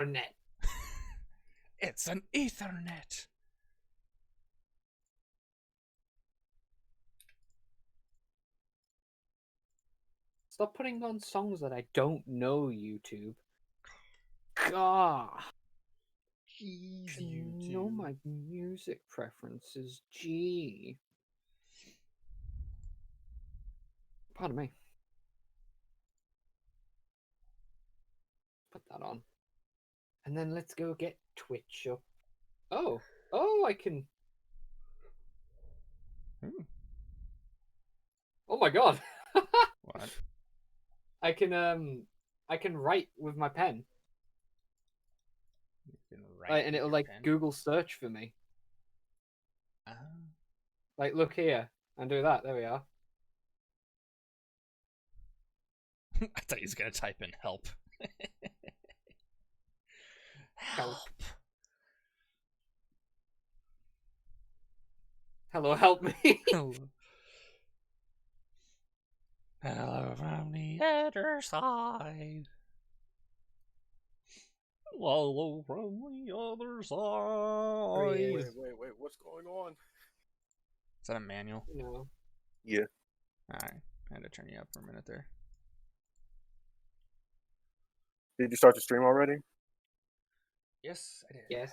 Ethernet. It's an Ethernet. Stop putting on songs that I don't know, YouTube. God. Jeez, You know my music preferences. Gee. Pardon me. Put that on. And then let's go get Twitch up. Oh. Oh, I can... Oh my god. What? I can write with my pen. You can write And with it'll your like pen? Google search for me. Oh. Like, look here and do that. There we are. I thought he was gonna type in help. Help. Hello, help me. Hello. Hello from the other side. Hello from the other side. Wait, what's going on? Is that a manual? No. Yeah. Alright, I had to turn you up for a minute there. Did you start the stream already? Yes, I did. Yes.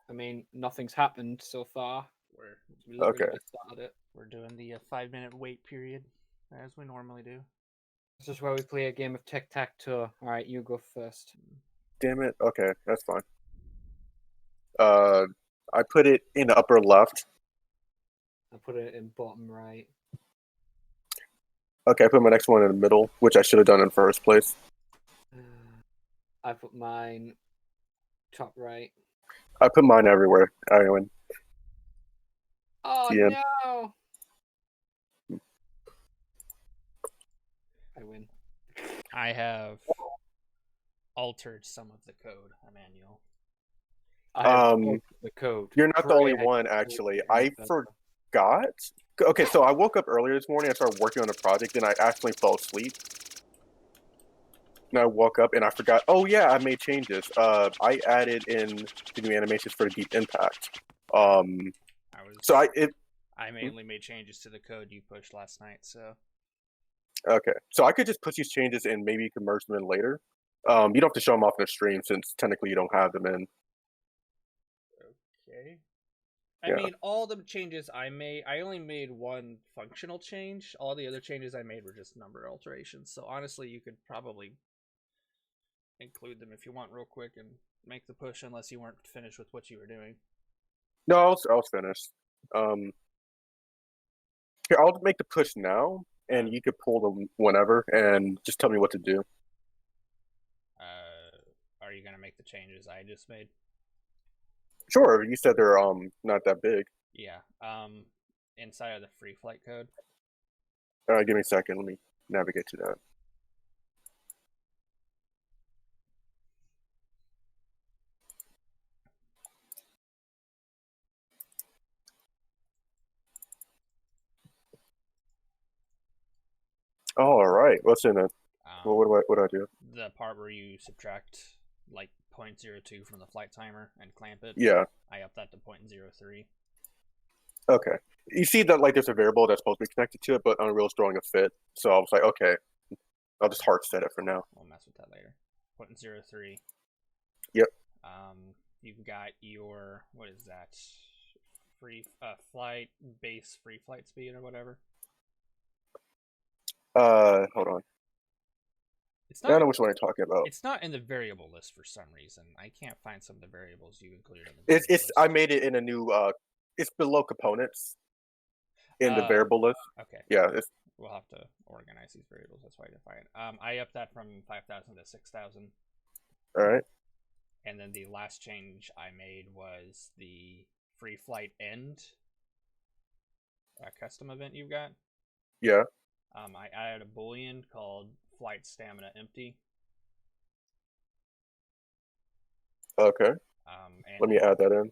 I mean, nothing's happened so far. We Okay. literally just started it. We're doing the 5-minute wait period, as we normally do. This is where we play a game of tic-tac-toe. Alright, you go first. Damn it. Okay, that's fine. I put it in the upper left. I put it in bottom right. Okay, I put my next one in the middle, which I should have done in first place. I put mine top right. I put mine everywhere. I win. Oh Yeah. no! I win. I have altered some of the code, Emmanuel. I have altered the code. You're not the only Great. one, actually. I forgot. Okay, so I woke up earlier this morning. I started working on a project, and I actually fell asleep. And I woke up and I forgot. Oh yeah, I made changes. I added in the new animations for the Deep Impact. I mainly made changes to the code you pushed last night, so. Okay, so I could just put these changes in. Maybe you can merge them in later. You don't have to show them off in the stream since technically you don't have them in. Okay. I mean, all the changes I made, I only made one functional change. All the other changes I made were just number alterations. So honestly, you could probably include them if you want real quick and make the push, unless you weren't finished with what you were doing. No, I was finished. Here, I'll make the push now, and you could pull them whenever, and just tell me what to do. Are you gonna make the changes I just made? Sure. You said they're not that big. Yeah. Inside of the free flight code. Give me a second. Let me navigate to that. Oh, all right. What's in it? What do I do? The part where you subtract like 0.02 from the flight timer and clamp it. Yeah. I upped that to 0.03. Okay. You see that like there's a variable that's supposed to be connected to it, but Unreal's throwing a fit. So I was like, okay, I'll just hard set it for now. We'll mess with that later. 0.03. Yep. You've got your, what is that? Free flight base free flight speed or whatever. Hold on. It's not, I don't know which one you're talking about. It's not in the variable list for some reason. I can't find some of the variables you included in the variable list. I made it in a new it's below components in the variable list. Okay. Yeah, we'll have to organize these variables. That's why I define it. I upped that from 5,000 to 6,000. All right. And then the last change I made was the free flight end custom event you've got. Yeah. I added a boolean called flight stamina empty. Okay. Let me add that in.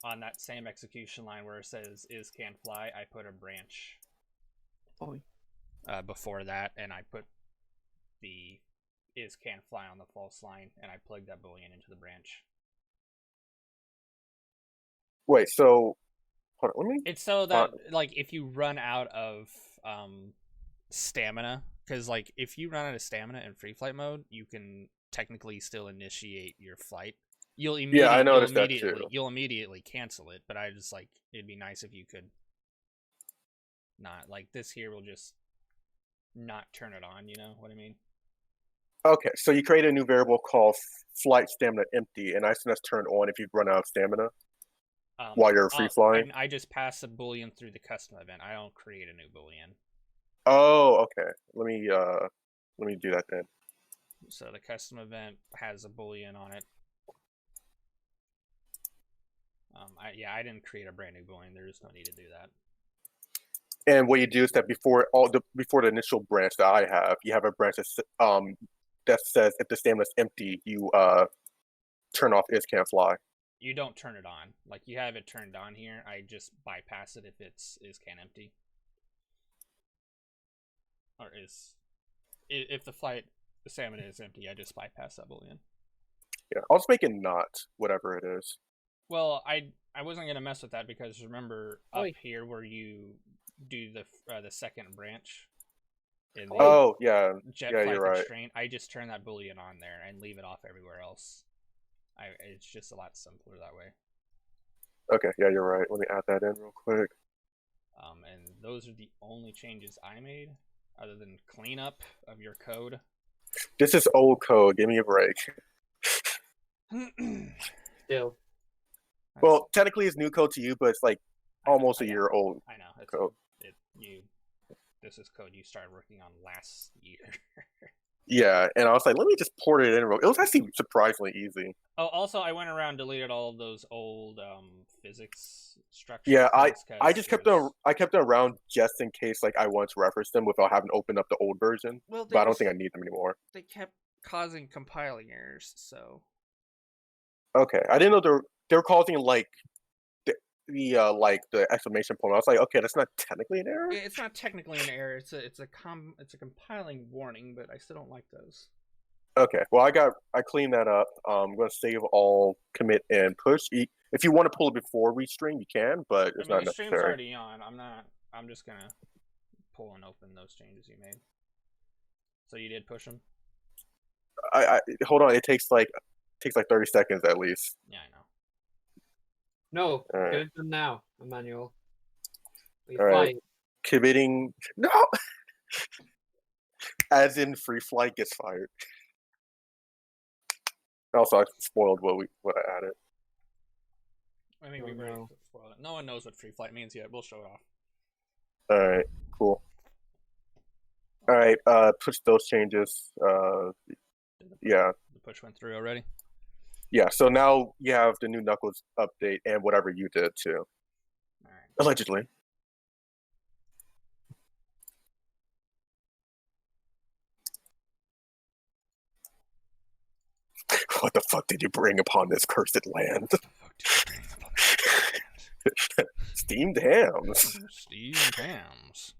On that same execution line where it says is can fly, I put a branch before that, and I put the is can't fly on the false line, and I plugged that boolean into the branch. Wait, so hold on, let me. It's so that like if you run out of stamina, because like if you run out of stamina in free flight mode, you can technically still initiate your flight. Yeah, I noticed that too. You'll immediately cancel it, but I just like it'd be nice if you could not like this here will just not turn it on. You know what I mean? Okay, so you create a new variable called flight stamina empty, and I assume that's turned on if you run out of stamina while you're free flying. I just pass a boolean through the custom event. I don't create a new boolean. Oh, okay. Let me do that then. So the custom event has a boolean on it. I didn't create a brand new boolean. There's no need to do that. And what you do is that before the initial branch that I have, you have a branch that says if the stamina is empty, you turn off is can't fly. You don't turn it on. Like you have it turned on here. I just bypass it if it's is can empty. Or if the stamina is empty, I just bypass that boolean. Yeah, I'll just make it not whatever it is. Well, I wasn't gonna mess with that because remember up here where you do the second branch. Oh yeah, jet yeah, flight you're right. constraint. I just turn that boolean on there and leave it off everywhere else. It's just a lot simpler that way. Okay, yeah, you're right. Let me add that in real quick. And those are the only changes I made, other than cleanup of your code. This is old code. Give me a break. Still. Well, technically it's new code to you, but it's like almost a year old. I know. It's code. This is code you started working on last year. Yeah, and I was like, let me just port it in. It was actually surprisingly easy. Oh, also, I went around, deleted all of those old physics structures. Yeah, I just kept them. I kept them around just in case, like I wanted to reference them without having to open up the old version. Well, but I don't think I need them anymore. They kept causing compiling errors, so. Okay, I didn't know they were causing like the exclamation point. I was like, okay, that's not technically an error. It's not technically an error. It's a compiling warning, but I still don't like those. Okay, well I cleaned that up. I'm gonna save all, commit, and push. If you want to pull it before restring, you can, but it's not necessary. The stream's already on. I'm just gonna pull and open those changes you made. So you did push them. I hold on. It takes like 30 seconds at least. Yeah, I know. No, get it done now, Emmanuel. All right, committing. No, as in free flight gets fired. Also, I spoiled what I added. I mean, we already spoiled it. No one knows what free flight means yet. We'll show it off. All right, cool. All right, push those changes. Yeah. The push went through already. Yeah, so now you have the new Knuckles update and whatever you did too. All right. Allegedly. What the fuck did you bring upon this cursed land? Steamed hams. Steamed hams.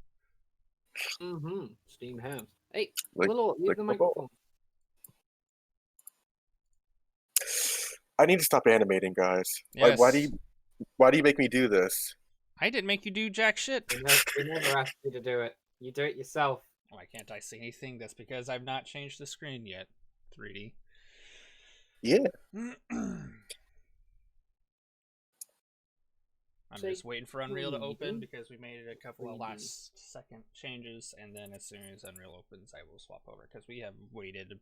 Mm-hmm. Steamed hams. Hey, leave the microphone. I need to stop animating, guys. Yes. Why do you make me do this? I didn't make you do jack shit. We never asked you to do it. You do it yourself. Why can't I see anything? That's because I've not changed the screen yet. 3D. Yeah. I'm just waiting for Unreal to open because we made a couple of last second changes, and then as soon as Unreal opens, I will swap over because we have waited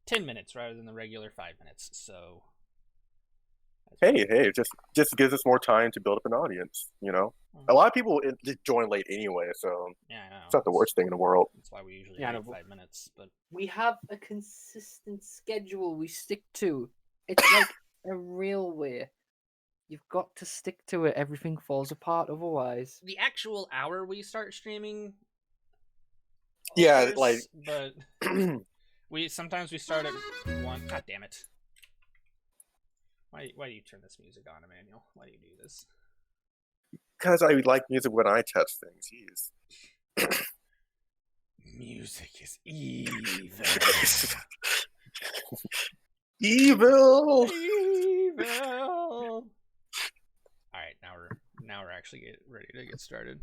10 minutes rather than the regular 5 minutes. So, hey, it just gives us more time to build up an audience. You know, a lot of people just join late anyway, so yeah, I know. It's not the worst thing in the world. That's why we usually wait 5 minutes. But we have a consistent schedule we stick to. It's like a railway. You've got to stick to it. Everything falls apart otherwise. The actual hour we start streaming. Yeah, like. But sometimes we start at 1. God damn it! Why do you turn this music on, Emmanuel? Why do you do this? Because I like music when I touch things. Jeez. Music is evil. Evil. Evil. All right, now we're actually ready to get started.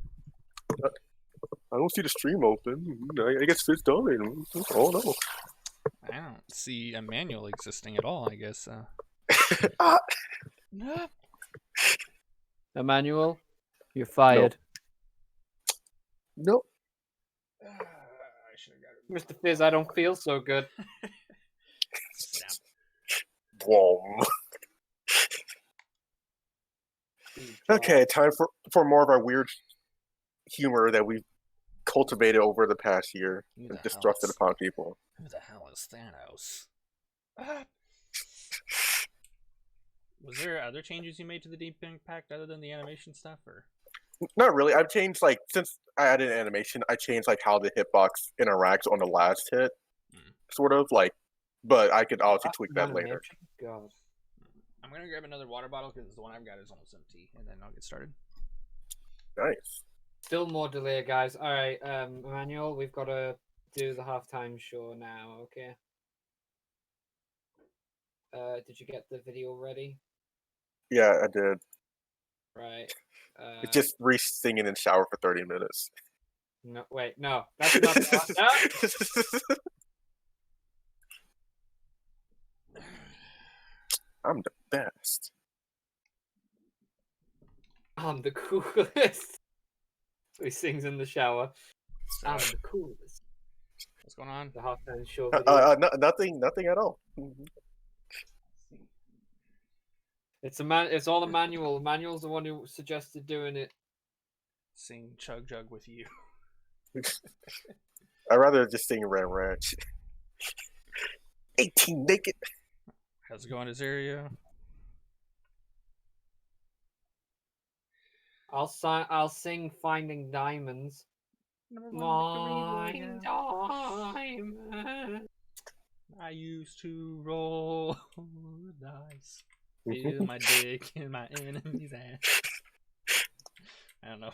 I don't see the stream open. I guess Fizz done. Oh no. I don't see a manual existing at all. I guess. No. Emmanuel, you're fired. Nope. I should have got it. Mr. Fizz, I don't feel so good. Whoa. Okay, time for more of our weird humor that we've cultivated over the past year and distrusted upon people. Who the hell is Thanos? Was there other changes you made to the Deep Impact other than the animation stuff, or? Not really. I've changed, like, since I added animation, I changed like how the hitbox interacts on the last hit, sort of like. But I could obviously tweak that later. God. I'm gonna grab another water bottle because the one I've got is almost empty, and then I'll get started. Nice. Still more delay, guys. All right, Emmanuel, we've got to do the halftime show now. Okay. Did you get the video ready? Yeah, I did. Right. It's just singing in the shower for 30 minutes. No, wait, no, that's not. No. I'm the best. I'm the coolest. He sings in the shower. So, I'm the coolest. what's going on? The halftime show video. Nothing at all. It's all Emmanuel. Emmanuel's the one who suggested doing it. Sing Chug Jug with you. I'd rather just sing Ram Ranch. 18 naked. How's it going, Azaria? I'll sing Finding Diamonds. Finding Diamonds. I used to roll the dice. Feel my dick in my enemy's ass. I don't know.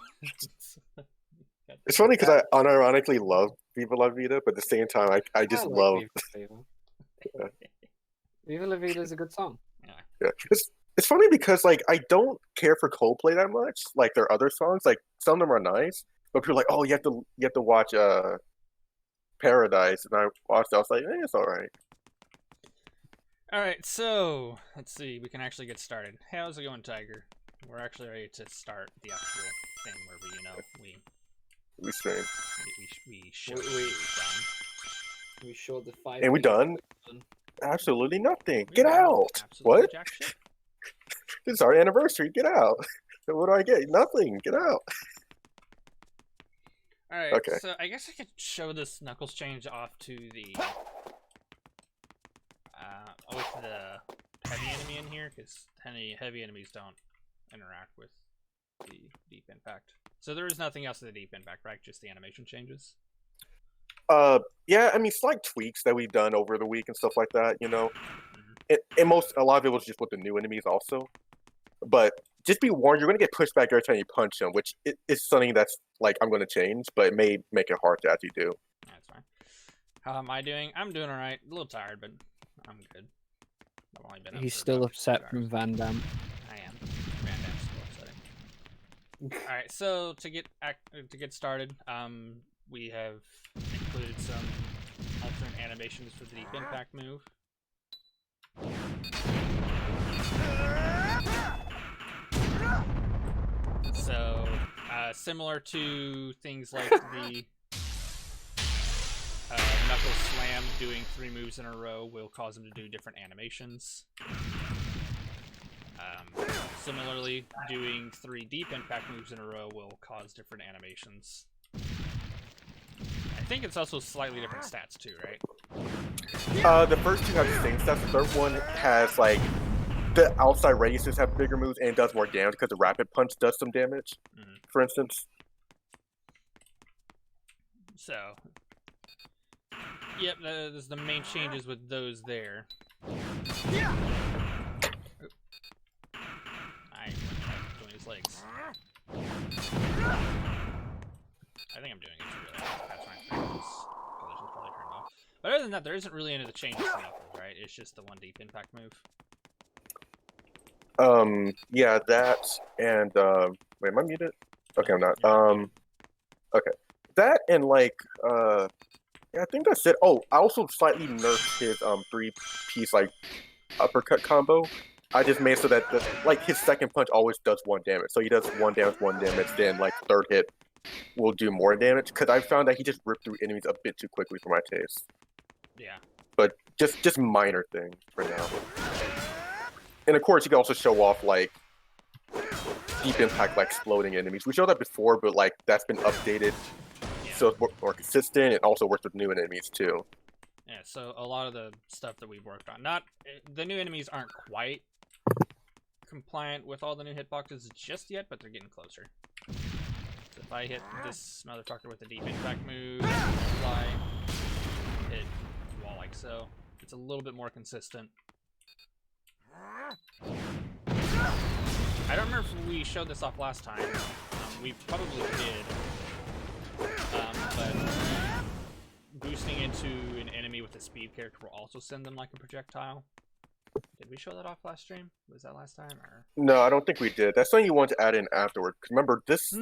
It's funny because I unironically love Viva La Vida, but at the same time, I just love. Viva La Vida is a good song. Yeah, it's funny because like I don't care for Coldplay that much. Like their other songs, like some of them are nice, but people are like, oh, you have to watch Paradise, and I watched it. I was like, it's all right. All right, so let's see. We can actually get started. How's it going, Tiger? We're actually ready to start the actual thing where we show we showed the 5. And we done? Absolutely nothing. We Get done. out! Absolutely What? Jack shit. This is our anniversary. Get out! What do I get? Nothing. Get out! All right. Okay. So I guess I could show this Knuckles change off to the with the heavy enemy in here, because heavy enemies don't interact with the Deep Impact. So there is nothing else to the Deep Impact, right? Just the animation changes. Yeah, I mean, slight tweaks that we've done over the week and stuff like that, you know. A lot of it was just with the new enemies also. But just be warned, you're going to get pushed back every time you punch them, which is something that's, like, I'm going to change, but it may make it hard to actually do. That's fine. How am I doing? I'm doing all right. A little tired, but I'm good. I've only been up He's for still about upset 2 from hours. Van Damme. I am. Van Damme's still upsetting. All right, so to get started, we have included some alternate animations for the Deep Impact move. So, similar to things like the Knuckles Slam, doing 3 moves in a row will cause him to do different animations. Similarly, doing 3 Deep Impact moves in a row will cause different animations. I think it's also slightly different stats too, right? The first 2 have the same stats. The third one has, like, the outside radiuses have bigger moves and does more damage because the rapid punch does some damage, for instance. So, yep, there's the main changes with those there. I doing his legs. I think I'm doing it too early. That's fine. But other than that, there isn't really any of the changes to the upload, right? It's just the one deep impact move. Yeah, that and wait, am I muted? Okay, I'm not. Okay, that and like yeah, I think that's it. Oh, I also slightly nerfed his 3-piece like uppercut combo. I just made so that like his second punch always does 1 damage. So he does 1 damage, then like third hit will do more damage. Because I found that he just ripped through enemies a bit too quickly for my taste. Yeah. But just minor things for now. And of course, you can also show off like deep impact, like exploding enemies. We showed that before, but like that's been updated, so it's more consistent. It also works with new enemies too. Yeah. So a lot of the stuff that we've worked on, not the new enemies aren't quite compliant with all the new hitboxes just yet, but they're getting closer. So if I hit this motherfucker with a deep impact move, fly, hit wall like so, it's a little bit more consistent. I don't remember if we showed this off last time. We probably did. But boosting into an enemy with a speed character will also send them like a projectile. Did we show that off last stream? Was that last time? Or? No, I don't think we did. That's something you want to add in afterward. Because remember, this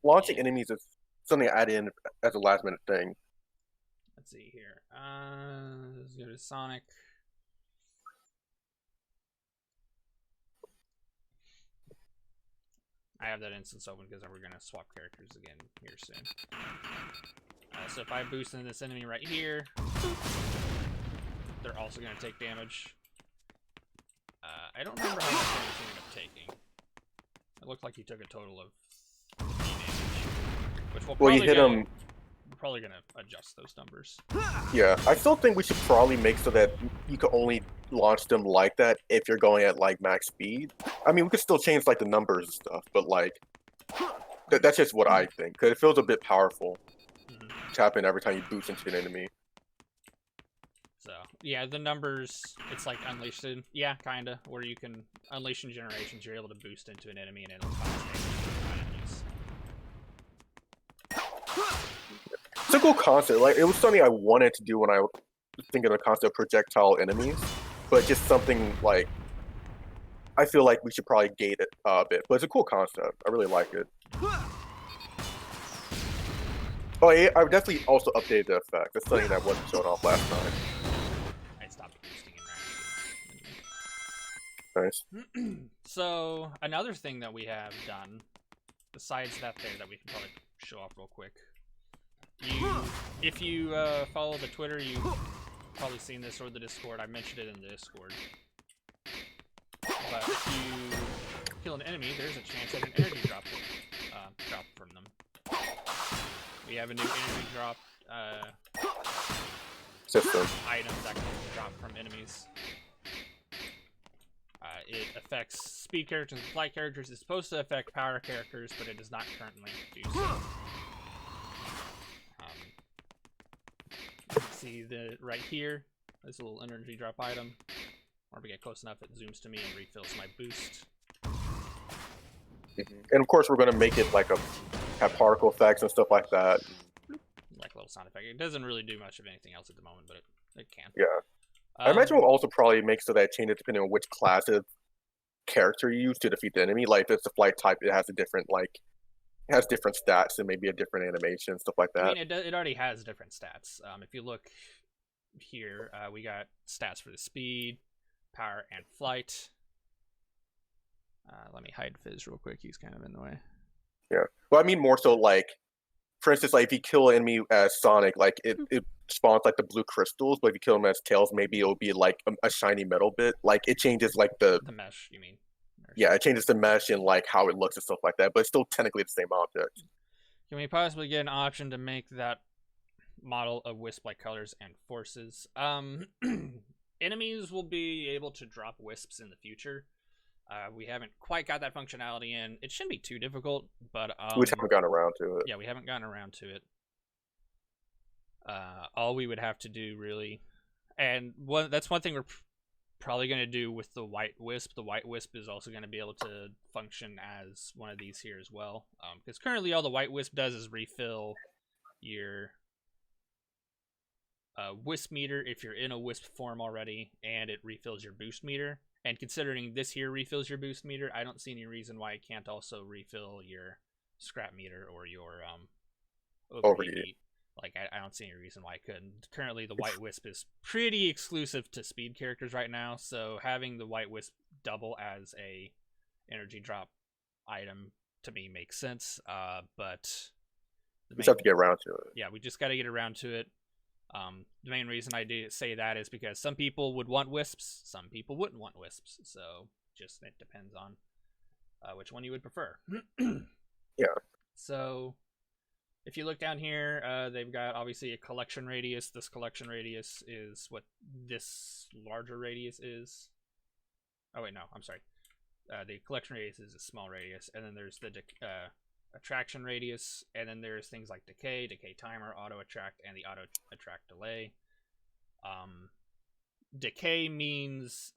launching enemies is something I add in as a last minute thing. Let's see here. Let's go to Sonic. I have that instance open because we're going to swap characters again here soon. So if I boost into this enemy right here, they're also going to take damage. I don't remember how much damage he ended up taking. It looked like he took a total of 3 damage. Which we're probably going to adjust those numbers. Yeah, I still think we should probably make so that you can only launch them like that if you're going at like max speed. I mean, we could still change like the numbers and stuff, but like that's just what I think because it feels a bit powerful to happen every time you boost into an enemy. So yeah, the numbers, it's like unleashed. Yeah, kinda, where you can unleash in generations. You're able to boost into an enemy and it'll cause enemies. It's a cool concept. Like it was something I wanted to do when I was thinking of the concept of projectile enemies, but just something like I feel like we should probably gate it a bit. But it's a cool concept. I really like it. Oh yeah, I definitely also updated the effect. That's something that wasn't shown off last time. I stopped boosting Nice. in So another thing that we have done, besides that we can probably show off real quick. If you follow the Twitter, you've probably seen this, or the Discord. I mentioned it in the Discord. But if you kill an enemy, there's a chance at an energy drop from them. We have a new energy drop System item that can drop from enemies. It affects speed characters and flight characters. It's supposed to affect power characters, but it does not currently do so. You can see right here, this little energy drop item. Whenever we get close enough, it zooms to me and refills my boost. And of course, we're going to make it like have particle effects and stuff like that. Like a little sound effect. It doesn't really do much of anything else at the moment, but it can. Yeah. I imagine we'll also probably make so that it changes depending on which class of character you use to defeat the enemy. Like if it's a flight type, it has a different it has different stats and maybe a different animation, stuff like that. I mean, it already has different stats. If you look here, we got stats for the speed, power, and flight. Let me hide Fizz real quick. He's kind of in the way. Yeah. Well, I mean more so like, for instance, like if you kill an enemy as Sonic, like it spawns like the blue crystals, but if you kill him as Tails, maybe it'll be like a shiny metal bit. Like it changes like the mesh, you mean? Yeah, it changes the mesh and like how it looks and stuff like that, but it's still technically the same object. Can we possibly get an option to make that model of wisp-like colors and forces? Enemies will be able to drop wisps in the future. We haven't quite got that functionality in. It shouldn't be too difficult, but we just haven't gotten around to it. Yeah, we haven't gotten around to it. All we would have to do really, and that's one thing we're probably going to do with the white wisp. The white wisp is also going to be able to function as one of these here as well, because currently all the white wisp does is refill your wisp meter if you're in a wisp form already, and it refills your boost meter. And considering this here refills your boost meter, I don't see any reason why it can't also refill your scrap meter or your overheat. Like, I don't see any reason why it couldn't. Currently, the White Wisp is pretty exclusive to speed characters right now, so having the White Wisp double as a energy drop item to me makes sense. But we just have to get around to it. Yeah, we just got to get around to it. The main reason I do say that is because some people would want wisps, some people wouldn't want wisps. So just it depends on which one you would prefer. Yeah. So if you look down here, they've got obviously a collection radius. This collection radius is what this larger radius is. Oh wait, no, I'm sorry. The collection radius is a small radius, and then there's the attraction radius, and then there's things like decay timer, auto attract, and the auto attract delay. Decay means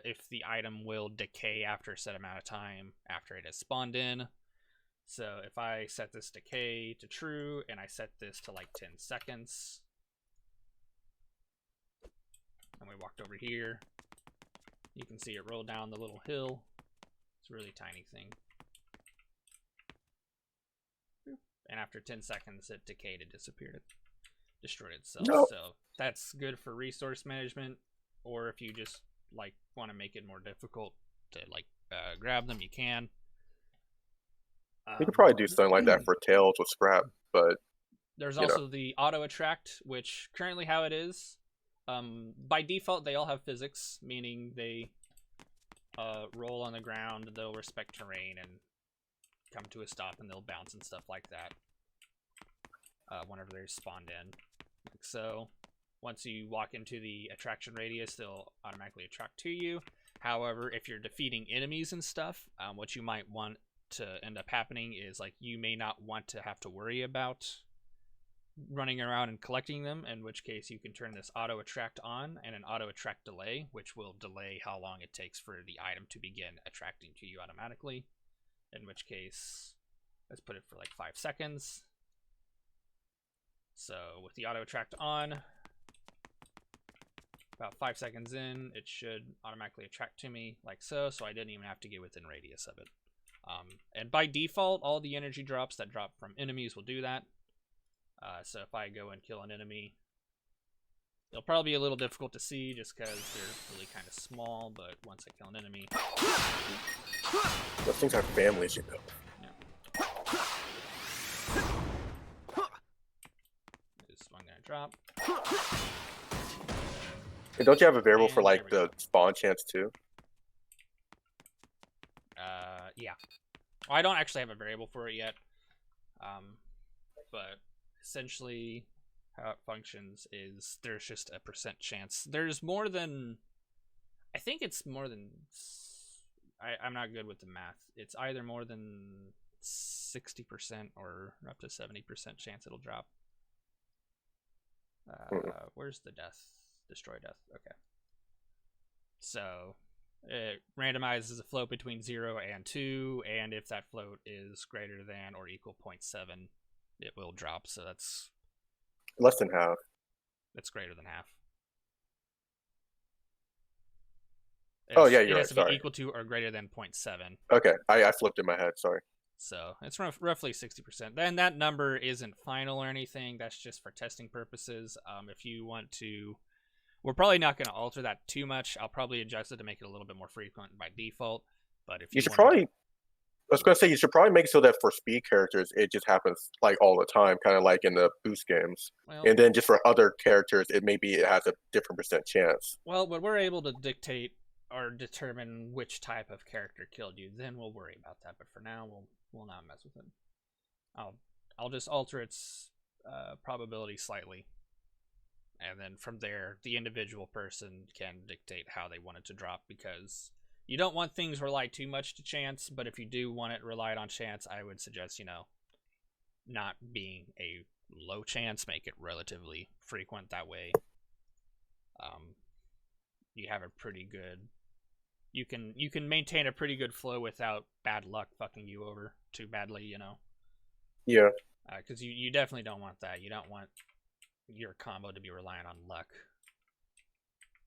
if the item will decay after a set amount of time after it has spawned in. So if I set this decay to true and I set this to like 10 seconds, and we walked over here, you can see it roll down the little hill. It's a really tiny thing. And after 10 seconds, it decayed and disappeared. It destroyed itself. No. So that's good for resource management, or if you just like want to make it more difficult to like grab them, you can. You could probably do something like that for tails with scrap, but there's also the auto attract, which currently how it is, by default they all have physics, meaning they roll on the ground, they'll respect terrain and come to a stop, and they'll bounce and stuff like that whenever they're spawned in. Like so, once you walk into the attraction radius, they'll automatically attract to you. However, if you're defeating enemies and stuff, what you might want to end up happening is like you may not want to have to worry about running around and collecting them, in which case you can turn this auto attract on and an auto attract delay, which will delay how long it takes for the item to begin attracting to you automatically. In which case, let's put it for like 5 seconds. So with the auto attract on, about 5 seconds in, it should automatically attract to me like so. So I didn't even have to get within radius of it. And by default, all the energy drops that drop from enemies will do that. So if I go and kill an enemy, it'll probably be a little difficult to see just because they're really kind of small, but once I kill an enemy... Those things are families, you know. Yeah. This one gonna drop. And don't you have a variable for And like there we the spawn chance too? Yeah. Well, I don't actually have a variable for it yet. But essentially how it functions is there's just a % chance. There's more than... I think it's more than... I'm not good with the math. It's either more than 60% or up to 70% chance it'll drop. Where's the death? Destroy death. Okay. So it randomizes a float between 0 and 2, and if that float is greater than or equal 0.7, it will drop. So that's less than half. That's greater than half. Oh yeah, you're it right. has to be equal to or greater than 0.7. Okay, I flipped in my head. Sorry. So it's roughly 60%. Then that number isn't final or anything. That's just for testing purposes. If you want to, we're probably not going to alter that too much. I'll probably adjust it to make it a little bit more frequent by default. But if you should probably, I was going to say, you should probably make it so that for speed characters, it just happens like all the time, kind of like in the boost games. Well, and then just for other characters, it has a different % chance. Well, but we're able to dictate or determine which type of character killed you, then we'll worry about that. But for now, we'll not mess with it. I'll just alter its probability slightly, and then from there, the individual person can dictate how they want it to drop, because you don't want things rely too much to chance. But if you do want it relied on chance, I would suggest, not being a low chance, make it relatively frequent. That way, you have a pretty good. You can maintain a pretty good flow without bad luck fucking you over too badly, Yeah. Because you definitely don't want that. You don't want your combo to be reliant on luck.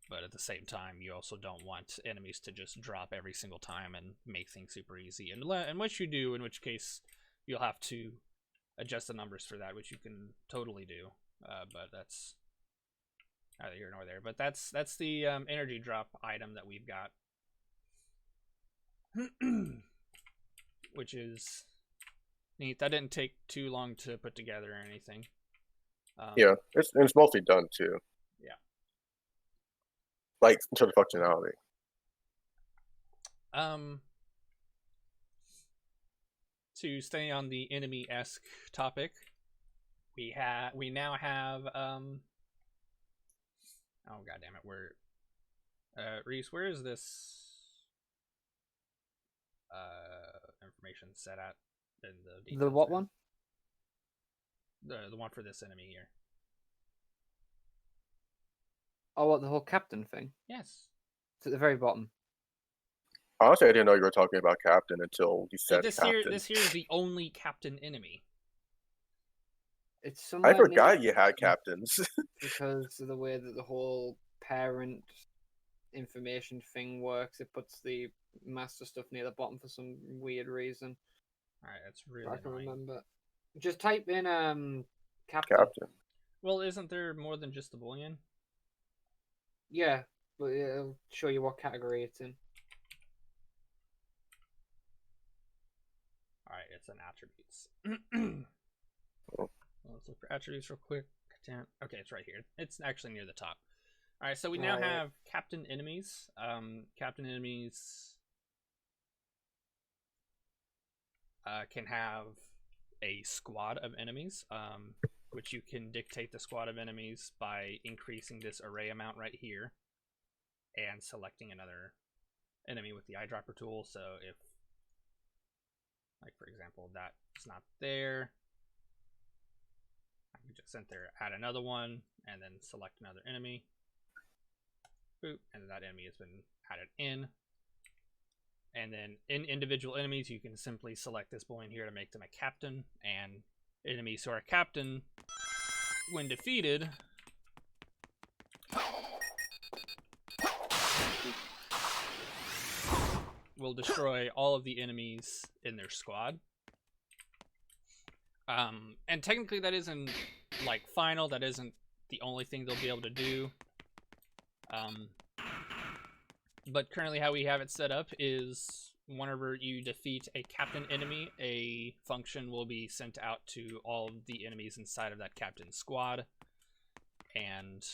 But at the same time, you also don't want enemies to just drop every single time and make things super easy. And which you do, in which case you'll have to adjust the numbers for that, which you can totally do. But that's neither here nor there. But that's the energy drop item that we've got, which is neat. That didn't take too long to put together or anything. Yeah, it's mostly done too. Yeah. Like in terms of functionality. To stay on the enemy-esque topic, we now have oh god damn it, where Reese, where is this information set at in the details? The what one? The one for this enemy here. Oh, what, the whole captain thing? Yes. It's at the very bottom. Honestly, I didn't know you were talking about Captain until you said Captain. This here is the only captain enemy. It's somewhere I forgot near you had captains. because of the way that the whole parent information thing works. It puts the master stuff near the bottom for some weird reason. Alright, that's really I can annoying. remember. Just type in captain. Captain. Well, isn't there more than just the bullion? Yeah, but it'll show you what category it's in. Alright, it's in attributes. Oh. Let's look for attributes real quick. Okay, it's right here. It's actually near the top. Alright, so we now have captain enemies. Captain enemies can have a squad of enemies, which you can dictate the squad of enemies by increasing this array amount right here and selecting another enemy with the eyedropper tool. So if, like for example, that's not there, I can just enter, add another one, and then select another enemy. Boop, and then that enemy has been added in. And then in individual enemies, you can simply select this bullion here to make them a captain. And enemies who are captain, when defeated, will destroy all of the enemies in their squad. And technically that isn't like final, that isn't the only thing they'll be able to do. But currently how we have it set up is whenever you defeat a captain enemy, a function will be sent out to all of the enemies inside of that captain squad. And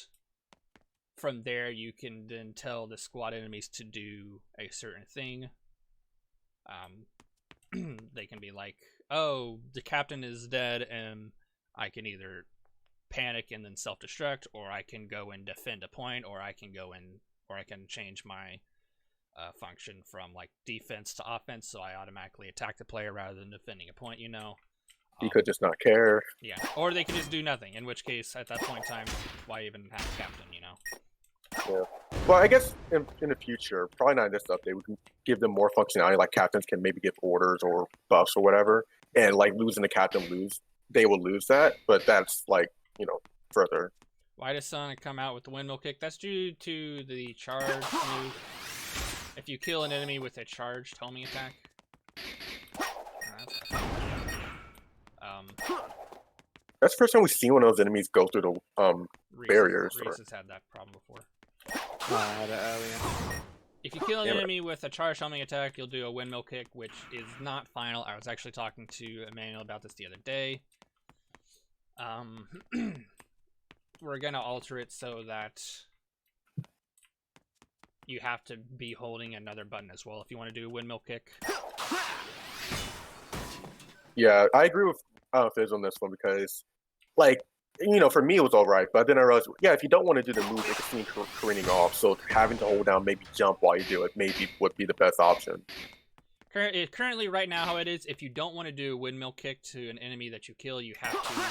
from there you can then tell the squad enemies to do a certain thing. They can be like, oh, the captain is dead, and I can either panic and then self-destruct, or I can go and defend a point, or I can go in, or I can change my function from like defense to offense, so I automatically attack the player rather than defending a point, you know. You could just not care. Yeah, or they could just do nothing, in which case, at that point in time, why even have a captain, you know? Yeah. Well, I guess in the future, probably not in this update, we can give them more functionality, like captains can maybe give orders or buffs or whatever, and like losing the captain they will lose that, but that's like, you know, further. Why does Sonic come out with the windmill kick? That's due to the charge move. If you kill an enemy with a charged homing attack. That's the first time we've seen one of those enemies go through the barriers. Reese has had that problem before. I had it earlier. If you kill an enemy with a charged homing attack, you'll do a windmill kick, which is not final. I was actually talking to Emmanuel about this the other day. We're gonna alter it so that you have to be holding another button as well if you want to do a windmill kick. Yeah, I agree with Fizz on this one because, like, you know, for me it was alright, but then I realized, yeah, if you don't want to do the move, it can seem careening off, so having to hold down, maybe jump while you do it, maybe would be the best option. Currently, right now, how it is, if you don't want to do a windmill kick to an enemy that you kill, you have to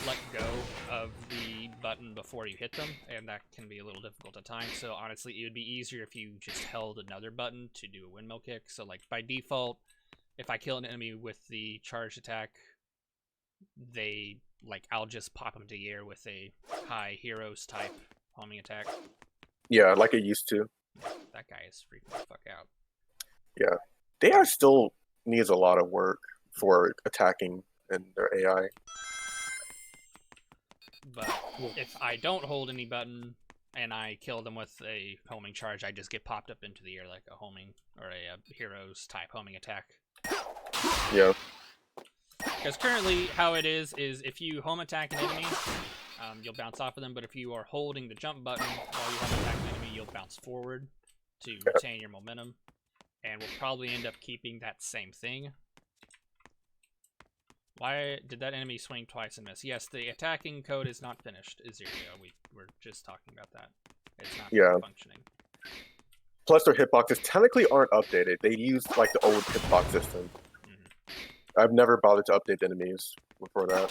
let go of the button before you hit them, and that can be a little difficult at times. So honestly, it would be easier if you just held another button to do a windmill kick. So like by default, if I kill an enemy with the charged attack, I'll just pop them to the air with a high heroes type homing attack. Yeah, like it used to. That guy is freaking the fuck out. Yeah, the AI still needs a lot of work for attacking and their AI. But if I don't hold any button and I kill them with a homing charge, I just get popped up into the air like a homing or a heroes type homing attack. Yeah. Because currently, how it is if you home attack an enemy, you'll bounce off of them. But if you are holding the jump button while you home attack an enemy, you'll bounce forward to retain your momentum. And we'll probably end up keeping that same thing. Why did that enemy swing twice and miss? Yes, the attacking code is not finished. Is zero. We're just talking about that. It's not functioning. Plus, their hitboxes technically aren't updated. They use like the old hitbox system. I've never bothered to update the enemies before that.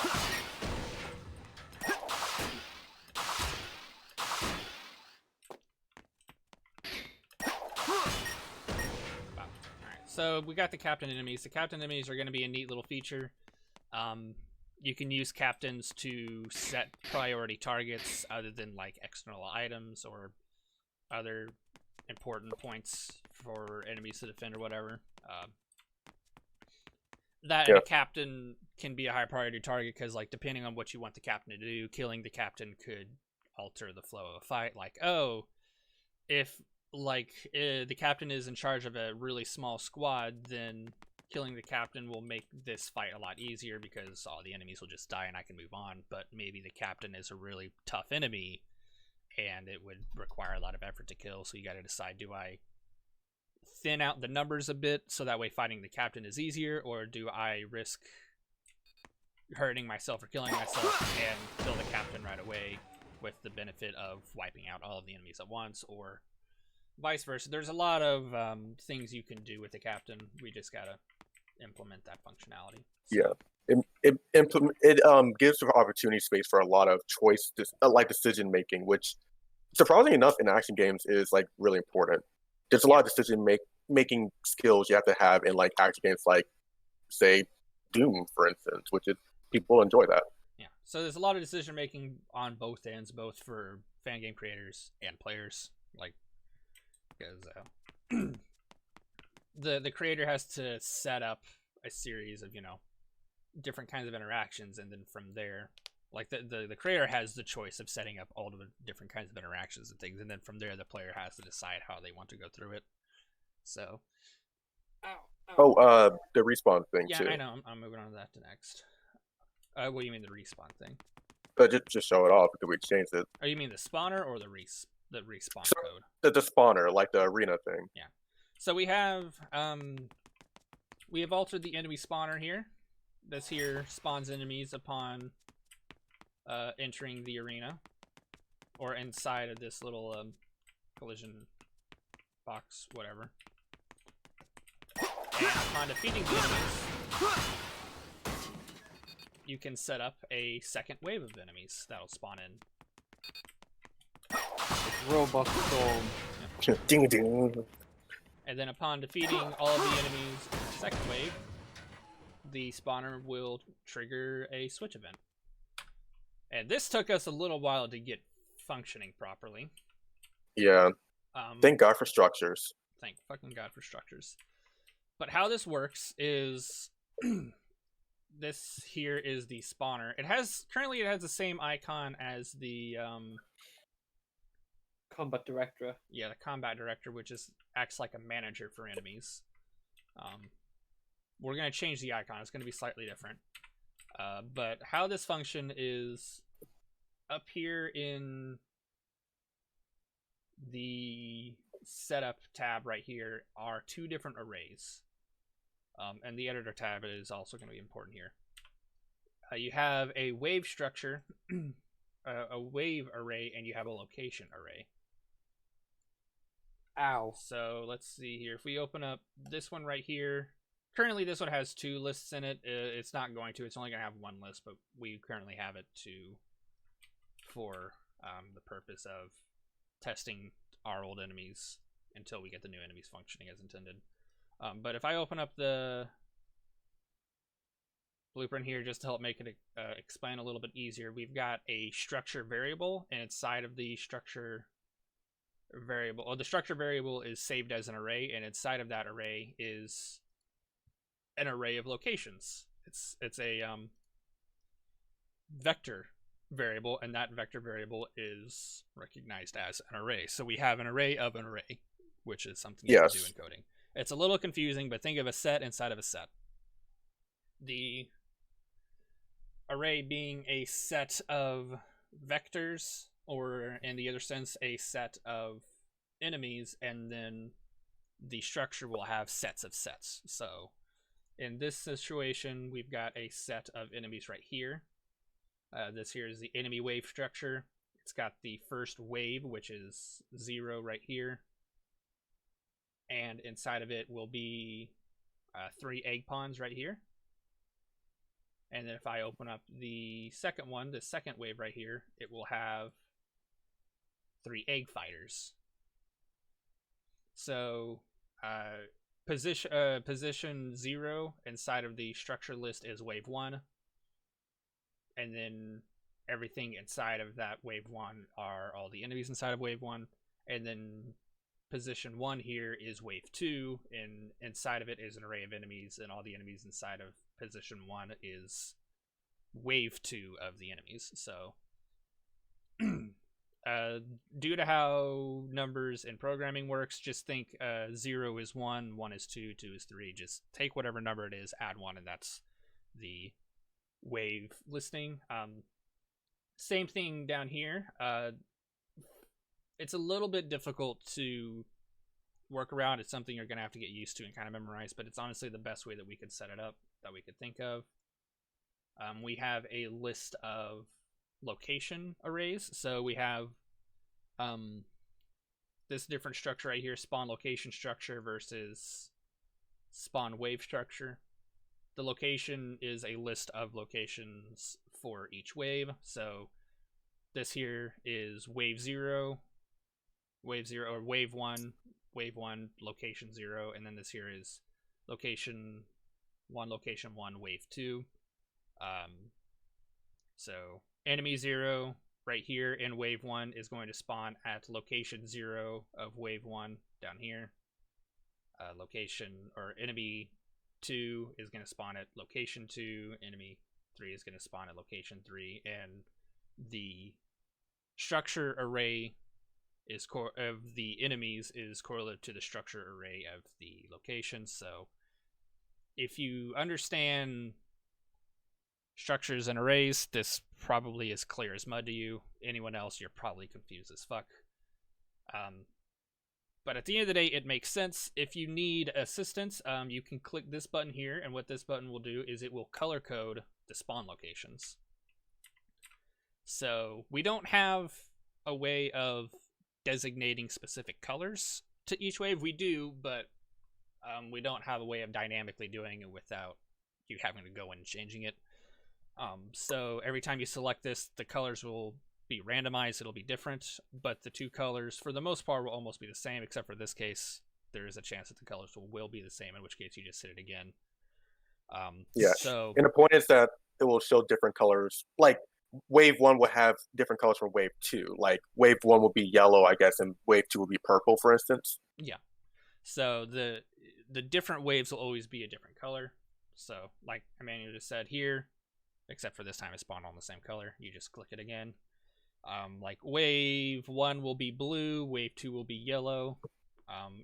So we got the captain enemies. The captain enemies are going to be a neat little feature. You can use captains to set priority targets other than like external items or other important points for enemies to defend or whatever. And a captain can be a high priority target because, like, depending on what you want the captain to do, killing the captain could alter the flow of a fight. Like, if the captain is in charge of a really small squad, then killing the captain will make this fight a lot easier because all the enemies will just die and I can move on. But maybe the captain is a really tough enemy and it would require a lot of effort to kill, so you got to decide, do I thin out the numbers a bit so that way fighting the captain is easier, or do I risk hurting myself or killing myself and kill the captain right away with the benefit of wiping out all of the enemies at once, or vice versa? There's a lot of things you can do with the captain. We just gotta implement that functionality. So. Yeah, it gives the opportunity space for a lot of choice, like decision making, which surprisingly enough in action games is like really important. There's a lot of decision making skills you have to have in like action games, like say Doom, for instance, which is people enjoy that. Yeah, so there's a lot of decision making on both ends, both for fan game creators and players. Like, because the creator has to set up a series of different kinds of interactions, and then from there, like the creator has the choice of setting up all the different kinds of interactions and things, and then from there the player has to decide how they want to go through it. So the respawn thing too. Yeah, I know. I'm moving on to that next. What do you mean the respawn thing? Just show it off because we changed it. Oh, you mean the spawner or the respawn code? The spawner, like the arena thing. Yeah. So we have altered the enemy spawner here. This here spawns enemies upon entering the arena or inside of this little collision box, whatever. And upon defeating the enemies, you can set up a second wave of enemies that'll spawn in. Robot storm. Ding ding. And then upon defeating all of the enemies in the second wave, the spawner will trigger a switch event. And this took us a little while to get functioning properly. Yeah. Thank God for structures. Thank fucking God for structures. But how this works is this here is the spawner. Currently it has the same icon as the Combat director. Yeah, the combat director, which acts like a manager for enemies. We're gonna change the icon. It's gonna be slightly different. But how this function is up here in the setup tab right here are two different arrays. And the editor tab is also going to be important here. You have a wave structure, a wave array, and you have a location array. Ow. So let's see here. If we open up this one right here, currently this one has two lists in it. It's not going to. It's only going to have one list, but we currently have it for the purpose of testing our old enemies until we get the new enemies functioning as intended. But if I open up the blueprint here, just to help make it explain a little bit easier. We've got a structure variable, and inside of the structure variable, or the structure variable is saved as an array, and inside of that array is an array of locations. It's a vector variable, and that vector variable is recognized as an array. So we have an array of an array, which is something you can do in coding. It's a little confusing, but think of a set inside of a set. The array being a set of vectors, or in the other sense, a set of enemies, and then the structure will have sets of sets. So in this situation, we've got a set of enemies right here. This here is the enemy wave structure. It's got the first wave, which is 0 right here. And inside of it will be 3 egg pawns right here. And then if I open up the second one, the second wave right here, it will have 3 egg fighters. So position 0 inside of the structure list is wave 1. And then everything inside of that wave 1 are all the enemies inside of wave 1. And then position 1 here is wave 2, and inside of it is an array of enemies, and all the enemies inside of position 1 is wave 2 of the enemies. So due to how numbers in programming works, just think 0 is 1, 1 is 2, 2 is 3. Just take whatever number it is, add 1, and that's the wave listing. Same thing down here. It's a little bit difficult to work around. It's something you're going to have to get used to and kind of memorize, but it's honestly the best way that we could set it up, that we could think of. We have a list of location arrays. So we have this different structure right here, spawn location structure versus spawn wave structure. The location is a list of locations for each wave. So this here is wave 0, or wave 1, location 0, and then this here is location 1, wave 2. So enemy 0 right here in wave 1 is going to spawn at location 0 of wave 1 down here. Enemy 2 is going to spawn at location 2, enemy 3 is going to spawn at location 3, and the structure array of the enemies is correlated to the structure array of the locations. So if you understand structures and arrays, this probably is clear as mud to you. Anyone else, you're probably confused as fuck. But at the end of the day, it makes sense. If you need assistance, you can click this button here, and what this button will do is it will color code the spawn locations. So we don't have a way of designating specific colors to each wave. We do, but we don't have a way of dynamically doing it without you having to go in and changing it. So every time you select this, the colors will be randomized. It'll be different, but the two colors for the most part will almost be the same, except for this case there is a chance that the colors will be the same, in which case you just hit it again. Yeah. So and the point is that it will show different colors. Like wave 1 will have different colors from wave 2. Like wave 1 will be yellow, I guess, and wave 2 will be purple, for instance. Yeah. So the different waves will always be a different color. So like Emmanuel just said here, except for this time it spawned on the same color. You just click it again. Like wave 1 will be blue, wave 2 will be yellow.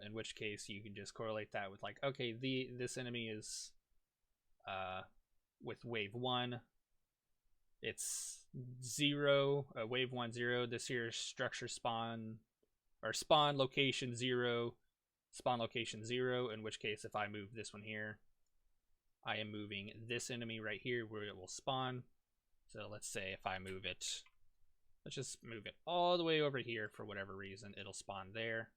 In which case you can just correlate that with like, okay, this enemy is with wave 1. It's 0, wave 1 0. This here is structure spawn location 0, spawn location 0. In which case, if I move this one here, I am moving this enemy right here where it will spawn. So let's say if I move it, let's just move it all the way over here for whatever reason, it'll spawn there.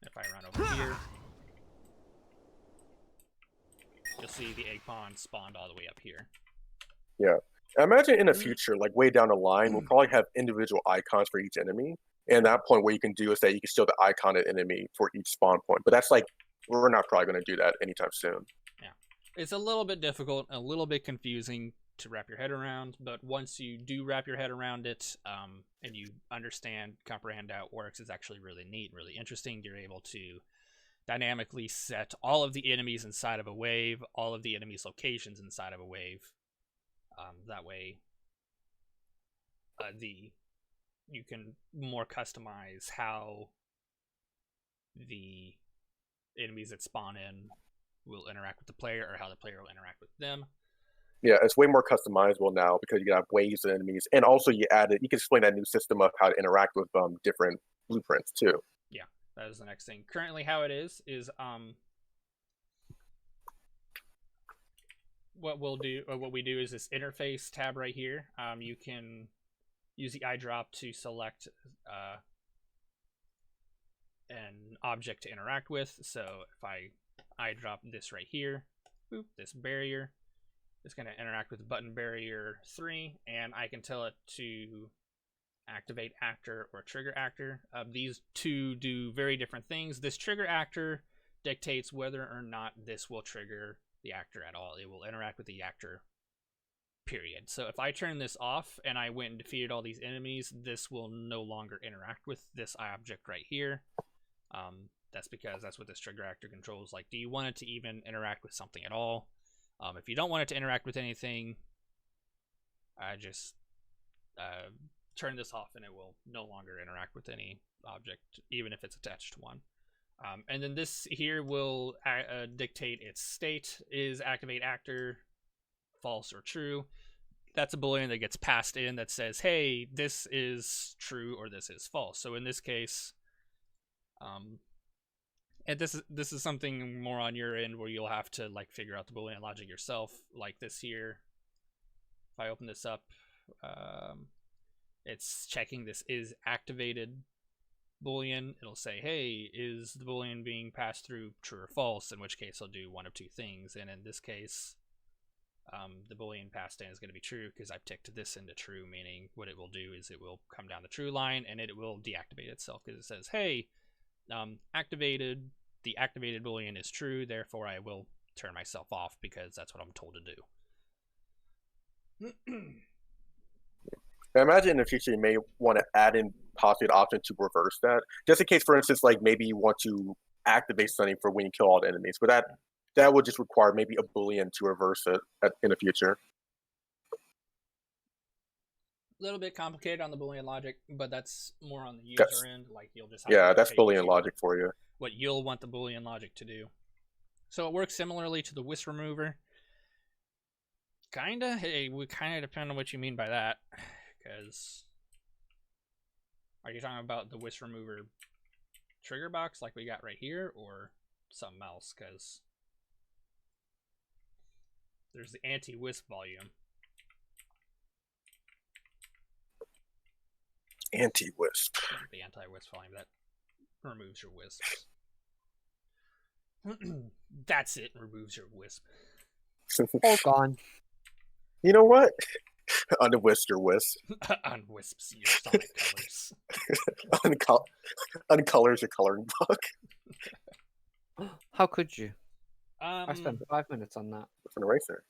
If I run over here, you'll see the egg pawn spawned all the way up here. Yeah. I imagine in the future, like way down the line, we'll probably have individual icons for each enemy. And at that point, what you can do is that you can show the icon of enemy for each spawn point. But that's like we're not probably going to do that anytime soon. Yeah, it's a little bit difficult, a little bit confusing to wrap your head around, but once you do wrap your head around it, and you comprehend how it works, it's actually really neat, really interesting. You're able to dynamically set all of the enemies inside of a wave, all of the enemies' locations inside of a wave. That way, you can more customize how the enemies that spawn in will interact with the player, or how the player will interact with them. Yeah, it's way more customizable now because you have waves of enemies, and also you can explain that new system of how to interact with different blueprints too. Yeah, that is the next thing. Currently, how it is what we do is this interface tab right here. You can use the eyedrop to select an object to interact with. So if I eyedrop this right here, boop, this barrier, it's going to interact with button barrier 3, and I can tell it to activate actor or trigger actor. These two do very different things. This trigger actor dictates whether or not this will trigger the actor at all. It will interact with the actor, period. So if I turn this off and I went and defeated all these enemies, this will no longer interact with this object right here. That's because that's what this trigger actor controls. Like, do you want it to even interact with something at all? If you don't want it to interact with anything, I just turn this off and it will no longer interact with any object, even if it's attached to one. And then this here will dictate its state. Is activate actor false or true? That's a boolean that gets passed in that says, hey, this is true or this is false. So in this case, and this is something more on your end where you'll have to like figure out the boolean logic yourself. Like this here, if I open this up, it's checking this is activated boolean. It'll say, hey, is the boolean being passed through true or false? In which case I'll do one of two things. And in this case, the boolean passed in is going to be true because I've ticked this into true, meaning what it will do is it will come down the true line and it will deactivate itself because it says, hey, the activated boolean is true, therefore I will turn myself off because that's what I'm told to do. I imagine in the future you may want to add in possibly an option to reverse that, just in case, for instance, like maybe you want to activate something for when you kill all the enemies, but that would just require maybe a boolean to reverse it in the future. A little bit complicated on the boolean logic, but that's more on the user end. Like you'll just have to that's boolean logic for you. What you'll want the boolean logic to do. So it works similarly to the wisp remover. Kinda. Hey, we kind of depend on what you mean by that. Because are you talking about the wisp remover trigger box like we got right here, or something else? Because there's the anti-wisp volume. Anti-wisp. The anti-wisp volume that removes your wisps. That's it. Removes your wisp. All gone. You know what? Unwisp your wisp. Unwisps your sonic colors. Uncolors your coloring book. How could you? I spent 5 minutes on that. With an eraser.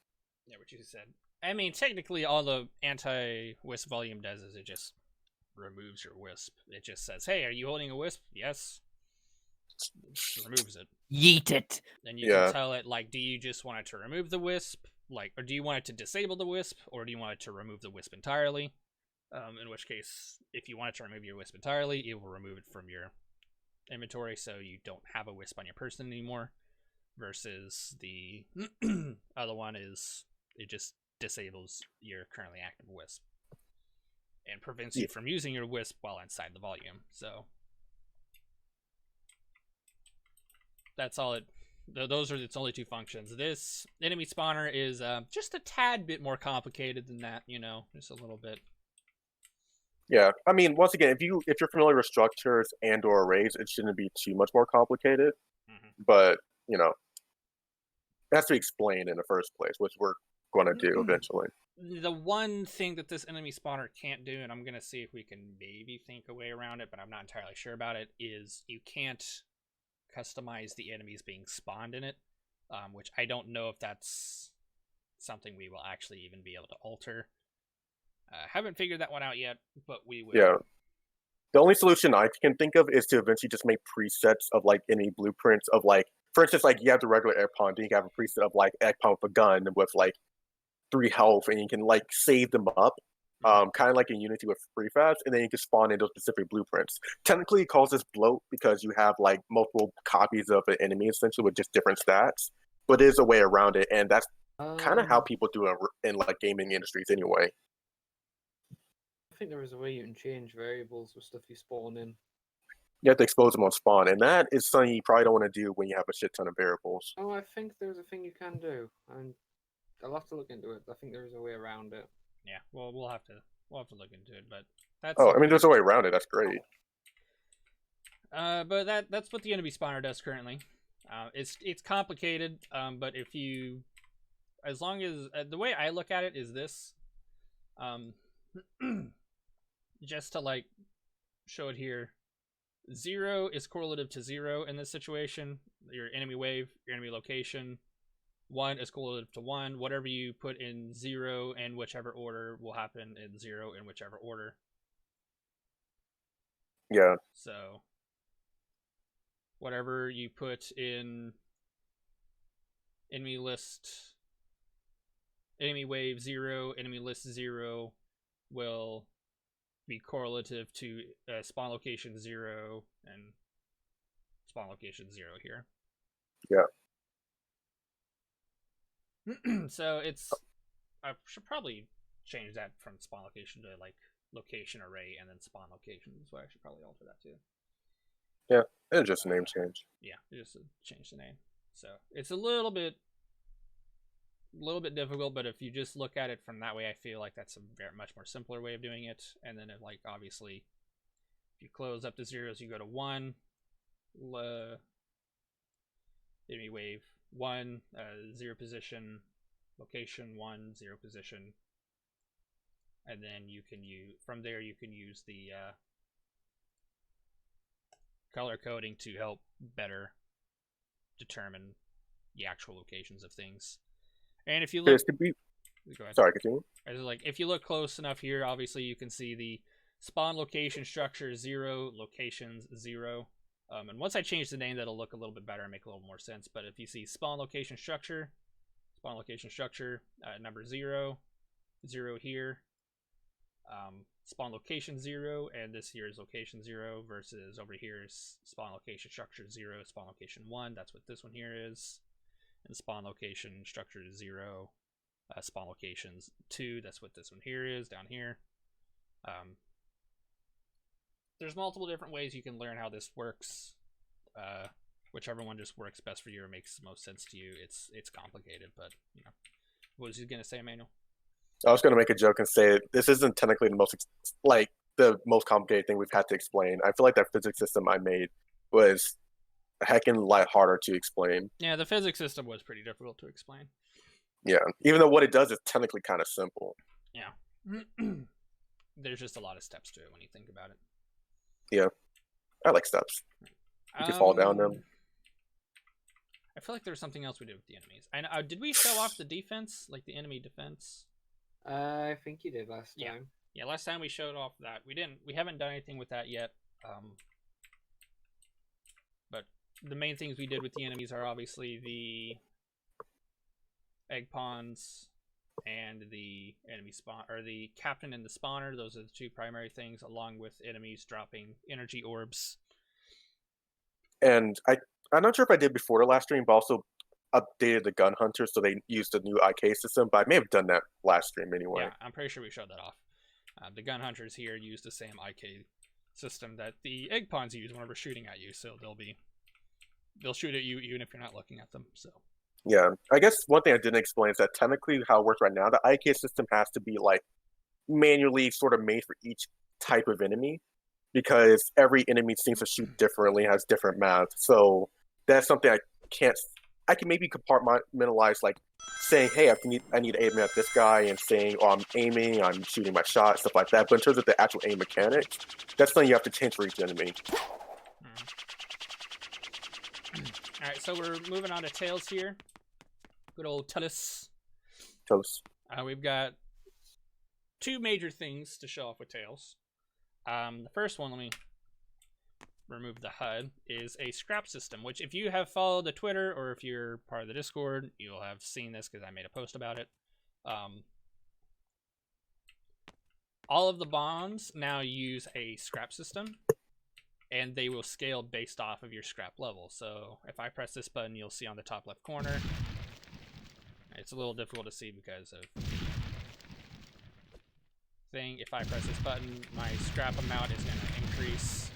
Yeah, what you said. I mean, technically, all the anti-wisp volume does is it just removes your wisp. It just says, hey, are you holding a wisp? Yes. It just removes it. Yeet it. Then you can tell it, like, do you just want it to remove the wisp? Like, or do you want it to disable the wisp? Or do you want it to remove the wisp entirely? In which case, if you want it to remove your wisp entirely, it will remove it from your inventory so you don't have a wisp on your person anymore. Versus the other one is it just disables your currently active wisp and prevents you from using your wisp while inside the volume. So that's all it. Those are its only two functions. This enemy spawner is just a tad bit more complicated than that, you know, just a little bit. Yeah, I mean, once again, if you're familiar with structures and/or arrays, it shouldn't be too much more complicated. Mm-hmm. But you know, it has to be explained in the first place, which we're going to do eventually. The one thing that this enemy spawner can't do, and I'm going to see if we can maybe think a way around it, but I'm not entirely sure about it, is you can't customize the enemies being spawned in it, which I don't know if that's something we will actually even be able to alter. Haven't figured that one out yet, but we will. Yeah. The only solution I can think of is to eventually just make presets of like any blueprints of like, for instance, like you have the regular egg pawn, then you can have a preset of like egg pawn with a gun with like 3 health, and you can like save them up, kind of like in Unity with prefabs, and then you can spawn in those specific blueprints. Technically, it causes bloat because you have like multiple copies of an enemy essentially with just different stats, but there's a way around it, and that's kind of how people do it in like gaming industries anyway. I think there is a way you can change variables with stuff you spawn in. You have to expose them on spawn, and that is something you probably don't want to do when you have a shit ton of variables. Oh, I think there's a thing you can do, and I'll have to look into it. I think there is a way around it. Yeah, well, we'll have to look into it, but that's. Oh, I mean, there's a way around it. That's great. But that's what the enemy spawner does currently. It's complicated, but if you, as long as the way I look at it is this, just to like show it here, 0 is correlative to 0 in this situation. Your enemy wave, your enemy location. 1 is correlative to 1. Whatever you put in 0 in whichever order will happen in 0 in whichever order. Yeah. So whatever you put in enemy list, enemy wave 0, enemy list 0 will be correlative to spawn location 0 and spawn location 0 here. Yeah. So it's, I should probably change that from spawn location to like location array and then spawn location. So I should probably alter that too. Yeah, it's just a name change. Yeah, just change the name. So it's a little bit difficult, but if you just look at it from that way, I feel like that's a much more simpler way of doing it. And then, like obviously, if you close up to zeros, you go to 1. Enemy wave 1, 0 position, location 1, 0 position, and then you can use from there. You can use the color coding to help better determine the actual locations of things. And if you look, go ahead. Sorry, continue. Like if you look close enough here, obviously you can see the spawn location structure 0, locations 0. And once I change the name, that'll look a little bit better and make a little more sense. But if you see spawn location structure, number 0, 0 here, spawn location 0, and this here is location 0 versus over here is spawn location structure 0, spawn location 1. That's what this one here is. And spawn location structure 0, spawn locations 2. That's what this one here is down here. There's multiple different ways you can learn how this works. Whichever one just works best for you or makes the most sense to you. It's complicated, but you know. What was you gonna say, Emmanuel? I was gonna make a joke and say this isn't technically the most complicated thing we've had to explain. I feel like that physics system I made was a heckin' lot harder to explain. Yeah, the physics system was pretty difficult to explain. Yeah, even though what it does is technically kind of simple. Yeah. There's just a lot of steps to it when you think about it. Yeah, I like steps. You can fall down them. I feel like there's something else we did with the enemies. Did we show off the defense, like the enemy defense? I think you did last time. Yeah, last time we showed off that. We haven't done anything with that yet. But the main things we did with the enemies are obviously the egg pawns and the enemy spawn, or the captain and the spawner. Those are the 2 primary things, along with enemies dropping energy orbs. And I'm not sure if I did before the last stream, but also updated the gun hunter so they used the new IK system. But I may have done that last stream anyway. Yeah, I'm pretty sure we showed that off. The gun hunters here use the same IK system that the egg pawns use whenever shooting at you. So they'll shoot at you even if you're not looking at them. So. Yeah, I guess one thing I didn't explain is that technically how it works right now, the IK system has to be like manually sort of made for each type of enemy, because every enemy seems to shoot differently, has different math. So that's something I can maybe compartmentalize, like saying, hey, I need to aim at this guy, and saying, oh, I'm aiming, I'm shooting my shot, stuff like that. But in terms of the actual aim mechanics, that's something you have to change for each enemy. Alright, so we're moving on to Tails here. Good old Tails. Toast. We've got two major things to show off with Tails. The first one, let me remove the HUD, is a scrap system, which if you have followed the Twitter or if you're part of the Discord, you'll have seen this because I made a post about it. All of the bombs now use a scrap system, and they will scale based off of your scrap level. So if I press this button, you'll see on the top left corner. It's a little difficult to see because of the thing. If I press this button, my scrap amount is going to increase.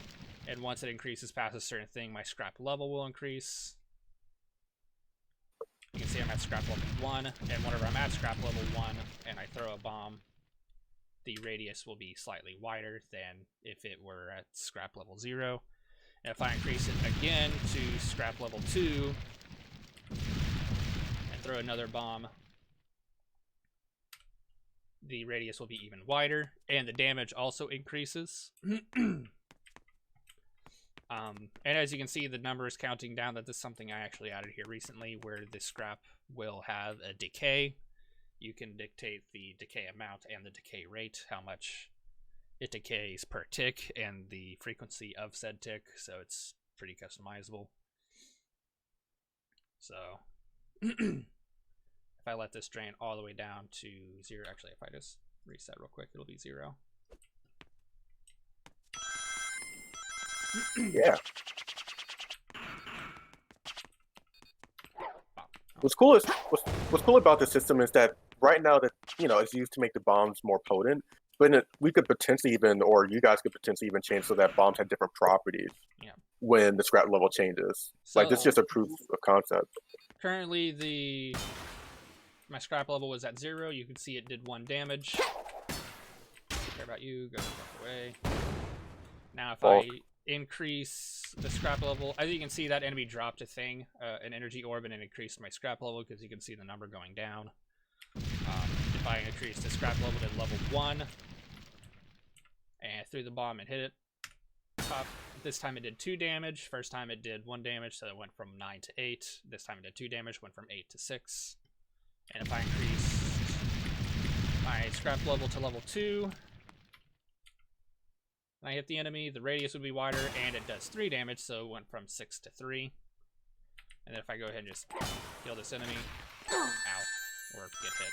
And once it increases past a certain thing, my scrap level will increase. You can see I'm at scrap level 1, and whenever I'm at scrap level 1 and I throw a bomb, the radius will be slightly wider than if it were at scrap level 0. And if I increase it again to scrap level 2 and throw another bomb, the radius will be even wider, and the damage also increases. And as you can see, the number is counting down. That is something I actually added here recently, where the scrap will have a decay. You can dictate the decay amount and the decay rate, how much it decays per tick, and the frequency of said tick, so it's pretty customizable. So, if I let this drain all the way down to 0, actually, if I just reset real quick, it'll be 0. Yeah. What's cool about the system is that right now that it's used to make the bombs more potent, but we could potentially even, or you guys could potentially even change so that bombs have different properties. Yeah. When the scrap level changes. So, like, this is just a proof of concept. Currently, my scrap level was at 0. You can see it did 1 damage. Don't care about you. Go back away. Now, if I increase the scrap level, as you can see, that enemy dropped a thing, an energy orb, and it increased my scrap level because you can see the number going down. If I increase the scrap level to level 1 and threw the bomb and hit it, this time it did 2 damage. First time it did 1 damage, so it went from 9 to 8. This time it did 2 damage, went from 8 to 6. And if I increase my scrap level to level 2, and I hit the enemy, the radius would be wider, and it does 3 damage, so it went from 6 to 3. And then if I go ahead and just kill this enemy, ow, or get hit.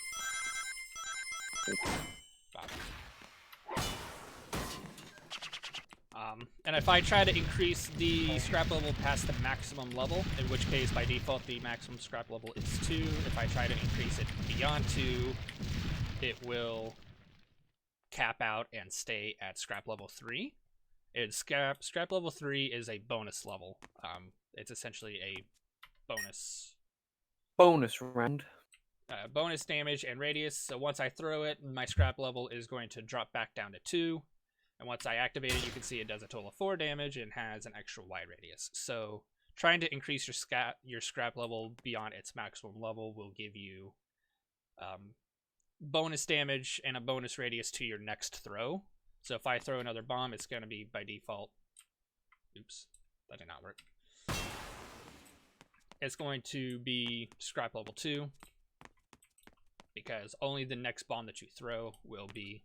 Bop. And if I try to increase the scrap level past the maximum level, in which case by default the maximum scrap level is 2, if I try to increase it beyond 2, it will cap out and stay at scrap level 3. Scrap level 3 is a bonus level. It's essentially a bonus round. Bonus damage and radius. So once I throw it, my scrap level is going to drop back down to 2. And once I activate it, you can see it does a total of 4 damage and has an extra wide radius. So trying to increase your scrap level beyond its maximum level will give you bonus damage and a bonus radius to your next throw. So if I throw another bomb, it's going to be by default. Oops, that did not work. It's going to be scrap level 2 because only the next bomb that you throw will be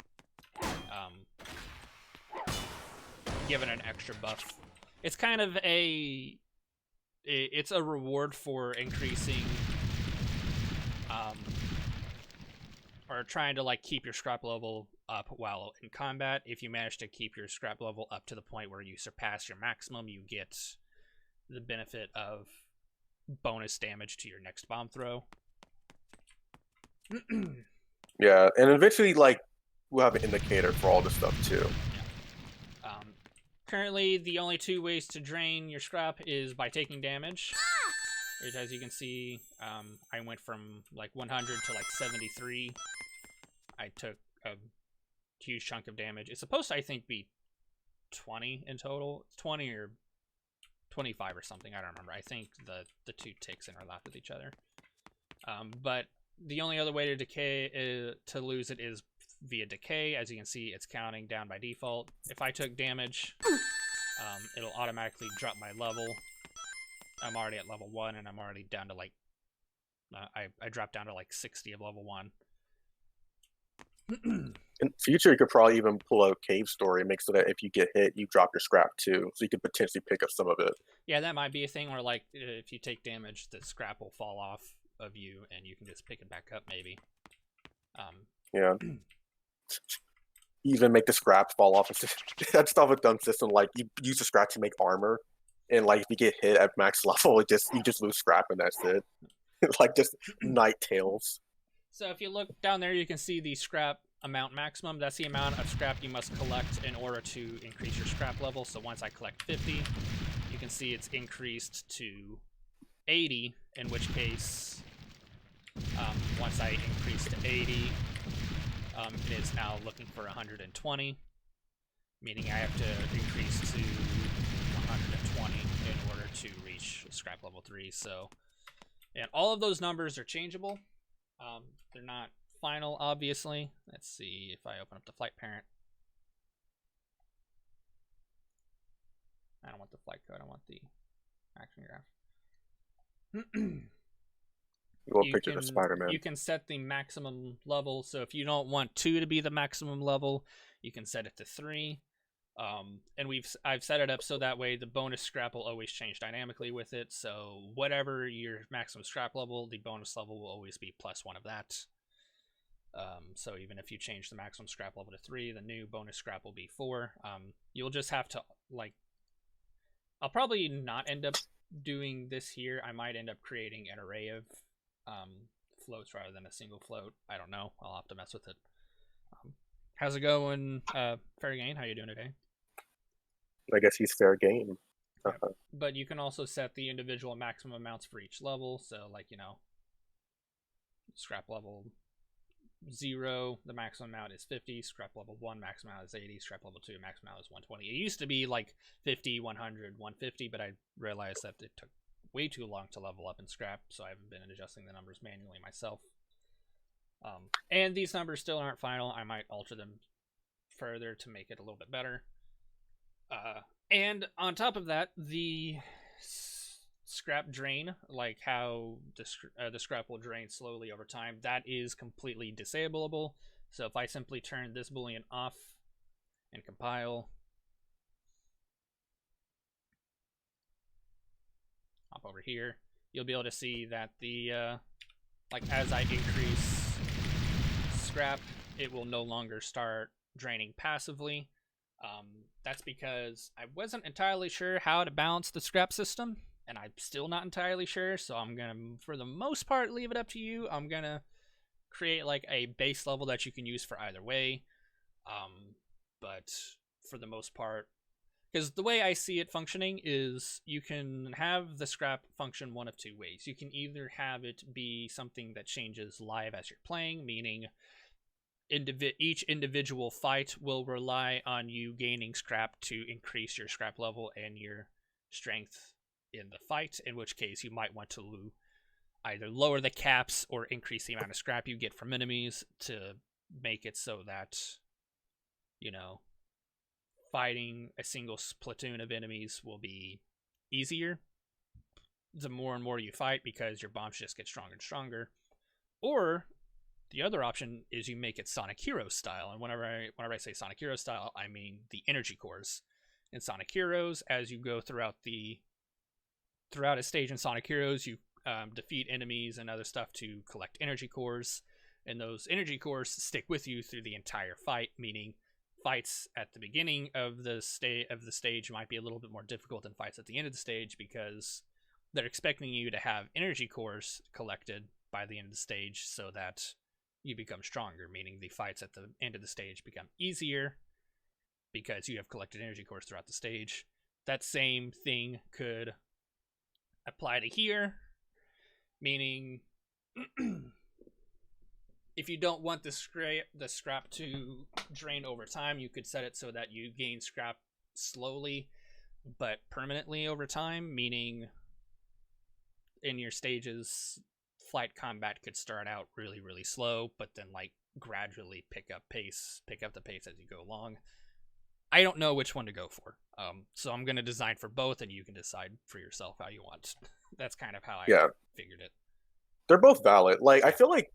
given an extra buff. It's kind of it's a reward for increasing or trying to keep your scrap level up while in combat. If you manage to keep your scrap level up to the point where you surpass your maximum, you get the benefit of bonus damage to your next bomb throw. Yeah, and eventually we'll have an indicator for all this stuff too. Yeah. Currently, the only 2 ways to drain your scrap is by taking damage. Which, as you can see, I went from 100 to 73. I took a huge chunk of damage. It's supposed to, I think, be 20 in total. 20 or 25 or something. I don't remember. I think the 2 ticks overlap with each other. But the only other way to lose it is via decay. As you can see, it's counting down by default. If I took damage, it'll automatically drop my level. I'm already at level 1, and I'm already down to like I dropped down to like 60 of level 1. In future, you could probably even pull a cave story and make so that if you get hit, you drop your scrap too, so you could potentially pick up some of it. Yeah, that might be a thing where like if you take damage, the scrap will fall off of you, and you can just pick it back up maybe. Yeah. Even make the scrap fall off. That's not a dumb system. Like you use the scrap to make armor, and like if you get hit at max level, you just lose scrap and that's it. Like just Night Tails. So if you look down there, you can see the scrap amount maximum. That's the amount of scrap you must collect in order to increase your scrap level. So once I collect 50, you can see it's increased to 80, in which case, once I increase to 80, it is now looking for 120, meaning I have to increase to 120 in order to reach scrap level 3. So, and all of those numbers are changeable. They're not final, obviously. Let's see if I open up the flight parent. I don't want the flight code, I want the action graph. You will picture the Spider-Man. You can set the maximum level, so if you don't want 2 to be the maximum level, you can set it to 3. And I've set it up so that way the bonus scrap will always change dynamically with it. So whatever your maximum scrap level, the bonus level will always be +1 of that. So even if you change the maximum scrap level to 3, the new bonus scrap will be 4. You'll just have to like. I'll probably not end up doing this here. I might end up creating an array of floats rather than a single float. I don't know. I'll have to mess with it. How's it going, Fair Gain? How you doing today? I guess he's fair game. But you can also set the individual maximum amounts for each level. So, like, you know, scrap level 0, the maximum amount is 50. Scrap level 1, maximum amount is 80. Scrap level 2, maximum amount is 120. It used to be like 50, 100, 150, but I realized that it took way too long to level up in scrap, so I haven't been adjusting the numbers manually myself. And these numbers still aren't final. I might alter them further to make it a little bit better. And on top of that, the scrap drain, like how the scrap will drain slowly over time, that is completely disableable. So if I simply turn this boolean off and compile, hop over here, you'll be able to see that the like as I increase scrap, it will no longer start draining passively. That's because I wasn't entirely sure how to balance the scrap system, and I'm still not entirely sure, so I'm gonna, for the most part, leave it up to you. I'm gonna create like a base level that you can use for either way, but for the most part, because the way I see it functioning is you can have the scrap function one of 2 ways. You can either have it be something that changes live as you're playing, meaning each individual fight will rely on you gaining scrap to increase your scrap level and your strength in the fight, in which case you might want to either lower the caps or increase the amount of scrap you get from enemies to make it so that, you know, fighting a single platoon of enemies will be easier the more and more you fight, because your bombs just get stronger and stronger. Or the other option is you make it Sonic Heroes style, and whenever I say Sonic Heroes style, I mean the energy cores. In Sonic Heroes, as you go throughout a stage in Sonic Heroes, you defeat enemies and other stuff to collect energy cores, and those energy cores stick with you through the entire fight, meaning fights at the beginning of the stage might be a little bit more difficult than fights at the end of the stage, because they're expecting you to have energy cores collected by the end of the stage so that you become stronger, meaning the fights at the end of the stage become easier because you have collected energy cores throughout the stage. That same thing could apply to here, meaning if you don't want the scrap to drain over time, you could set it so that you gain scrap slowly but permanently over time, meaning in your stages, flight combat could start out really, really slow, but then like gradually pick up the pace as you go along. I don't know which one to go for. So I'm gonna design for both, and you can decide for yourself how you want. That's kind of how I figured it. They're both valid. Like I feel like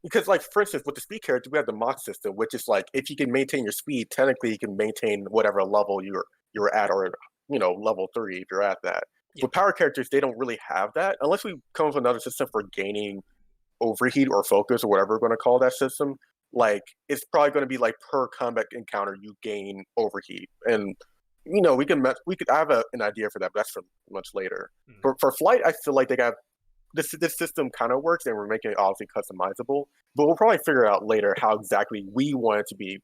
because like for instance with the speed character we have the Mach system, which is like if you can maintain your speed, technically you can maintain whatever level you're at, or level 3 if you're at that. Yeah. With power characters, they don't really have that unless we come up with another system for gaining overheat or focus or whatever we're going to call that system. Like it's probably going to be like per combat encounter you gain overheat, and we could I have an idea for that, but that's for much later. For flight, I feel like they got this system kind of works, and we're making it obviously customizable. But we'll probably figure out later how exactly we want it to be,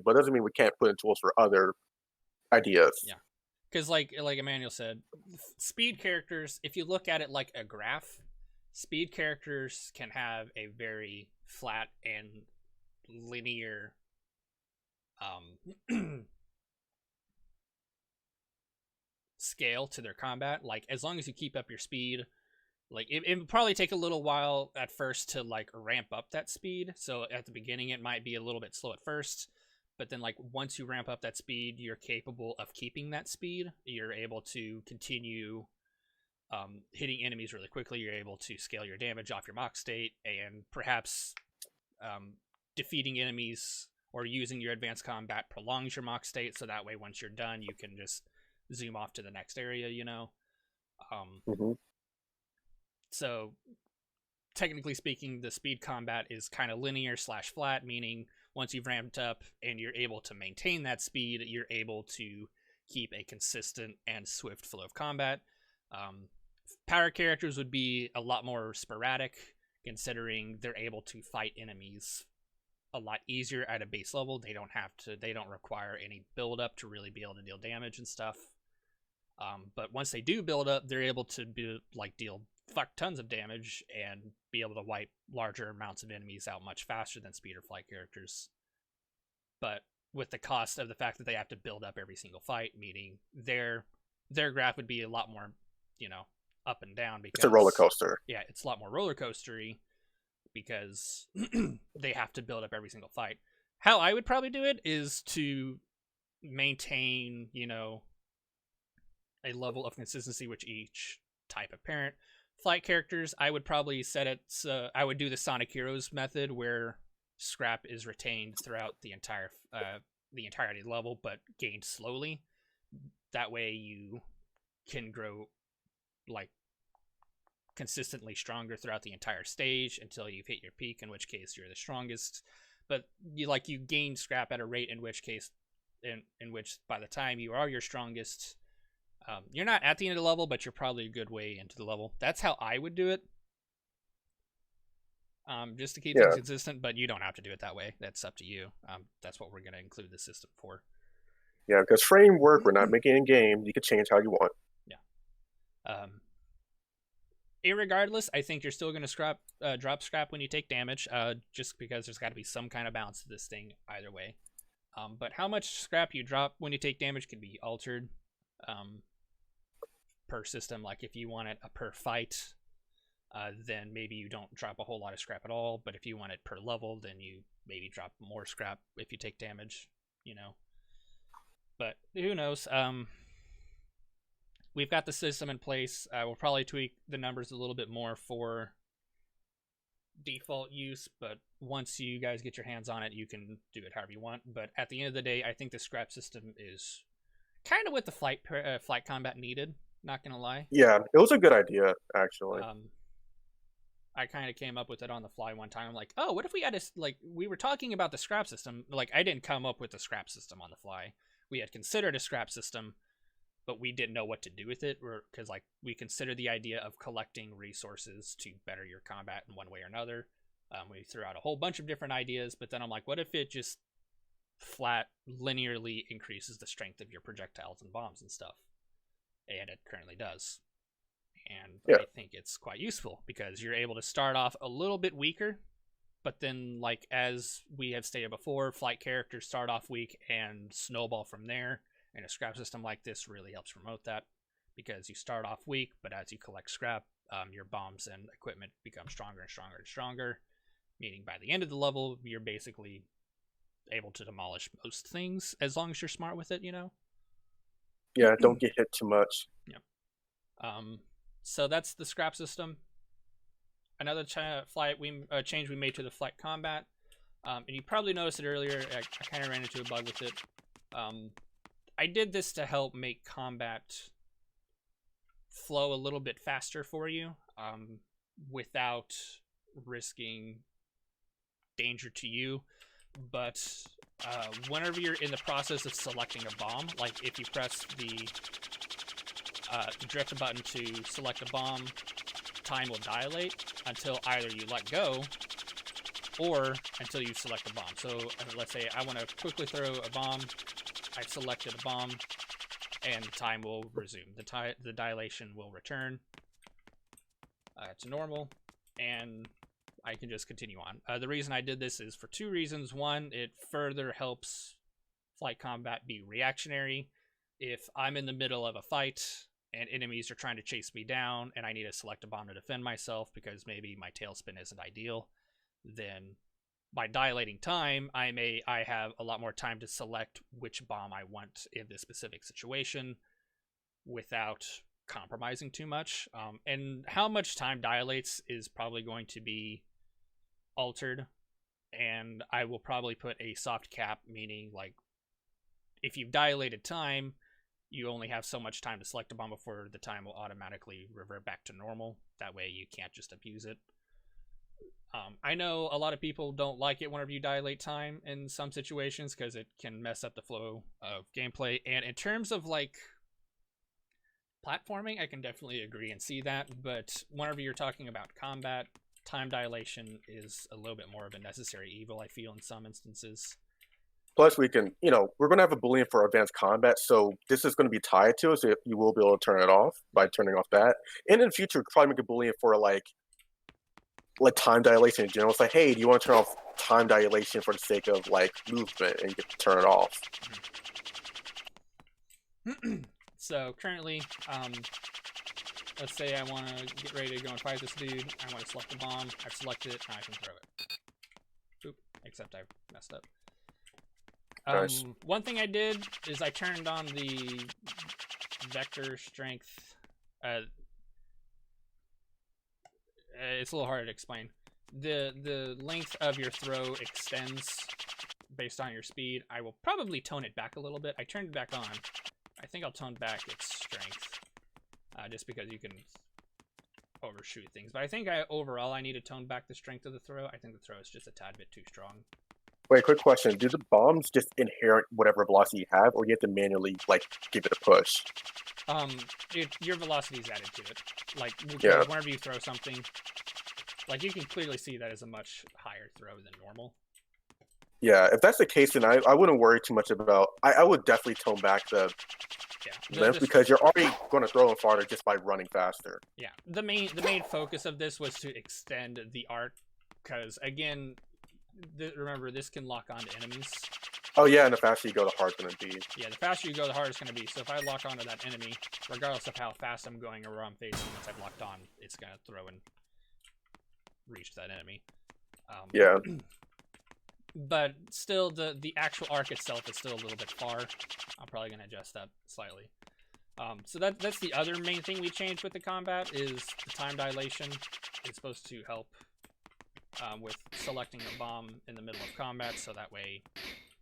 But it doesn't mean we can't put in tools for other ideas. Yeah, because like Emmanuel said, speed characters. If you look at it like a graph, speed characters can have a very flat and linear scale to their combat. Like as long as you keep up your speed, like it would probably take a little while at first to like ramp up that speed. So at the beginning it might be a little bit slow at first, but then like once you ramp up that speed, you're capable of keeping that speed. You're able to continue hitting enemies really quickly. You're able to scale your damage off your Mach state, and perhaps defeating enemies or using your advanced combat prolongs your Mach state, so that way once you're done you can just zoom off to the next area, So technically speaking, the speed combat is kind of linear / flat, meaning once you've ramped up and you're able to maintain that speed, you're able to keep a consistent and swift flow of combat. Power characters would be a lot more sporadic, considering they're able to fight enemies a lot easier at a base level. They don't require any build up to really be able to deal damage and stuff. But once they do build up, they're able to deal fuck tons of damage and be able to wipe larger amounts of enemies out much faster than speed or flight characters. But with the cost of the fact that they have to build up every single fight, meaning their graph would be a lot more, up and down, because it's a roller coaster. Yeah, it's a lot more roller coastery because they have to build up every single fight. How I would probably do it is to maintain, a level of consistency with each type of parent. Flight characters, I would probably set it so I would do the Sonic Heroes method, where scrap is retained throughout the entirety of the level, but gained slowly. That way you can grow like consistently stronger throughout the entire stage until you've hit your peak, in which case you're the strongest. But you gain scrap at a rate in which by the time you are your strongest, you're not at the end of the level, but you're probably a good way into the level. That's how I would do it. Just to keep things consistent, but you don't have to do it that way. That's up to you. That's what we're going to include the system for. Yeah, because framework, we're not making a game. You can change how you want. Yeah. Irregardless, I think you're still going to drop scrap when you take damage, just because there's got to be some kind of balance to this thing either way. But how much scrap you drop when you take damage can be altered per system. Like if you want it a per fight, then maybe you don't drop a whole lot of scrap at all. But if you want it per level, then you maybe drop more scrap if you take damage, But who knows? We've got the system in place. We'll probably tweak the numbers a little bit more for default use, but once you guys get your hands on it, you can do it however you want. But at the end of the day, I think the scrap system is kind of what the flight combat needed. Not gonna lie. Yeah, it was a good idea, actually. I kind of came up with it on the fly one time. I'm like, oh, what if we had we were talking about the scrap system. Like, I didn't come up with the scrap system on the fly. We had considered a scrap system, but we didn't know what to do with it, because we considered the idea of collecting resources to better your combat in one way or another. We threw out a whole bunch of different ideas, but then I'm like, what if it just flat linearly increases the strength of your projectiles and bombs and stuff? And it currently does. And I think it's quite useful, because you're able to start off a little bit weaker, but then, as we have stated before, flight characters start off weak and snowball from there. And a scrap system like this really helps promote that, because you start off weak, but as you collect scrap, your bombs and equipment become stronger and stronger and stronger, meaning by the end of the level, you're basically able to demolish most things as long as you're smart with it, you know? Yeah, don't get hit too much. So that's the scrap system. Another change we made to the flight combat, and you probably noticed it earlier. I kind of ran into a bug with it. I did this to help make combat flow a little bit faster for you, without risking danger to you. But whenever you're in the process of selecting a bomb, like if you press the drift button to select a bomb, time will dilate until either you let go or until you select a bomb. So let's say I want to quickly throw a bomb. I've selected a bomb, and the time will resume. The dilation will return to normal, and I can just continue on. The reason I did this is for two reasons. One, it further helps flight combat be reactionary. If I'm in the middle of a fight and enemies are trying to chase me down and I need to select a bomb to defend myself because maybe my tailspin isn't ideal, then by dilating time, I have a lot more time to select which bomb I want in this specific situation without compromising too much. And how much time dilates is probably going to be altered, and I will probably put a soft cap, meaning like if you've dilated time, you only have so much time to select a bomb before the time will automatically revert back to normal. That way you can't just abuse it. I know a lot of people don't like it whenever you dilate time in some situations because it can mess up the flow of gameplay. And in terms of like platforming, I can definitely agree and see that. But whenever you're talking about combat, time dilation is a little bit more of a necessary evil, I feel, in some instances. Plus, we can, we're going to have a Boolean for advanced combat, so this is going to be tied to it, so you will be able to turn it off by turning off that. And in the future, probably make a Boolean for like time dilation in general. It's like, hey, do you want to turn off time dilation for the sake of like movement, and you get to turn it off. So currently, let's say I want to get ready to go and fight this dude. I want to select the bomb. I've selected it, and I can throw it. Oop, except I messed up. Nice. One thing I did is I turned on the vector strength. It's a little harder to explain. The length of your throw extends based on your speed. I will probably tone it back a little bit. I turned it back on. I think I'll tone back its strength, just because you can overshoot things. But I think overall I need to tone back the strength of the throw. I think the throw is just a tad bit too strong. Wait, quick question. Do the bombs just inherit whatever velocity you have, or you have to manually, like, give it a push? Your velocity is added to it. Like, Yeah. Whenever you throw something, like, you can clearly see that is a much higher throw than normal. Yeah, if that's the case, then I wouldn't worry too much about... I would definitely tone back the length, because you're already going to throw it farther just by running faster. Yeah, the main focus of this was to extend the arc, because, again... remember, this can lock onto enemies. Oh yeah, and the faster you go, the harder it's going to be. Yeah, the faster you go, the harder it's going to be. So if I lock onto that enemy, regardless of how fast I'm going or where I'm facing, once I've locked on, it's going to throw and reach that enemy. Yeah. But still, the actual arc itself is still a little bit far. I'm probably going to adjust that slightly. So that's the other main thing we changed with the combat, is the time dilation. It's supposed to help with selecting a bomb in the middle of combat, so that way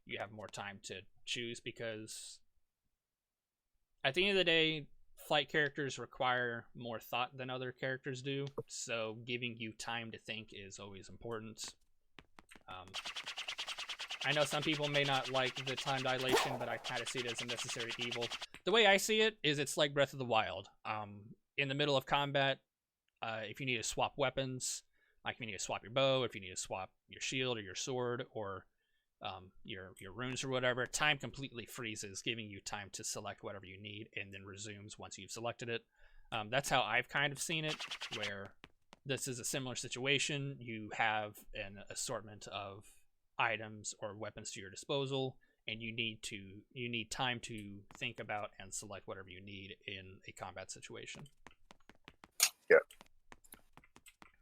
you have more time to choose, because at the end of the day, flight characters require more thought than other characters do, so giving you time to think is always important. I know some people may not like the time dilation, but I kind of see it as a necessary evil. The way I see it is it's like Breath of the Wild. In the middle of combat, if you need to swap weapons, like if you need to swap your bow, if you need to swap your shield or your sword, or your runes or whatever, time completely freezes, giving you time to select whatever you need, and then resumes once you've selected it. That's how I've kind of seen it, where this is a similar situation. You have an assortment of items or weapons to your disposal, and you need time to think about and select whatever you need in a combat situation. Yeah.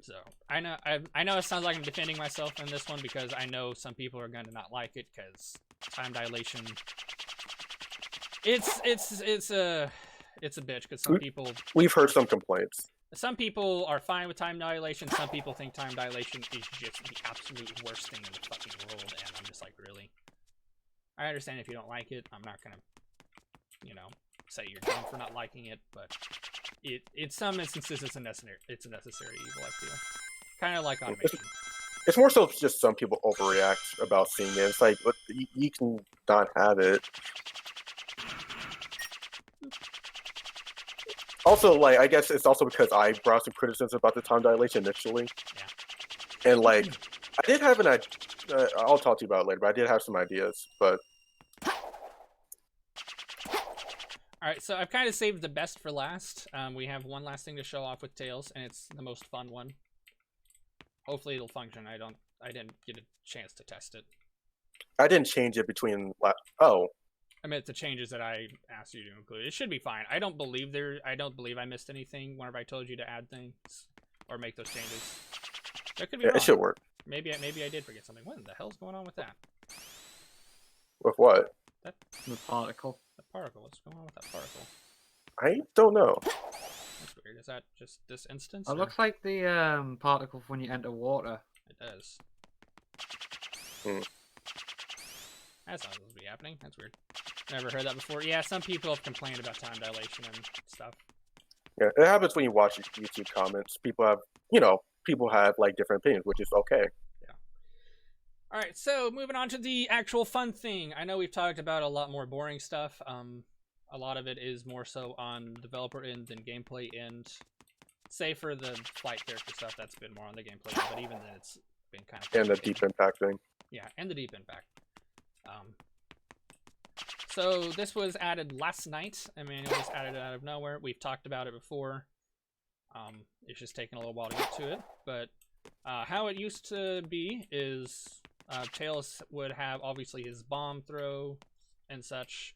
So I know it sounds like I'm defending myself in this one because I know some people are going to not like it because time dilation. It's a bitch because we've heard some complaints. Some people are fine with time dilation. Some people think time dilation is just the absolute worst thing in the fucking world, and I'm just like, really? I understand if you don't like it. I'm not gonna, say you're dumb for not liking it, but in some instances it's a necessary evil. I feel kind of like automation. It's more so just some people overreact about seeing it. It's like, but you can not have it. Also, like, I guess it's also because I brought some criticism about the time dilation initially. Yeah. And, like, I did have an idea. I'll talk to you about it later, but I did have some ideas. But Alright, so I've kind of saved the best for last. We have one last thing to show off with Tails, and it's the most fun one. Hopefully it'll function. I didn't get a chance to test it. I didn't change it between... I meant the changes that I asked you to include. It should be fine. I don't believe I missed anything whenever I told you to add things or make those changes. That could be wrong. It should work. Maybe I did forget something. What in the hell's going on with that? With what? The particle. The particle. What's going on with that particle? I don't know. That's weird. Is that just this instance? It looks like the particle when you enter water. It does. That's not supposed to be happening. That's weird. Never heard that before. Yeah, some people have complained about time dilation and stuff. Yeah, it happens when you watch YouTube comments. People have, like different opinions, which is okay. Yeah. All right, so moving on to the actual fun thing. I know we've talked about a lot more boring stuff. A lot of it is more so on developer end than gameplay end. Say for the flight character stuff, that's been more on the gameplay end, but even then it's been kind of... And the deep impact thing. Yeah, and the deep impact. So this was added last night. I mean, it was added out of nowhere. We've talked about it before. It's just taken a little while to get to it. But how it used to be is Tails would have obviously his bomb throw and such,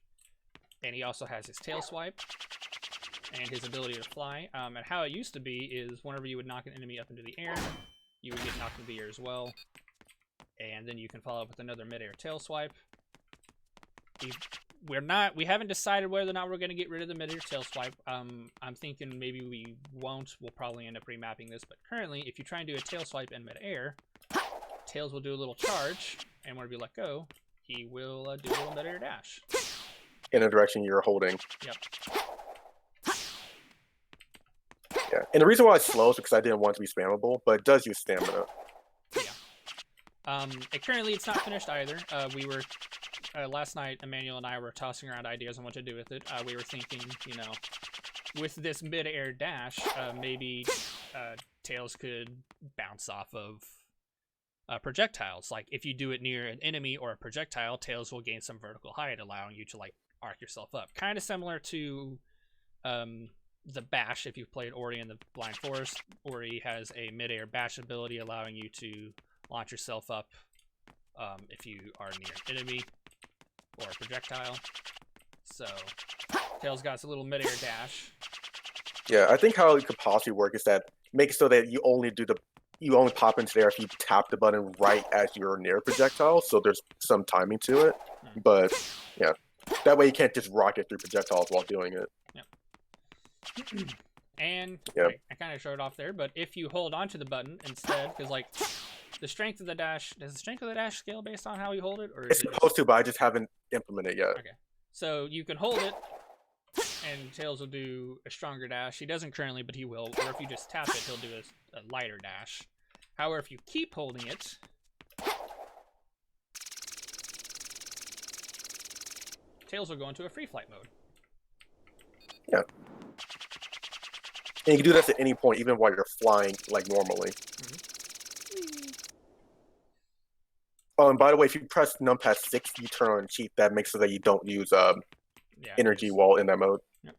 and he also has his tail swipe and his ability to fly. And how it used to be is whenever you would knock an enemy up into the air, you would get knocked into the air as well. And then you can follow up with another mid-air tail swipe. We haven't decided whether or not we're going to get rid of the mid-air tail swipe. I'm thinking maybe we won't. We'll probably end up remapping this. But currently, if you try and do a tail swipe in mid-air, Tails will do a little charge, and whenever you let go, he will do a little mid-air dash. In the direction you're holding. Yep. Yeah, and the reason why it's slow is because I didn't want it to be spammable, but it does use stamina. Yeah. Currently, it's not finished either. We were... last night, Emmanuel and I were tossing around ideas on what to do with it. We were thinking, with this mid-air dash, maybe Tails could bounce off of projectiles. Like, if you do it near an enemy or a projectile, Tails will gain some vertical height, allowing you to, like, arc yourself up. Kind of similar to the bash, if you've played Ori in the Blind Forest. Ori has a mid-air bash ability, allowing you to launch yourself up if you are near an enemy or a projectile. So Tails got a little mid-air dash. Yeah, I think how it could possibly work is that make it so that you only pop into there if you tap the button right as you're near a projectile, so there's some timing to it. But yeah, that way you can't just rocket through projectiles while doing it. Yep. And yep. I kind of showed it off there, but if you hold onto the button instead, because like the strength of the dash, does the strength of the dash scale based on how you hold it? Or it's supposed to, but I just haven't implemented it yet. Okay. So you can hold it, and Tails will do a stronger dash. He doesn't currently, but he will. Or if you just tap it, he'll do a lighter dash. However, if you keep holding it, Tails will go into a free flight mode. Yeah. And you can do this at any point, even while you're flying, like normally. Oh, and by the way, if you press numpad 6, you turn on cheat. That makes so that you don't use energy while in that mode. Yep.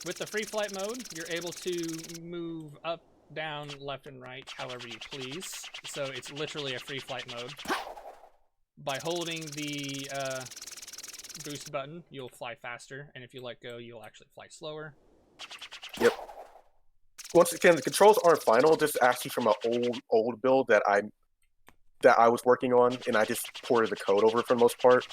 With the free flight mode, you're able to move up, down, left, and right however you please. So it's literally a free flight mode. By holding the boost button, you'll fly faster, and if you let go, you'll actually fly slower. Yep. once again, the controls aren't final. This is actually from an old build that I was working on, and I just ported the code over for the most part.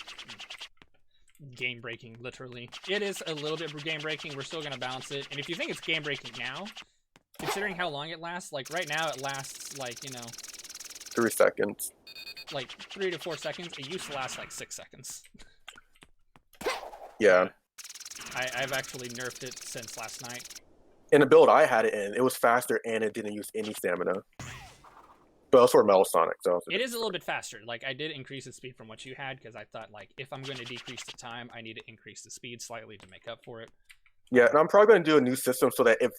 Game breaking, literally. It is a little bit game breaking. We're still gonna balance it, and if you think it's game breaking now, considering how long it lasts, like right now it lasts like 3 seconds. Like 3 to 4 seconds. It used to last like 6 seconds. Yeah. I've actually nerfed it since last night. In the build I had it in, it was faster and it didn't use any stamina. But also for Metal Sonic, so it is a little bit faster. Like I did increase the speed from what you had because I thought like if I'm going to decrease the time, I need to increase the speed slightly to make up for it. Yeah, and I'm probably going to do a new system so that if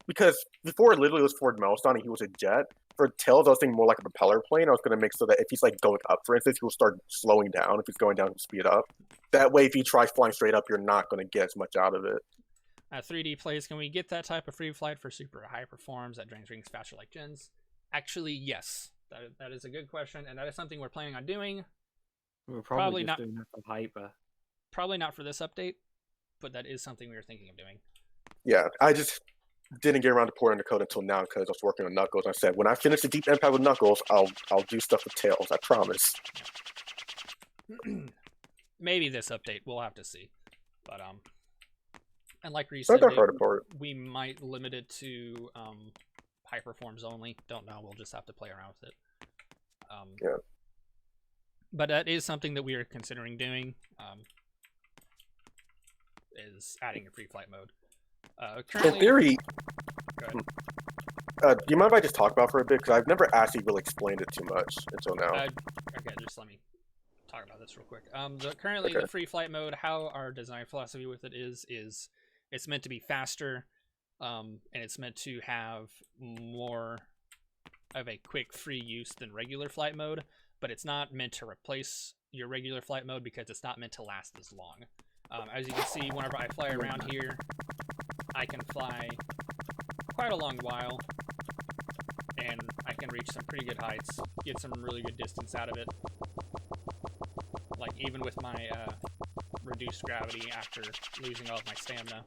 because before it literally was for Metal Sonic, he was a jet. For Tails, I was thinking more like a propeller plane. I was going to make so that if he's like going up, for instance, he'll start slowing down. If he's going down, he'll speed up. That way, if he tries flying straight up, you're not going to get as much out of it. 3D plays, can we get that type of free flight for super high performs that drains rings faster like gens? Actually, yes. That is a good question, and that is something we're planning on doing. We're probably not doing that for hyper. Probably not for this update, but that is something we were thinking of doing. Yeah, I just didn't get around to porting the code until now because I was working on Knuckles. I said when I finish the Deep Impact with Knuckles, I'll do stuff with Tails. I promise. Maybe this update, we'll have to see. But and like we Not said, that hard to port. we might limit it to high performs only. Don't know. We'll just have to play around with it. Yeah. But that is something that we are considering doing. Is adding a free flight mode. Currently, in theory, go ahead. do you mind if I just talk about it for a bit? Because I've never actually really explained it too much until now. Okay, just let me talk about this real quick. Currently, the free flight mode, how our design philosophy with it is it's meant to be faster, and it's meant to have more of a quick free use than regular flight mode, but it's not meant to replace your regular flight mode because it's not meant to last as long. As you can see, whenever I fly around here, I can fly quite a long while, and I can reach some pretty good heights, get some really good distance out of it. Like, even with my reduced gravity after losing all of my stamina,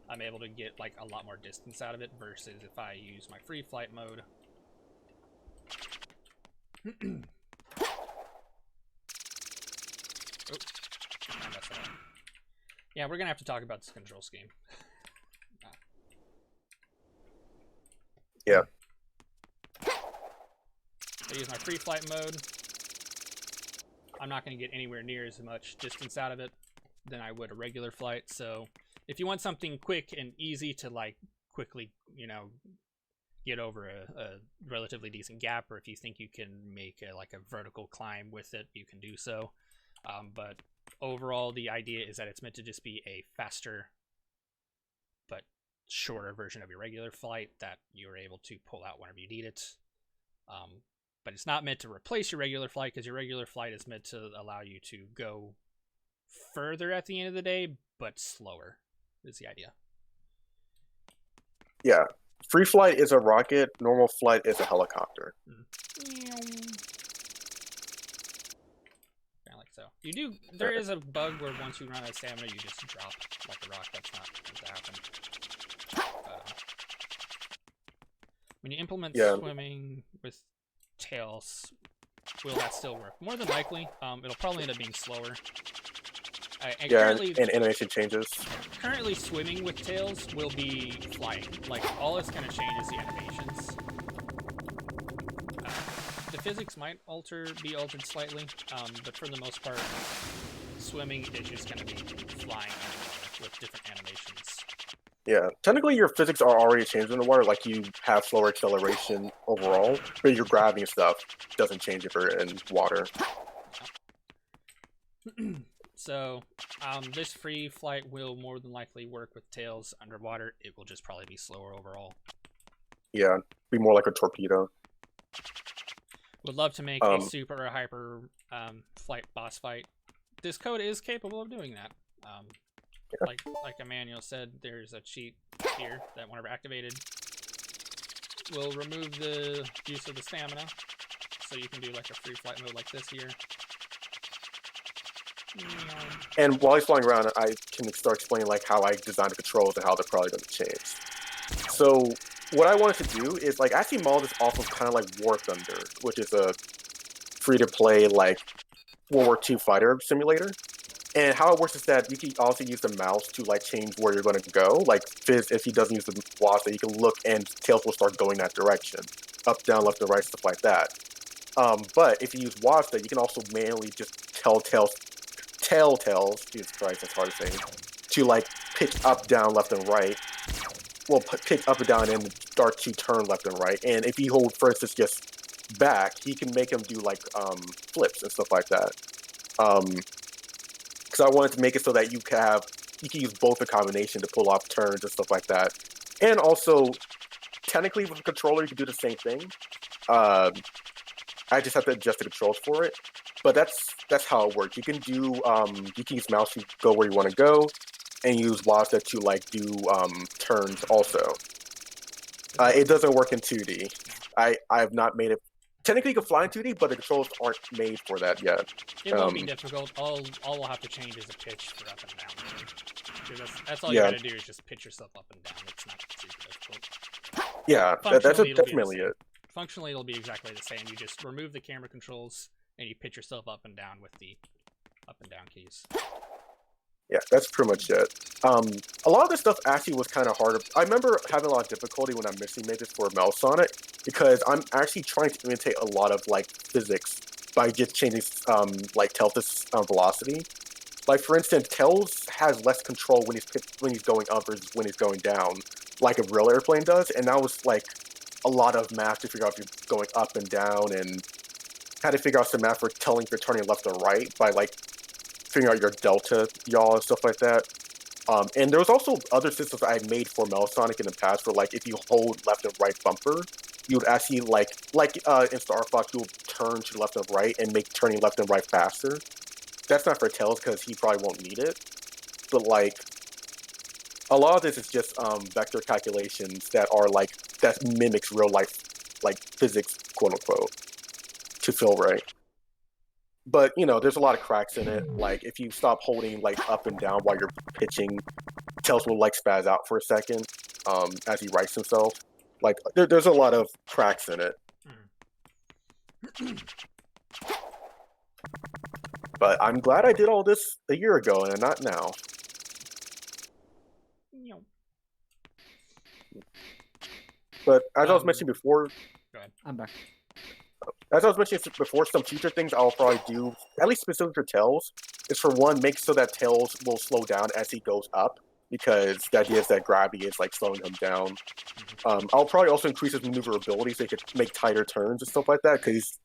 I'm able to get, like, a lot more distance out of it versus if I use my free flight mode. Yeah, we're gonna have to talk about this control scheme. Yeah. I use my free flight mode. I'm not going to get anywhere near as much distance out of it than I would a regular flight. So if you want something quick and easy to like quickly, get over a relatively decent gap, or if you think you can make like a vertical climb with it, you can do so. But overall, the idea is that it's meant to just be a faster but shorter version of your regular flight that you're able to pull out whenever you need it. But it's not meant to replace your regular flight, because your regular flight is meant to allow you to go further at the end of the day, but slower is the idea. Yeah. Free flight is a rocket, normal flight is a helicopter. Kind of like so. There is a bug where once you run out of stamina, you just drop like a rock. That's not going to happen. When you implement swimming with Tails, will that still work? More than likely. It'll probably end up being slower. And animation changes. Currently, swimming with Tails will be flying. Like, all it's going to change is the animations. The physics might be altered slightly, but for the most part, swimming is just going to be flying with different animations. Yeah, technically your physics are already changed in the water, like you have slower acceleration overall, but your gravity and stuff doesn't change if you're in water. So, this free flight will more than likely work with Tails underwater. It will just probably be slower overall. Yeah, be more like a torpedo. Would love to make a super or hyper flight boss fight. This code is capable of doing that. Like Emmanuel said, there's a cheat here that whenever activated will remove the use of the stamina, so you can do like a free flight mode like this here. And while he's flying around, I can start explaining like how I designed the controls and how they're probably going to change. So what I wanted to do is like actually model this off of kind of like War Thunder, which is a free-to-play like World War II fighter simulator. And how it works is that you can also use the mouse to like change where you're going to go. Like Fizz, if he doesn't use the WASD, you can look and Tails will start going that direction, up, down, left, and right, stuff like that. But if you use WASD, you can also manually just tell Tails, Jesus Christ, that's hard to say, to like pitch up, down, left, and right. Well, pitch up and down and start to turn left and right. And if you hold, for instance, just back, he can make him do like flips and stuff like that. Because I wanted to make it so that you can use both the combination to pull off turns and stuff like that. And also, technically with a controller, you can do the same thing. I just have to adjust the controls for it. But that's how it works. You can do you can use mouse to go where you want to go, and use WASD to like do turns also. It doesn't work in 2D. I have not made it. Technically, you can fly in 2D, but the controls aren't made for that yet. It won't be difficult. All we'll have to change is the pitch for up and down. That's all you gotta do is just pitch yourself up and down. It's not super difficult. Yeah, that's definitely it. Functionally, it'll be exactly the same. You just remove the camera controls and you pitch yourself up and down with the up and down keys. Yeah, that's pretty much it. A lot of this stuff actually was kind of hard. I remember having a lot of difficulty when I missing made this for Mouse Sonic, because I'm actually trying to imitate a lot of like physics by just changing like Tails' velocity. Like for instance, Tails has less control when he's going up versus when he's going down, like a real airplane does, and that was like a lot of math to figure out if you're going up and down, and had to figure out some math for telling if you're turning left or right by like figuring out your delta yaw and stuff like that. And there was also other systems I had made for Melasonic in the past where like if you hold left and right bumper, you would actually like in Star Fox, you would turn to left and right and make turning left and right faster. That's not for Tails because he probably won't need it. But like a lot of this is just vector calculations that are like that mimics real life like physics, quote unquote, to feel right. But, you know, there's a lot of cracks in it. Like, if you stop holding, like, up and down while you're pitching, Tails will, like, spaz out for a second as he rights himself. Like, there's a lot of cracks in it. But I'm glad I did all this a year ago and not now. But as I was mentioning before... Go ahead. I'm back. As I was mentioning before, some future things I'll probably do, at least specific for Tails, is for one, make so that Tails will slow down as he goes up, because the idea is that gravity is like slowing him down. I'll probably also increase his maneuverability so he could make tighter turns and stuff like that, because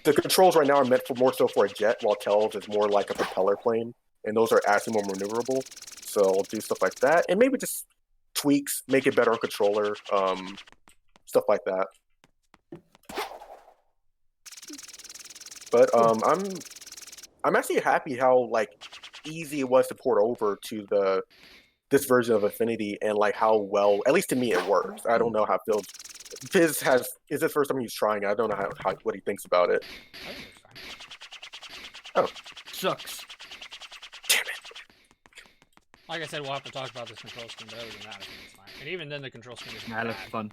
the controls right now are meant for more so for a jet, while Tails is more like a propeller plane, and those are actually more maneuverable. So I'll do stuff like that, and maybe just tweaks, make it better on controller, stuff like that. But I'm actually happy how like easy it was to port over to this version of Infinity, and like how well, at least to me, it works. I don't know how Fizz is the first time he's trying it. I don't know what he thinks about it. I think it's fine. Oh, Sucks. damn it! Like I said, we'll have to talk about this control scheme, but other than that, I think it's fine. And even then, the control scheme is That looks fun.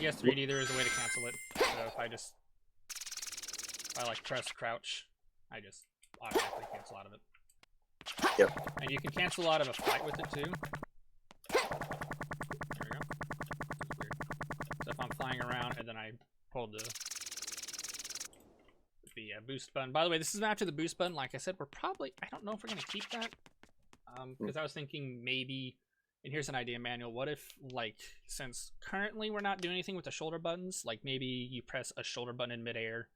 Yes, 3D, there is a way to cancel it. So if I like press crouch, I just automatically cancel out of it. Yep. And you can cancel out of a flight with it too. There we go. That's weird. So if I'm flying around and then I hold the boost button. By the way, this is after the boost button. Like I said, I don't know if we're gonna keep that. Because I was thinking maybe, and here's an idea, Manuel. What if, like, since currently we're not doing anything with the shoulder buttons, like maybe you press a shoulder button in midair,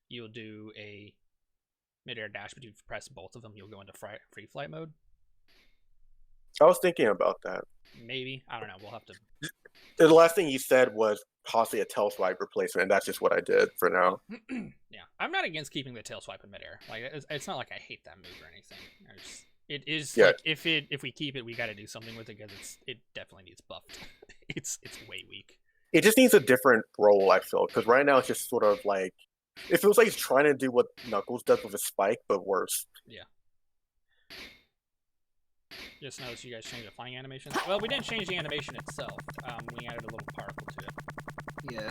you'll do a midair dash, but you press both of them, you'll go into free flight mode. I was thinking about that. Maybe, I don't know. We'll have to. The last thing you said was possibly a tail swipe replacement, and that's just what I did for now. Yeah, I'm not against keeping the tail swipe in midair. Like, it's not like I hate that move or anything. It is, yeah. Like, if we keep it, we got to do something with it because it definitely needs buffed. it's way weak. It just needs a different role, I feel, because right now it's just sort of like it feels like he's trying to do what Knuckles does with a spike, but worse. Yeah. Just noticed you guys changed the flying animations. Well, we didn't change the animation itself. We added a little particle to it. Yeah.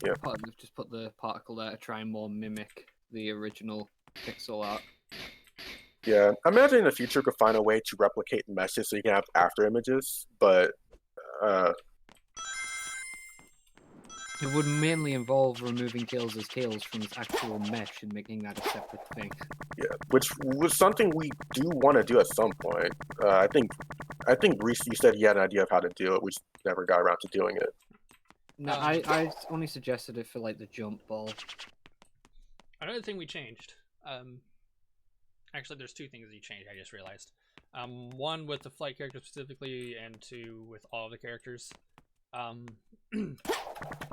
Yeah. We've just put the particle there to try and more mimic the original pixel art. Yeah, I imagine in the future we could find a way to replicate meshes so you can have after images, but It would mainly involve removing Tails' tails from its actual mesh and making that a separate thing. yeah, which was something we do want to do at some point. I think Reese, you said he had an idea of how to do it. We just never got around to doing it. No, I only suggested it for like the jump ball. Another thing we changed. Actually, there's two things you changed. I just realized. One with the flight character specifically, and two with all the characters.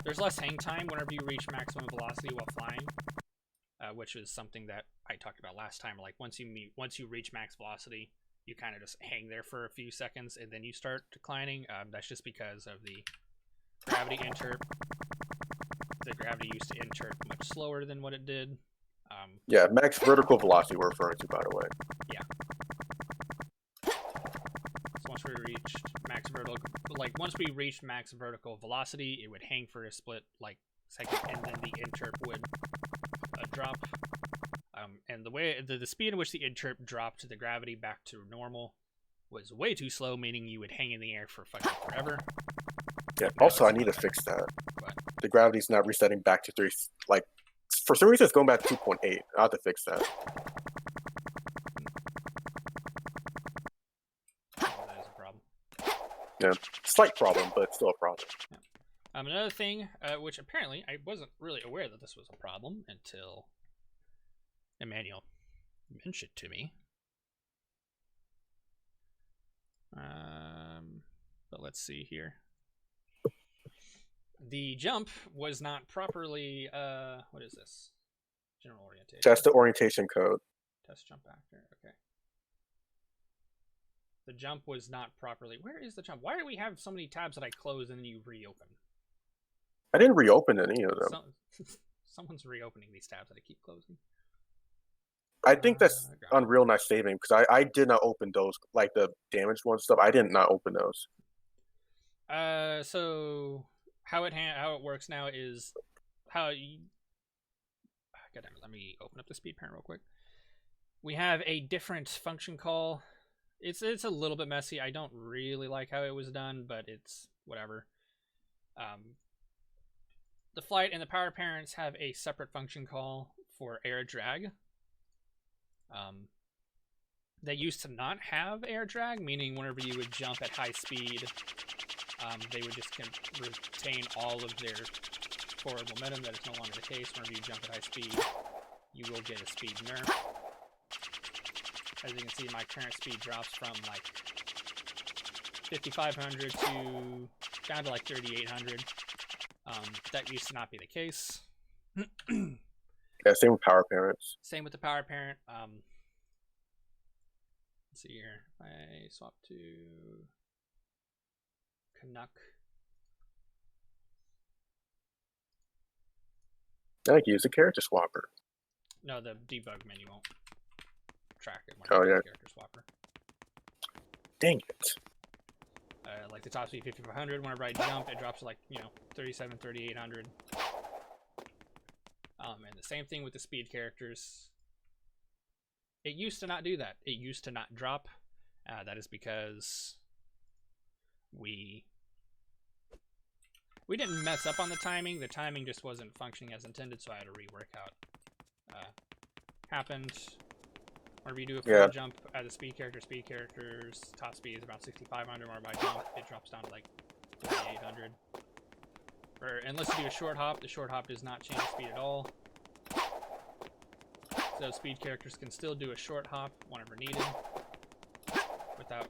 There's less hang time whenever you reach maximum velocity while flying, which is something that I talked about last time. Like once you reach max velocity, you kind of just hang there for a few seconds and then you start declining. That's just because of the gravity interp. The gravity used to interp much slower than what it did. Yeah, max vertical velocity we're referring to, by the way. Yeah. So once we reached max vertical velocity, it would hang for a split second, and then the interp would drop. And the speed in which the interp dropped the gravity back to normal was way too slow, meaning you would hang in the air for fucking forever. Yeah. Also, I need to fix that. What? The gravity's not resetting back to 3. Like, for some reason, it's going back to 2.8. I have to fix that. That is a problem. Yeah, slight problem, but still a problem. Yeah. Another thing, which apparently I wasn't really aware that this was a problem until Emmanuel mentioned to me. But let's see here. The jump was not properly, what is this? General orientation. That's the orientation code. Test jump actor, okay. The jump was not properly, where is the jump? Why do we have so many tabs that I close and then you reopen? I didn't reopen any of them. Someone's reopening these tabs that I keep closing. I think that's Unreal not saving, because I did not open those, like the damaged ones stuff. I did not open those. So how it works now is God damn it, let me open up the speed parent real quick. We have a different function call. It's a little bit messy. I don't really like how it was done, but it's whatever. The flight and the power parents have a separate function call for air drag. They used to not have air drag, meaning whenever you would jump at high speed, they would just retain all of their forward momentum. That is no longer the case. Whenever you jump at high speed, you will get a speed nerf. As you can see, my current speed drops from like 5,500 to down to like 3,800. That used to not be the case. Yeah, same with power parents. Same with the power parent. Let's see here. If I swap to Canuck. I can use the character swapper. No, the debug menu won't track it when Oh, I yeah. use character swapper. Dang it. Like the top speed 5,500, whenever I jump, it drops to like, 37, 3,800. And the same thing with the speed characters. It used to not do that. It used to not drop. That is because we didn't mess up on the timing. The timing just wasn't functioning as intended, so I had to rework how it happened. Whenever you do a full jump at the speed characters, top speed is about 6,500. Whenever I jump, it drops down to like 3,800. Or unless you do a short hop, the short hop does not change the speed at all. So speed characters can still do a short hop whenever needed, without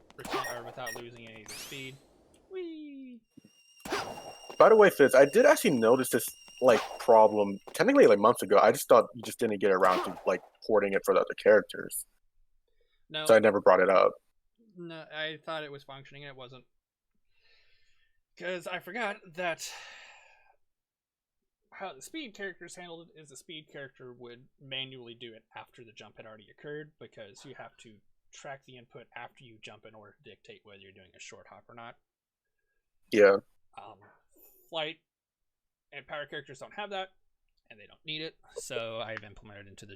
losing any of the speed. Whee! By the way, Fizz, I did actually notice this problem technically months ago. I just thought you just didn't get around to porting it for the other characters. No. So I never brought it up. No, I thought it was functioning and it wasn't. Because I forgot that how the speed characters handled it is the speed character would manually do it after the jump had already occurred, because you have to track the input after you jump in order to dictate whether you're doing a short hop or not. Yeah. Flight and power characters don't have that, and they don't need it, so I've implemented into the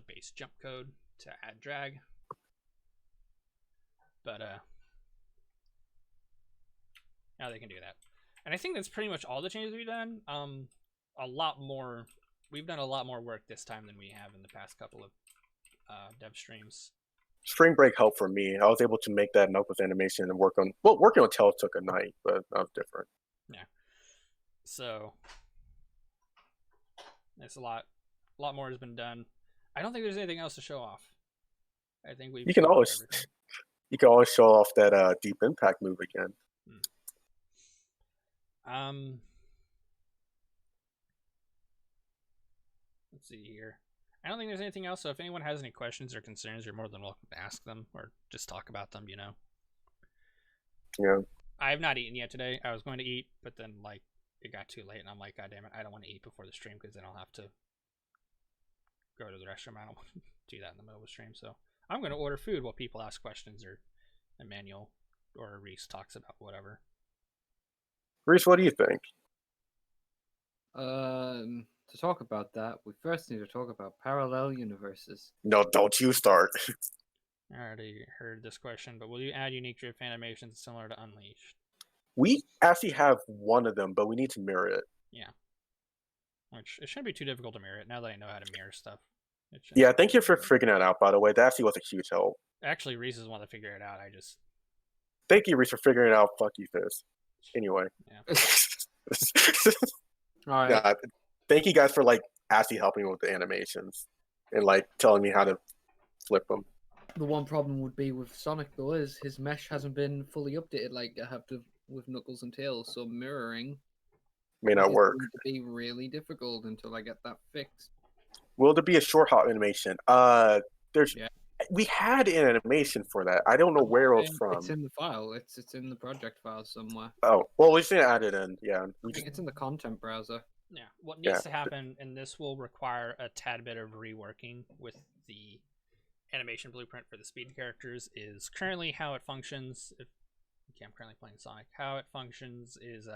base jump code to add drag. But now they can do that, and I think that's pretty much all the changes we've done. We've done a lot more work this time than we have in the past couple of dev streams. Spring break helped for me. I was able to make that Knuckles animation and working on Tails took a night, but that was different. Yeah. So it's a lot more has been done. I don't think there's anything else to show off. I think you can always show off that deep impact move again. Let's see here. I don't think there's anything else, so if anyone has any questions or concerns, you're more than welcome to ask them or just talk about them, Yeah. I have not eaten yet today. I was going to eat, but then it got too late, and I'm like, God damn it, I don't want to eat before the stream because then I'll have to go to the restroom. I don't want to do that in the middle of the stream, so I'm going to order food while people ask questions or Emmanuel or Reese talks about whatever. Reese, what do you think? To talk about that, we first need to talk about parallel universes. No, don't you start. I already heard this question, but will you add unique drift animations similar to Unleashed? We actually have one of them, but we need to mirror it. Yeah. Which, it shouldn't be too difficult to mirror it now that I know how to mirror stuff. Yeah, thank you for figuring that out, by the way. That actually was a huge help. Actually, Reese is one to figure it out. Thank you, Reese, for figuring it out. Fuck you, Fizz. Anyway. Yeah. All right. Yeah, thank you guys for actually helping me with the animations and telling me how to flip them. The one problem would be with Sonic though is his mesh hasn't been fully updated like I have to with Knuckles and Tails, so mirroring may not work. It's going to be really difficult until I get that fixed. Will there be a short hop animation? We had an animation for that. I don't know where it was from. It's in the file. It's in the project file somewhere. Oh, well, we just need to add it in. Yeah, I think it's in the content browser. Yeah, what needs to happen, and this will require a tad bit of reworking with the animation blueprint for the speed characters, is currently how it functions. I'm currently playing Sonic. How it functions is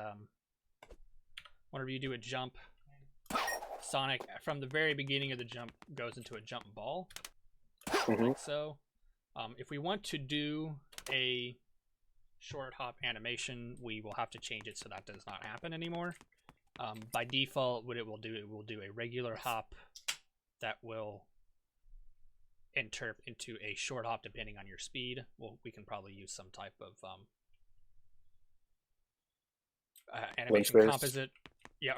whenever you do a jump, Sonic, from the very beginning of the jump, goes into a jump ball. Like so. If we want to do a short hop animation, we will have to change it so that does not happen anymore. By default, what it will do a regular hop that will interp into a short hop depending on your speed. Well, we can probably use some type of animation composite,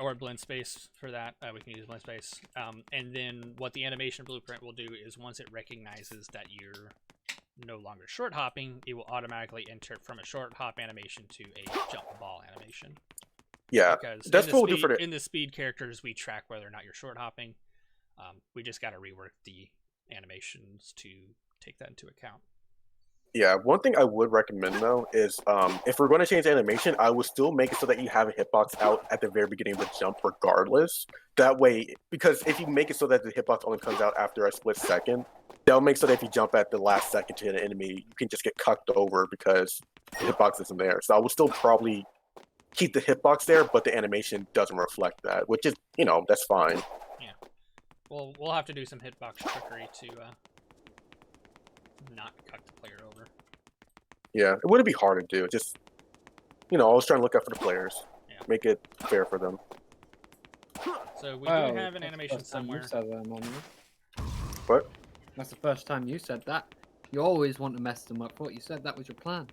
or blend space for that. We can use blend space. And then what the animation blueprint will do is once it recognizes that you're no longer short hopping, it will automatically enter from a short hop animation to a jump ball animation. Yeah, because that's what we'll do for in the speed characters, we track whether or not you're short hopping. We just got to rework the animations to take that into account. Yeah, one thing I would recommend though is if we're going to change animation, I would still make it so that you have a hitbox out at the very beginning of the jump regardless. That way, because if you make it so that the hitbox only comes out after a split second, that'll make so that if you jump at the last second to hit an enemy, you can just get cucked over because the hitbox isn't there. So I would still probably keep the hitbox there, but the animation doesn't reflect that, which is, that's fine. Yeah. Well, we'll have to do some hitbox trickery to not cuck the player over. Yeah, it wouldn't be hard to do. Just, I was trying to look out for the players. Yeah. Make it fair for them. So we do have an animation somewhere. What? That's the first time you said that. You always want to mess them up. What you said, that was your plan.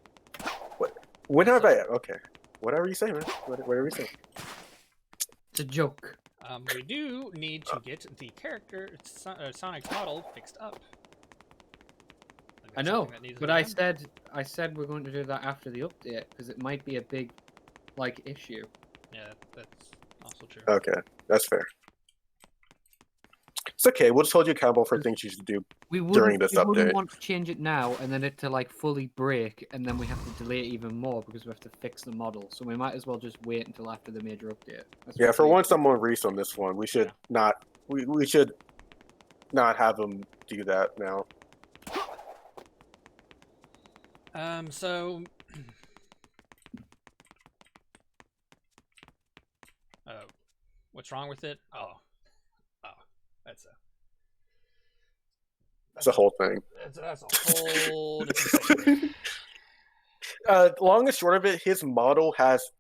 What? When have I? Okay. Whatever you say, man. Whatever you say. It's a joke. We do need to get the character Sonic's model fixed up. I know, but I said we're going to do that after the update because it might be a big, issue. Yeah, that's also true. Okay, that's fair. It's okay. We'll just hold you accountable for things you should do during this update. We wouldn't want to change it now and then it to fully break and then we have to delay it even more because we have to fix the model. So we might as well just wait until after the major update. Yeah, for once I'm on Reese on this one. We should not. We should not have him do that now. So. What's wrong with it? Oh, that's It's a whole thing. That's a whole different thing. Long and short of it, his model has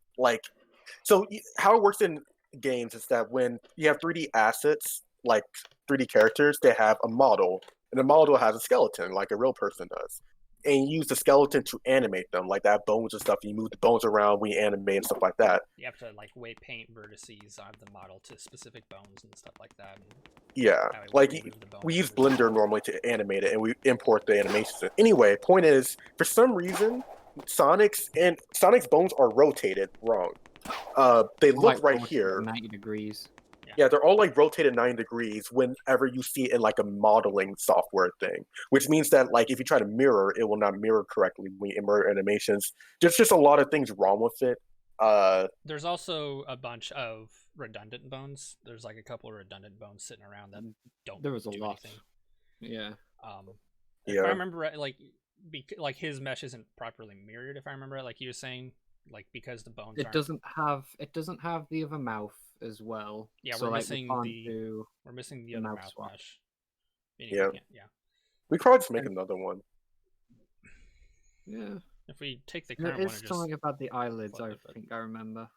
how it works in games is that when you have 3D assets, like 3D characters, they have a model, and the model has a skeleton, like a real person does. And you use the skeleton to animate them, like that bones and stuff. You move the bones around, we animate and stuff like that. You have to like weight paint vertices on the model to specific bones and stuff like that. Yeah, like we use Blender normally to animate it, and we import the animations. Anyway, point is, for some reason, Sonic's bones are rotated wrong. They look right here. 90 degrees. Yeah, they're all like rotated 9 degrees whenever you see it in like a modeling software thing, which means that like if you try to mirror, it will not mirror correctly when you mirror animations. There's just a lot of things wrong with it. There's also a bunch of redundant bones. There's like a couple of redundant bones sitting around that don't. There was a do lot. Anything. Yeah. If I remember right, like his mesh isn't properly mirrored. If I remember right, like you were saying, like because the bones. It doesn't have the other mouth as well. Yeah, so, we're like, missing we're missing the other mouth swap. mesh. Yeah. Yeah. We could probably just make another one. Yeah. If we take the current There one is and something about the eyelids. I it. think I remember.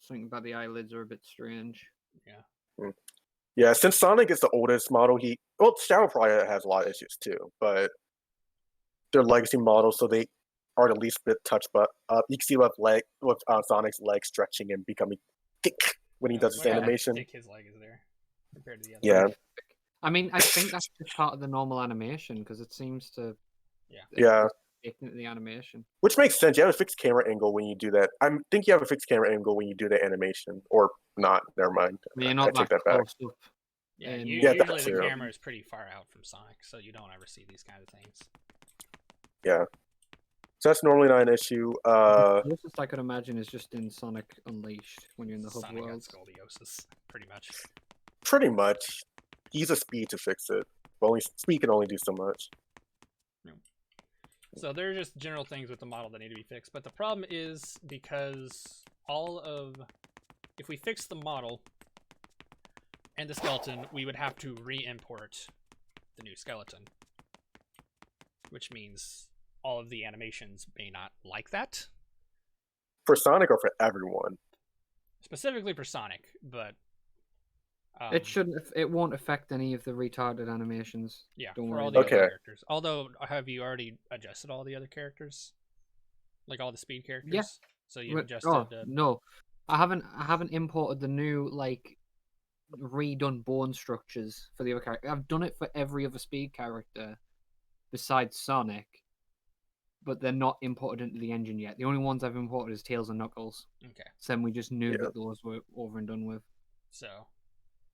Something about the eyelids are a bit strange. Yeah. Yeah, since Sonic is the oldest model, Shadow probably has a lot of issues too, but they're legacy models, so they are the least bit touched. But you can see with Sonic's leg stretching and becoming thick when he does his animation. Thick his leg is there compared to the other. Yeah. I mean, I think that's just part of the normal animation because it seems to. Yeah. Into the animation. Which makes sense. You have a fixed camera angle when you do that. I think you have a fixed camera angle when you do the animation, or not. Never mind. I take that back. Yeah, yeah, usually the camera is pretty far out from Sonic, so you don't ever see these kind of things. Yeah. So that's normally not an issue. The closest I could imagine is just in Sonic Unleashed when you're in the hub Sonic world. Scoliosis, pretty much. Pretty much. Use a speed to fix it. But speed can only do so much. So there are just general things with the model that need to be fixed. But the problem is because if we fix the model and the skeleton, we would have to re-import the new skeleton. Which means all of the animations may not like that. For Sonic or for everyone? Specifically for Sonic, but... It won't affect any of the retarded animations. Yeah, Don't for worry all the about other it. characters. Although, have you already adjusted all the other characters? Like all the speed characters? Yeah. So you adjusted... No. I haven't imported the new, like, redone bone structures for the other character. I've done it for every other speed character besides Sonic, but they're not imported into the engine yet. The only ones I've imported is Tails and Knuckles. Okay. So then we just knew that those were over and done with. So,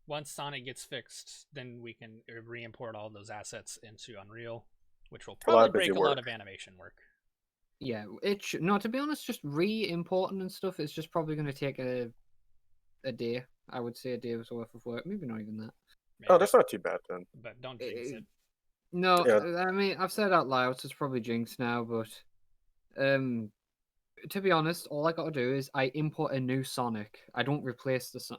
once Sonic gets fixed, then we can re-import all those assets into Unreal, which will probably break a lot of animation work. Yeah, to be honest, just re-importing and stuff is just probably going to take a day. I would say a day's worth of work. Maybe not even that. Maybe. Oh, that's not too bad then. But don't jinx it. No, yeah. I mean, I've said it out loud, so it's probably jinxed now, but to be honest, all I got to do is I import a new Sonic. I don't replace this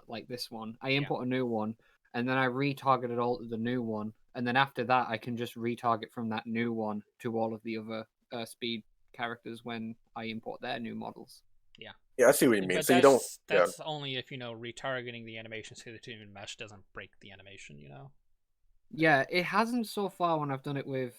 one. I import a new one, and then I retarget it all to the new one, and then after that, I can just retarget from that new one to all of the other speed characters when I import their new models. Yeah. Yeah, I see what you mean. But so you don't. That's only if retargeting the animations to the two mesh doesn't break the animation. Yeah, it hasn't so far when I've done it with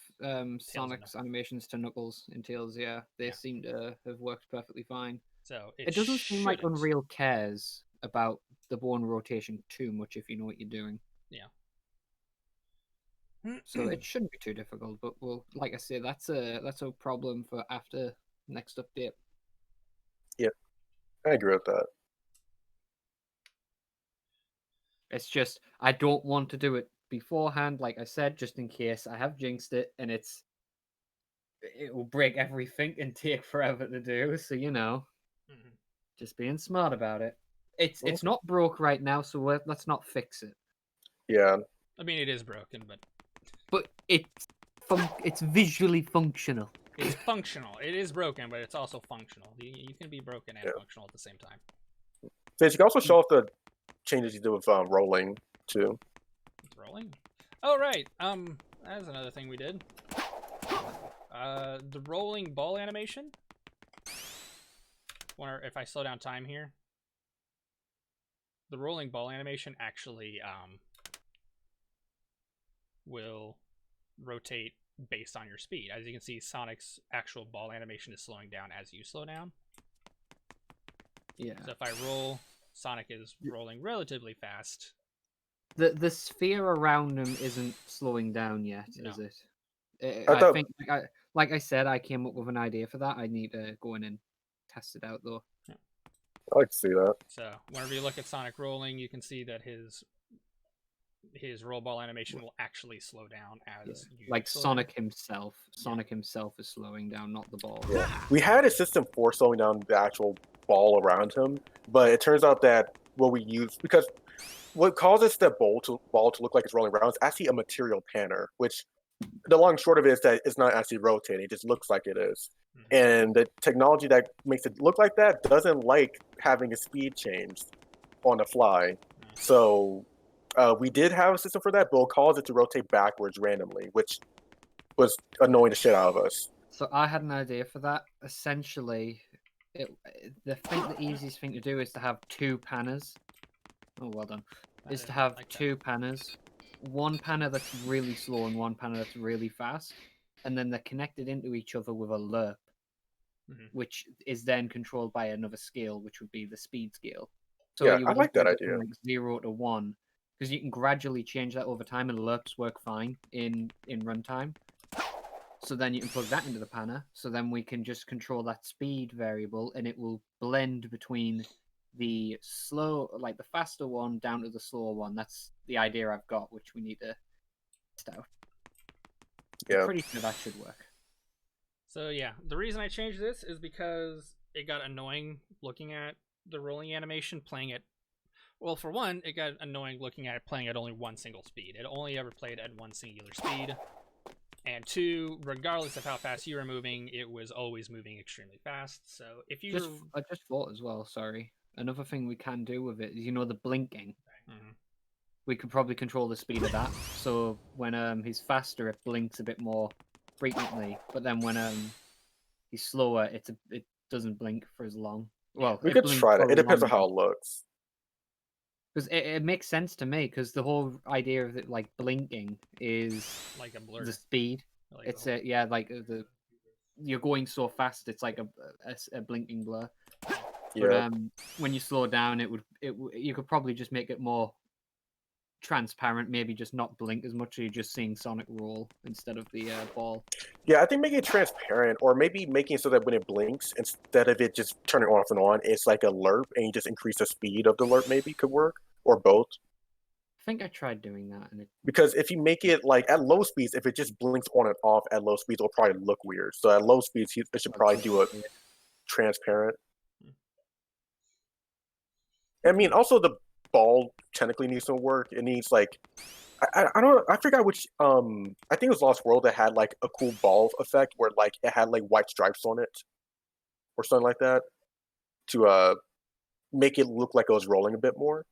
Sonic's animations to Knuckles and Tails. Yeah, they seem to have worked perfectly fine. So it doesn't seem like Unreal cares about the bone rotation too much if you know what you're doing. Yeah. So it shouldn't be too difficult, but like I say, that's a problem for after next update. Yeah, I agree with that. It's just I don't want to do it beforehand, like I said, just in case I have jinxed it and it will break everything and take forever to do. So just being smart about it. It's not broke right now, so let's not fix it. Yeah. I mean, it is broken, but it's visually functional. It's functional. It is broken, but it's also functional. You can be broken and functional at the same time. Fizz, you can also show off the changes you do with rolling too. It's rolling. Oh right. That's another thing we did. The rolling ball animation. Where if I slow down time here, the rolling ball animation actually will rotate based on your speed. As you can see, Sonic's actual ball animation is slowing down as you slow down. Yeah. So if I roll, Sonic is rolling relatively fast. The sphere around him isn't slowing down yet, No. is it? I think, like I said, I came up with an idea for that. I need to go in and test it out, though. Yeah. I like to see that. So whenever you look at Sonic rolling, you can see that his roll ball animation will actually slow down as you like slow Sonic down. himself. Sonic himself is slowing down, not the ball. Yeah. We had a system for slowing down the actual ball around him, but it turns out that what we use, because what causes the ball to look like it's rolling around is actually a material panner, which the long and short of it is that it's not actually rotating, it just looks like it is. And the technology that makes it look like that doesn't like having a speed change on the fly. So we did have a system for that, but it caused it to rotate backwards randomly, which was annoying the shit out of us. So I had an idea for that. Essentially, the easiest thing to do is to have two panners. Oh, well done. Is to have two panners. One panner that's really slow and one panner that's really fast. And then they're connected into each other with a lerp, which is then controlled by another scale, which would be the speed scale. So yeah, you I like that idea. From like 0 to 1, because you can gradually change that over time, and lerps work fine in runtime. So then you can plug that into the panner. So then we can just control that speed variable, and it will blend between the slow, like the faster one, down to the slower one. That's the idea I've got, which we need to test out. Yeah. I'm pretty sure that should work. So yeah, the reason I changed this is because it got annoying looking at the rolling animation playing it. Well, for one, it got annoying looking at it playing at only one single speed. It only ever played at one singular speed. And two, regardless of how fast you were moving, it was always moving extremely fast. So if you I just thought as well, sorry. Another thing we can do with it is, the blinking. We could probably control the speed of that. So when he's faster, it blinks a bit more frequently. But then when he's slower, it doesn't blink for as long. Well, we could try that. It depends on how it looks. Because it makes sense to me, because the whole idea of it, like, blinking is like a blur. The speed. Like it's you're going so fast, it's like a blinking blur. Yeah. But when you slow down, you could probably just make it more transparent, maybe just not blink as much, so you're just seeing Sonic roll instead of the ball. Yeah, I think making it transparent, or maybe making it so that when it blinks, instead of it just turning off and on, it's like a lerp, and you just increase the speed of the lerp, maybe could work, or both. I think I tried doing that, and because if you make it like at low speeds, if it just blinks on and off at low speeds, it'll probably look weird. So at low speeds, it should probably do it transparent. I mean, also the ball technically needs some work. It needs like I forgot which I think it was Lost World that had like a cool ball effect where like it had like white stripes on it or something like that to make it look like it was rolling a bit more.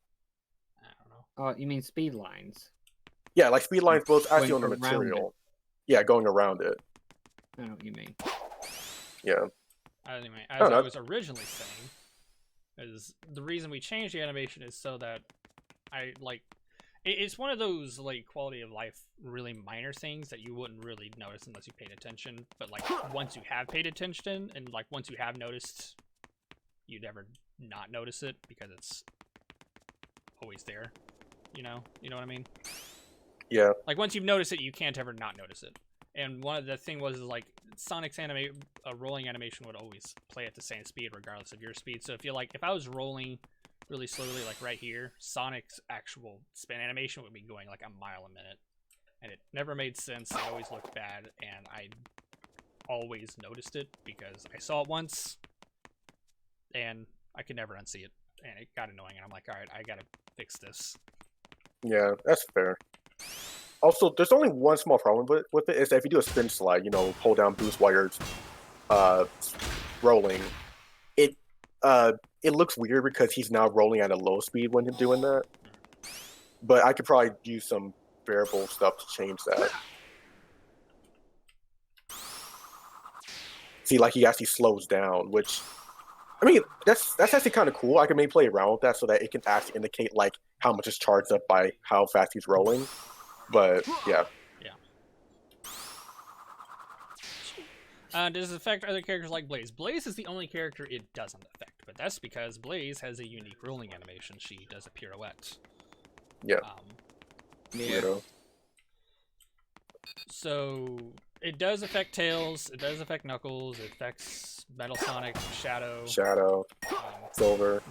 I don't know. Oh, you mean speed lines? Yeah, like speed lines, both actually on the Going around material. Yeah, going around it. I know what you mean. Yeah. Anyway, as I was originally saying, is the reason we changed the animation is so that it's one of those like quality of life really minor things that you wouldn't really notice unless you paid attention, but like once you have paid attention and like once you have noticed, you'd never not notice it because it's always there. You know what I mean? Yeah. Like once you've noticed it, you can't ever not notice it. And one of the thing was like Sonic's rolling animation would always play at the same speed regardless of your speed. So if I was rolling really slowly, like right here, Sonic's actual spin animation would be going like a mile a minute, and it never made sense. It always looked bad, and I always noticed it because I saw it once, and I could never unsee it, and it got annoying. And I'm like, all right, I gotta fix this. Yeah, that's fair. Also, there's only one small problem with it is that if you do a spin slide, hold down boost while you're uh, rolling, it it looks weird because he's now rolling at a low speed when he's doing that. But I could probably use some variable stuff to change that. See, like he actually slows down, which I mean that's actually kind of cool. I can maybe play around with that so that it can actually indicate like how much is charged up by how fast he's rolling. But yeah. Does it affect other characters like Blaze? Blaze is the only character it doesn't affect, but that's because Blaze has a unique rolling animation. She does a pirouette. Yeah. Yeah. So it does affect Tails. It does affect Knuckles. It affects Metal Sonic, Shadow, Silver.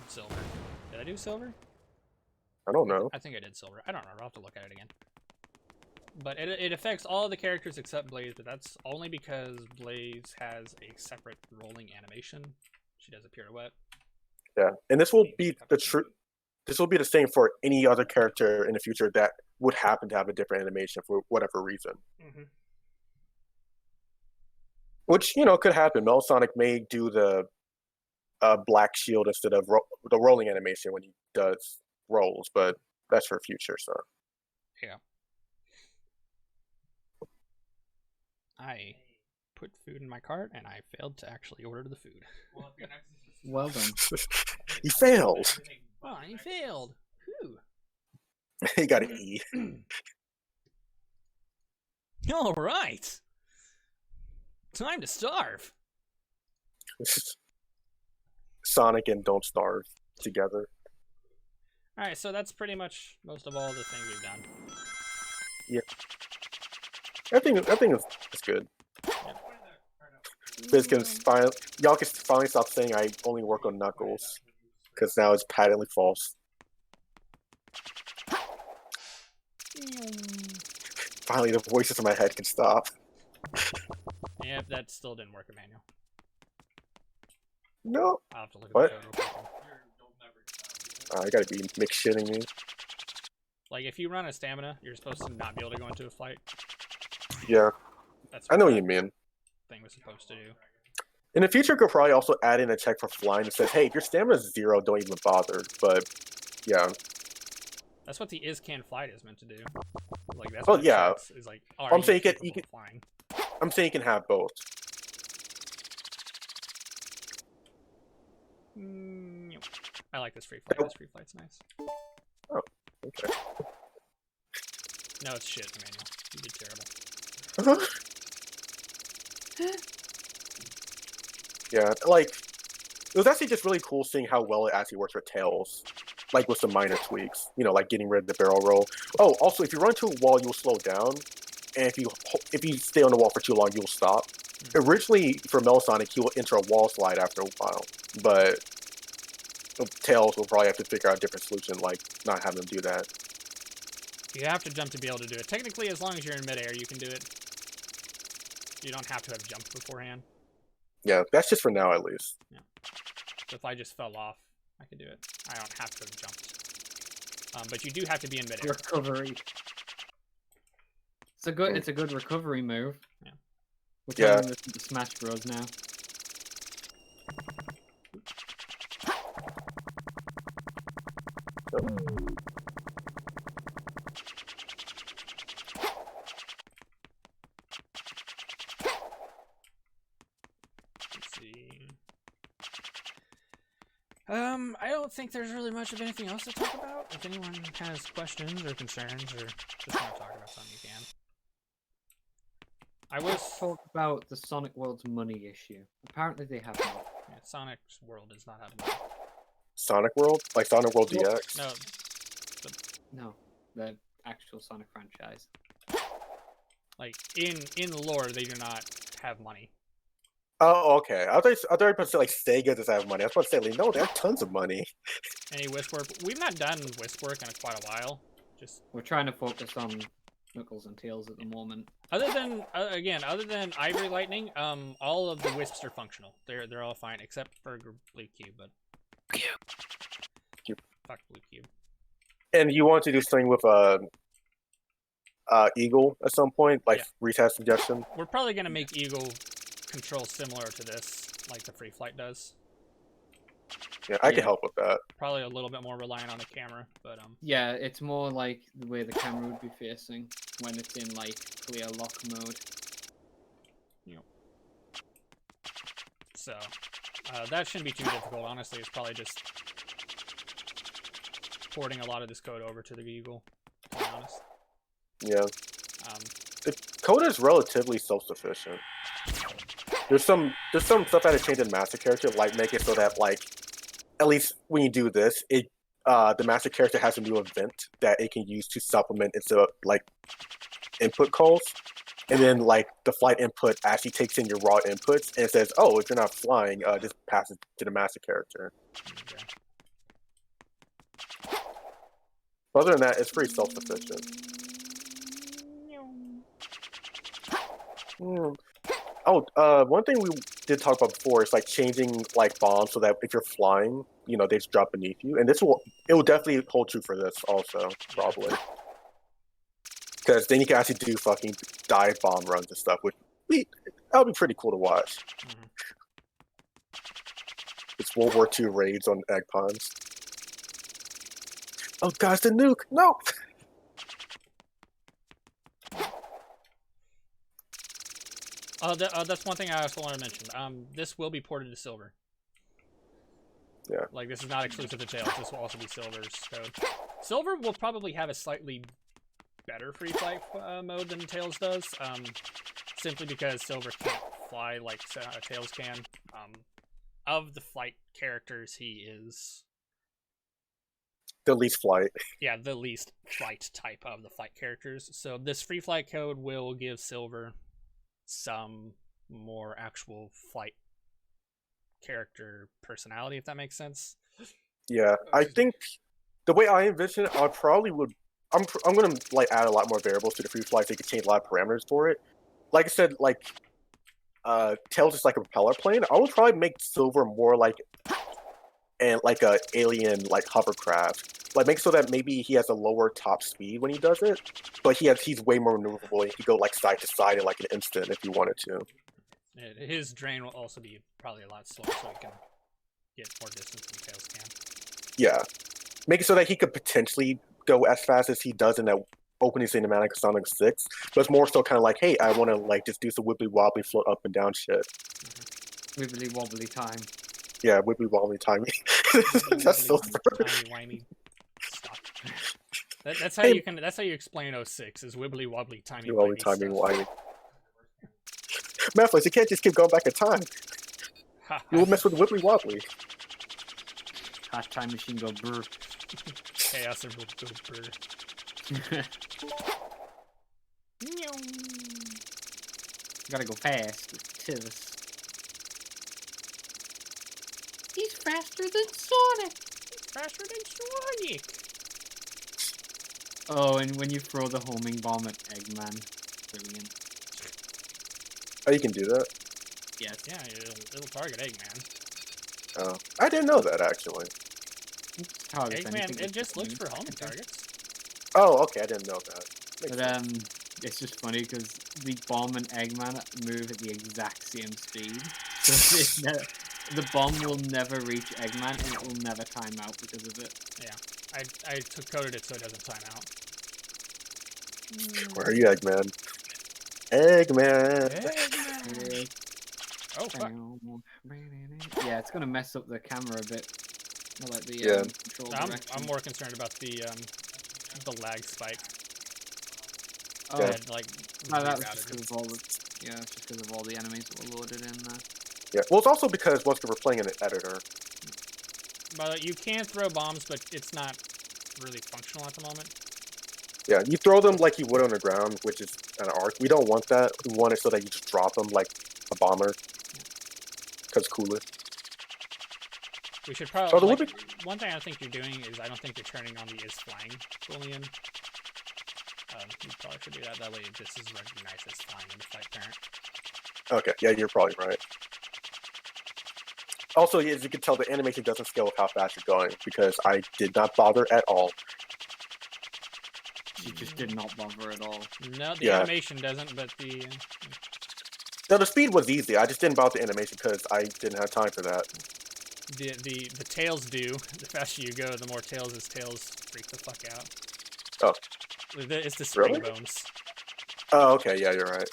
Silver. Did I do Silver? I don't know. I think I did Silver. I don't know. I'll have to look at it again. But it affects all the characters except Blaze, but that's only because Blaze has a separate rolling animation. She does a pirouette. Yeah, and this will be the truth. This will be the same for any other character in the future that would happen to have a different animation for whatever reason. Mm-hmm. Which could happen. Metal Sonic may do the black shield instead of the rolling animation when he does rolls, but that's for future. So yeah. I put food in my cart and I failed to actually order the food. Well done. You failed. Oh, you failed. Whew. You got an E. All right. Time to starve. Sonic and Don't Starve together. All right, so that's pretty much most of all the things we've done. Yeah. I think it's good. Fizz can y'all can finally stop saying I only work on Knuckles, because now it's patently false. Finally, the voices in my head can stop. Yep, that still didn't work, Emmanuel. No. I'll have to look at What? the code real quick. You gotta be mix-shitting me. Like, if you run a stamina, you're supposed to not be able to go into a fight. Yeah. That's I know what that you mean. thing was supposed to do. In the future, could probably also add in a check for flying that says, hey, if your stamina is 0, don't even bother. But, yeah. That's what the is can flight is meant to do. Like, that's Well, what yeah. it checks, is like, are I'm you saying capable you can of flying? I'm saying you can have both. Yep. I like this free flight. This free flight's nice. Oh, okay. No, it's shit, Emmanuel. You did terrible. Yeah, like, it was actually just really cool seeing how well it actually works for Tails. Like, with some minor tweaks. Like getting rid of the barrel roll. Oh, also, if you run into a wall, you'll slow down. And if you stay on the wall for too long, you'll stop. Originally, for Metal Sonic, he will enter a wall slide after a while. But Tails will probably have to figure out a different solution, like not having him do that. You have to jump to be able to do it. Technically, as long as you're in midair, you can do it. You don't have to have jumped beforehand. Yeah, that's just for now, at least. Yeah. So if I just fell off, I could do it. I don't have to have jumped. But you do have to be in midair. Recovery. It's a good recovery move. Yeah. We're turning this into Smash Bros now. Let's see. I don't think there's really much of anything else to talk about. If anyone has questions or concerns or just want to talk about something, you can. Let's talk about the Sonic World's money issue. Apparently they have money. Yeah, Sonic's World does not have money. Sonic World? Like Sonic World DX? No. No, the actual Sonic franchise. Like, in lore, they do not have money. Oh, okay. I thought you were supposed to say, like, Sega does have money. I was supposed to say, like, no, they have tons of money. Any wisp work? We've not done wisp work in quite a while. We're trying to focus on Knuckles and Tails at the moment. Other than Ivory Lightning, all of the wisps are functional. They're all fine except for Blue Cube, but Cube. Fuck Blue Cube. And you want to do something with Eagle at some point, like Yeah. Reese has suggestion. We're probably gonna make Eagle control similar to this, like the free flight does. Yeah, I can Yeah. help with that. Probably a little bit more reliant on the camera, but Yeah, it's more like the way the camera would be facing when it's in like clear lock mode. So that shouldn't be too difficult. Honestly, it's probably just porting a lot of this code over to the Eagle. To be honest. Yeah. Um, The code is relatively self-sufficient. There's some stuff that I changed in master character, like make it so that like at least when you do this, it the master character has a new event that it can use to supplement its like input calls, and then like the flight input actually takes in your raw inputs and it says, "Oh, if you're not flying, just pass it to the master character." okay. But other than that, it's pretty self-sufficient. One thing we did talk about before is like changing like bombs so that if you're flying, you know, they just drop beneath you, and it will definitely hold true for this also, probably, because then you can actually do fucking dive bomb runs and stuff, which that would be pretty cool to watch. Mm-hmm. It's World War II raids on egg ponds. Oh, guys, the nuke! No. That's one thing I also want to mention. This will be ported to Silver. Yeah. Like, this is not exclusive to Tails. This will also be Silver's code. Silver will probably have a slightly better free flight mode than Tails does, simply because Silver can't fly like Tails can. Of the flight characters, he is The least flight. yeah, the least flight type of the flight characters. So this free flight code will give Silver some more actual flight character personality, if that makes sense. Yeah, I think the way I envision it, I probably would. I'm gonna like add a lot more variables to the free flight so you can change a lot of parameters for it. Like I said, like Tails is like a propeller plane. I would probably make Silver more like a alien like hovercraft. Like make so that maybe he has a lower top speed when he does it, but he's way more maneuverable. He can go like side to side in like an instant if you wanted to. His drain will also be probably a lot slower, so he can get more distance than Tails can. Yeah, make it so that he could potentially go as fast as he does in that opening cinematic of Sonic 6, but it's more so kind of like, hey, I want to like just do some wibbly wobbly, float up and down shit. Wibbly wobbly time. Yeah, wibbly wobbly timing. That's so Timey-wimey stuff. That's how you can. That's how you explain 06 is wibbly wobbly timey wimey timing stuff. wimey. Mathless, you can't just keep going back in time. You will mess with wibbly wobbly. Hot time machine go brr. Chaos will go brr. Gotta go fast with Tivus. He's faster than Sonic! Faster than Sonic! Oh, and when you throw the homing bomb at Eggman. Brilliant. Oh, you can do that? Yes. Yeah, it'll target Eggman. Oh, I didn't know that actually. Eggman, it just looks for homing targets. Oh, okay, I didn't know that. But it's just funny because the bomb and Eggman move at the exact same speed. So the bomb will never reach Eggman and it will never time out because of it. Yeah, I coded it so it doesn't time out. Where are you, Eggman? Eggman! Eggman! Oh, fuck. Yeah, it's gonna mess up the camera a bit. I like the control direction. I'm more concerned about the lag spike. Oh, And, like, no, that was just because of all the it's just because of all the enemies that were loaded in there. Yeah, well, it's also because once we're playing in an editor. But you can throw bombs, but it's not really functional at the moment. Yeah, you throw them like you would on the ground, which is an arc. We don't want that. We want it so that you just drop them like a bomber. Because it's cooler. We should probably. Oh, one thing I think you're doing is I don't think you're turning on the is flying boolean. You probably should do that. That way, this is recognized as flying in the flight parent. Okay, yeah, you're probably right. Also, as you can tell, the animation doesn't scale with how fast you're going because I did not bother at all. animation just did not bother at all. No, the animation doesn't, but the... No, the speed was easy. I just didn't bother the animation because I didn't have time for that. The tails do. The faster you go, the more tails his tails freak the fuck out. Oh. It's the spring Really? bones. Oh, okay, yeah, you're right.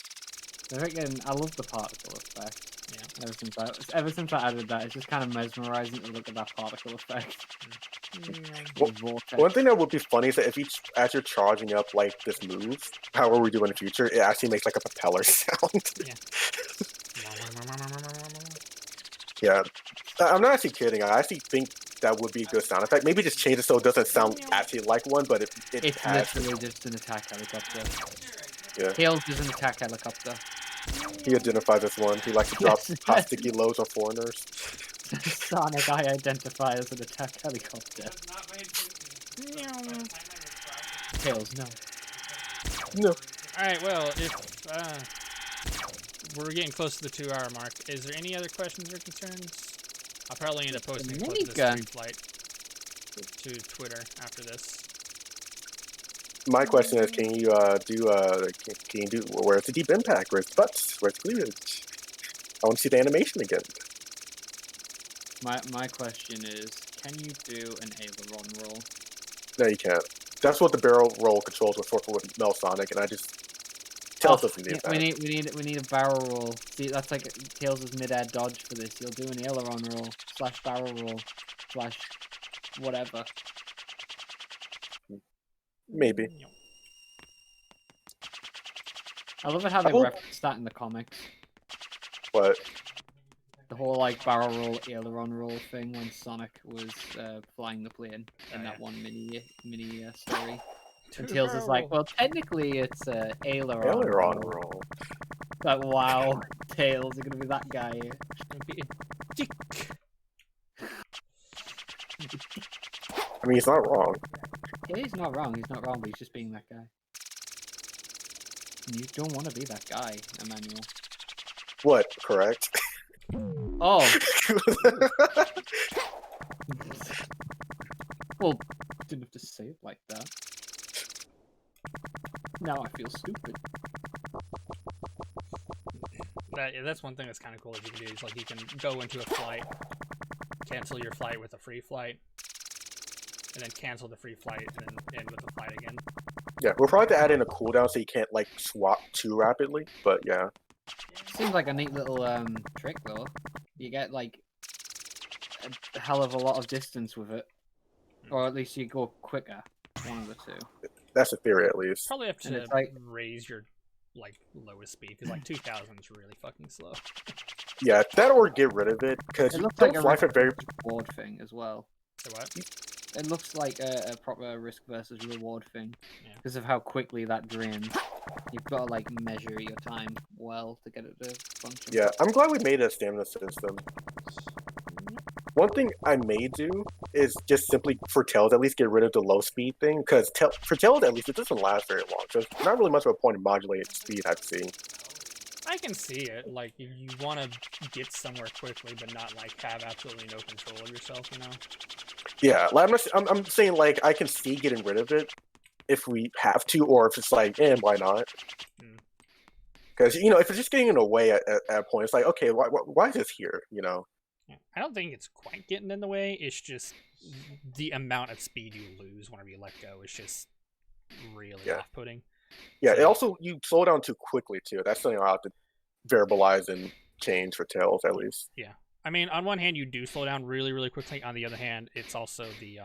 Again, I love the particle effect. Yeah. Ever since I added that, it's just kind of mesmerizing to look at that particle effect. One thing that would be funny is that if as you're charging up like this move, however we do in the future, it actually makes like a propeller sound. Yeah. Yeah. I'm not actually kidding. I actually think that would be a good sound effect. Maybe just change it so it doesn't sound actually like one, but it's has literally just an attack helicopter. Yeah. Tails is an attack helicopter. He identifies as one. He likes to drop hot sticky loads on foreigners. Sonic, I identify as an attack helicopter. Tails, no. No. Alright, well, if we're getting close to the 2-hour mark, is there any other questions or concerns? I'll probably end up posting a clip of this pre-flight to Twitter after this. My question is, can you do where's the deep impact? Where's the butts? Where's the cleavage? I want to see the animation again. My question is, can you do an aileron roll? No, you can't. That's what the barrel roll controls were for with Mel Sonic, and I just Tails doesn't need that. We need a barrel roll. See, that's like Tails' mid-air dodge for this. You'll do an aileron roll / barrel roll / whatever. Maybe. I love it how they reference that in the comics. What? The whole like barrel roll, aileron roll thing when Sonic was flying the plane in that one mini story. And Tails is like, well, technically it's a aileron roll. Like, wow, Tails, you're gonna be that guy. Be a dick. I mean, he's not wrong. Yeah, he's not wrong. He's not wrong, but he's just being that guy. And you don't want to be that guy, Emmanuel. What? Correct. Oh. Well, didn't have to say it like that. Now I feel stupid. That's one thing that's kind of cool that you can do. Is like you can go into a flight, cancel your flight with a free flight, and then cancel the free flight and then end with the flight again. Yeah, we'll probably have to add in a cooldown so you can't like swap too rapidly. But yeah. Seems like a neat little trick though. You get like a hell of a lot of distance with it, or at least you go quicker. One of the two. That's a theory, at least. Probably have to raise your like lowest speed because like 2000 is really fucking slow. Yeah, that or get rid of it because it you looks don't like fly a for very reward thing as well. So what? It looks like a proper risk versus reward thing because of how quickly that drains. You've got to like measure your time well to get it to function. Yeah, I'm glad we made a stamina system. One thing I may do is just simply for Tails at least get rid of the low speed thing because for Tails at least it doesn't last very long. So it's not really much of a point in modulating speed, I'd see. I can see it. Like you want to get somewhere quickly, but not like have absolutely no control of yourself. You know. Yeah, like, I'm saying like I can see getting rid of it if we have to, or if it's like, why not? Because you know, if it's just getting in the way at a point, it's like, okay, why is this here? You know. I don't think it's quite getting in the way. It's just the amount of speed you lose whenever you let go is just really off-putting. Yeah, it also you slow down too quickly too. That's something I'll have to variabilize and change for Tails at least. Yeah, I mean, on one hand, you do slow down really, really quickly. On the other hand, it's also the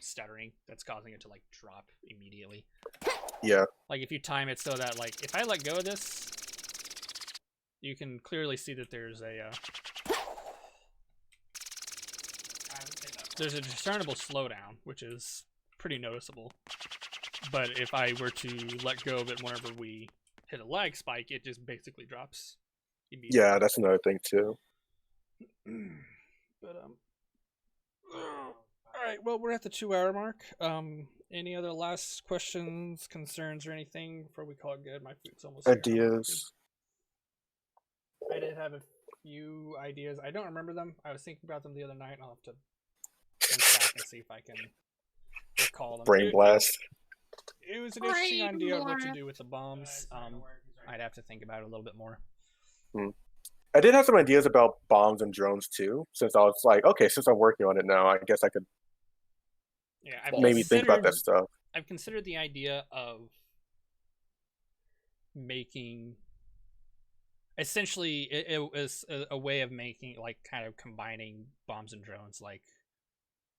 stuttering that's causing it to like drop immediately. Yeah. Like if you time it so that like if I let go of this, you can clearly see that there's a discernible slowdown, which is pretty noticeable. But if I were to let go of it whenever we hit a lag spike, it just basically drops immediately. Yeah, that's another thing too. But alright, well we're at the 2-hour mark. Any other last questions, concerns, or anything before we call it good? My food's almost ideas. I did have a few ideas. I don't remember them. I was thinking about them the other night. I'll have to think back and see if I can recall them. Brain blast. it was an interesting idea of what to do with the bombs. I'd have to think about it a little bit more. I did have some ideas about bombs and drones too, since I was like, okay, since I'm working on it now, I guess I could maybe think about that stuff. I've considered the idea of making essentially it was a way of making like kind of combining bombs and drones, like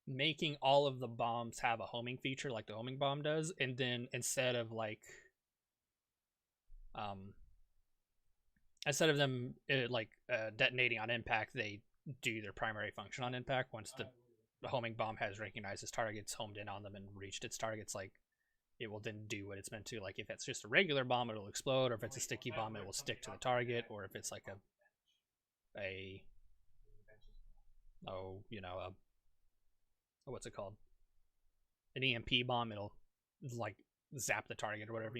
making all of the bombs have a homing feature like the homing bomb does, and then instead of them detonating on impact, they do their primary function on impact. Once the homing bomb has recognized its targets, homed in on them, and reached its targets, like it will then do what it's meant to. Like if it's just a regular bomb, it'll explode, or if it's a sticky bomb, it will stick to the target, or if it's like what's it called? An EMP bomb, it'll like zap the target or whatever,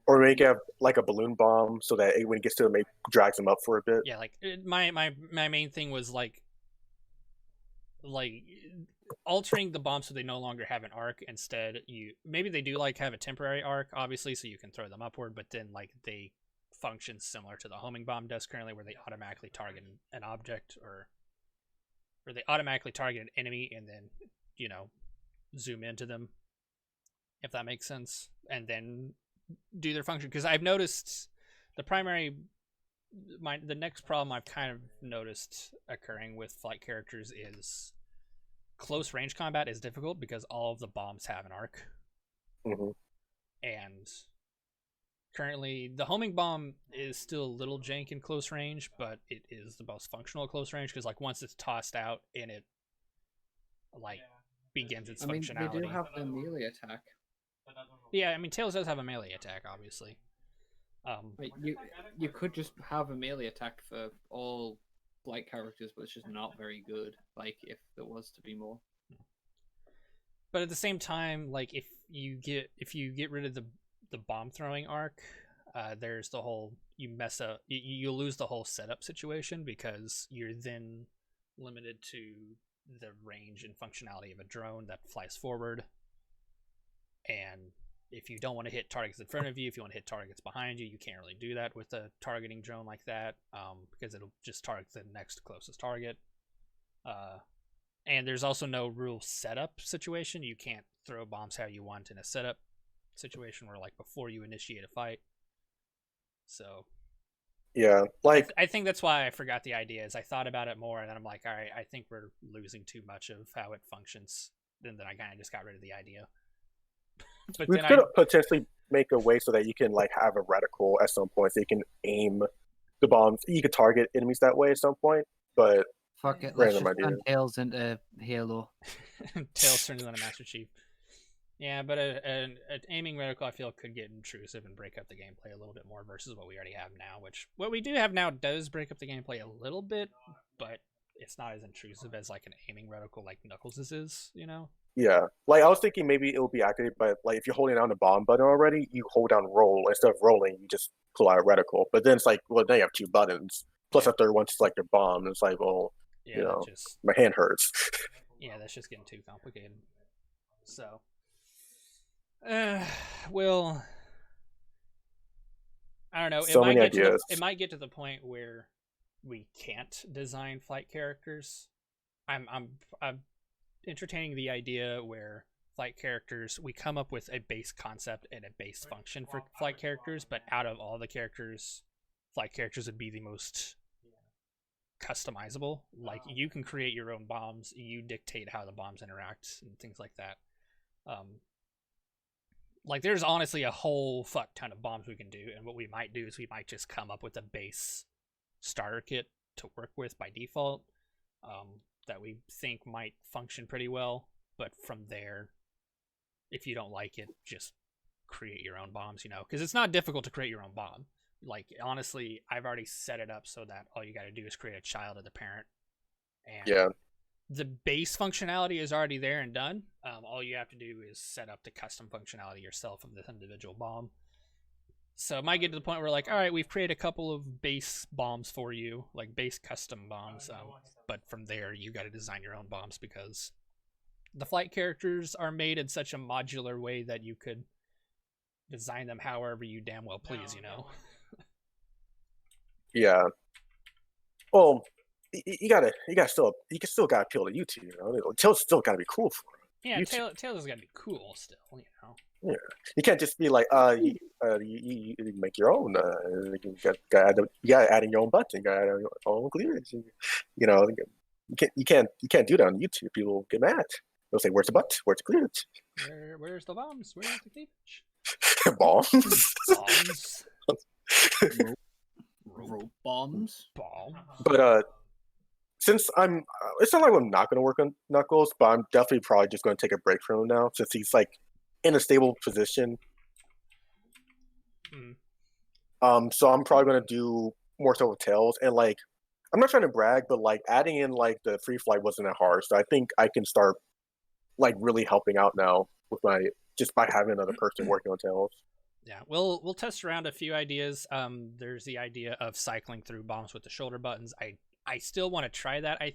Or make it like a balloon bomb so that when it gets to them, it drags them up for a bit. Yeah, like my main thing was like altering the bombs so they no longer have an arc. Instead, maybe they do like have a temporary arc, obviously, so you can throw them upward, but then like they function similar to the homing bomb does currently, where they automatically target an object or they automatically target an enemy and then zoom into them, if that makes sense, and then do their function. Because I've noticed the next problem I've kind of noticed occurring with flight characters is close range combat is difficult because all of the bombs have an arc. Mm-hmm. And currently the homing bomb is still a little jank in close range, but it is the most functional at close range because like once it's tossed out and it begins its functionality. They do have the melee attack. Yeah, I mean Tails does have a melee attack, obviously. You could just have a melee attack for all flight characters, but it's just not very good. Like if there was to be more. But at the same time, like if you get rid of the bomb throwing arc, there's the whole you lose the whole setup situation because you're then limited to the range and functionality of a drone that flies forward. And if you don't want to hit targets in front of you, if you want to hit targets behind you, you can't really do that with a targeting drone like that, because it'll just target the next closest target. And there's also no real setup situation. You can't throw bombs how you want in a setup situation where like before you initiate a fight. So yeah, like I think that's why I forgot the idea. Is I thought about it more, and then I'm like, all right, I think we're losing too much of how it functions. Then I kind of just got rid of the idea. But we could potentially make a way so that you can like have a reticle at some point, so you can aim the bombs. You could target enemies that way at some point. But fuck it, let's just turn Tails into Halo. Tails turns into Master Chief. Yeah, but an aiming reticle I feel could get intrusive and break up the gameplay a little bit more versus what we already have now. Which what we do have now does break up the gameplay a little bit, but it's not as intrusive as like an aiming reticle like Knuckles' is, Yeah, like I was thinking maybe it will be activated by like if you're holding down the bomb button already, you hold down roll instead of rolling, you just pull out a reticle. But then it's like, well, now you have two buttons plus a third one to select your bomb. And it's like, well, my hand hurts. Yeah, that's just getting too complicated. So, well, I don't know. So many ideas. It might get to the point where we can't design flight characters. I'm entertaining the idea where flight characters, we come up with a base concept and a base function for flight characters, but out of all the characters, flight characters would be the most customizable. Like you can create your own bombs, you dictate how the bombs interact and things like that. Like there's honestly a whole fuck ton of bombs we can do, and what we might do is we might just come up with a base starter kit to work with by default. That we think might function pretty well, but from there, if you don't like it, just create your own bombs, because it's not difficult to create your own bomb. Like, honestly, I've already set it up so that all you got to do is create a child of the parent. And the base functionality is already there and done. All you have to do is set up the custom functionality yourself of this individual bomb. So it might get to the point where like, all right, we've created a couple of base bombs for you, like base custom bombs. But from there, you got to design your own bombs because the flight characters are made in such a modular way that you could design them however you damn well please, you know. Yeah. Well, you gotta still gotta appeal to YouTube. You know, Tails still gotta be cool for Yeah, YouTube. Tails got to be cool still, you know. Yeah, you can't just be like, you make your own. You gotta add in your own button. You gotta add in your own clearance. You know, you can't do that on YouTube. People get mad. They'll say, "Where's the butt? Where's the clearance?" Where's the bombs? Where's the cleavage? Bombs. Bombs. Rope bombs. Bomb. But since it's not like I'm not gonna work on Knuckles, but I'm definitely probably just gonna take a break from him now since he's like in a stable position. So I'm probably gonna do more so with Tails, and like I'm not trying to brag, but like adding in like the free flight wasn't that hard, so I think I can start like really helping out now with my just by having another person working on Tails. Yeah, we'll test around a few ideas. There's the idea of cycling through bombs with the shoulder buttons. I still want to try that. I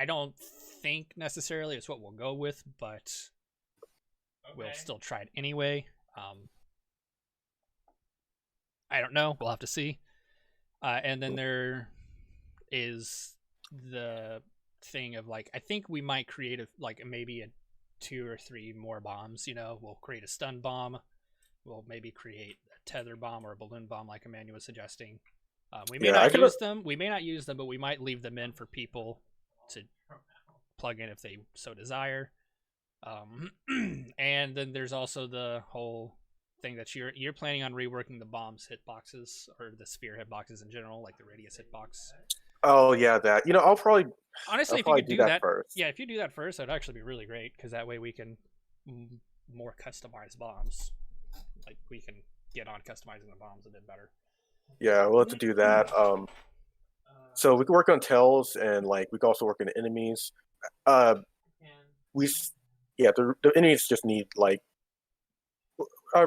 don't think necessarily it's what we'll go with, but we'll still try it anyway. I don't know. We'll have to see. And then there is the thing of like, I think we might create maybe 2 or 3 more bombs. You know, we'll create a stun bomb. We'll maybe create a tether bomb or a balloon bomb, like Emmanuel was suggesting. We may not use them. We may not use them, but we might leave them in for people to plug in if they so desire. And then there's also the whole thing that you're planning on reworking the bombs hitboxes or the sphere hitboxes in general, like the radius hitbox. Oh yeah, that I'll probably honestly if you could do that first. Yeah, if you do that first, that'd actually be really great because that way we can more customize bombs. Like we can get on customizing the bombs a bit better. Yeah, we'll have to do that. So we can work on Tails, and like we can also work on the enemies. The enemies just need like.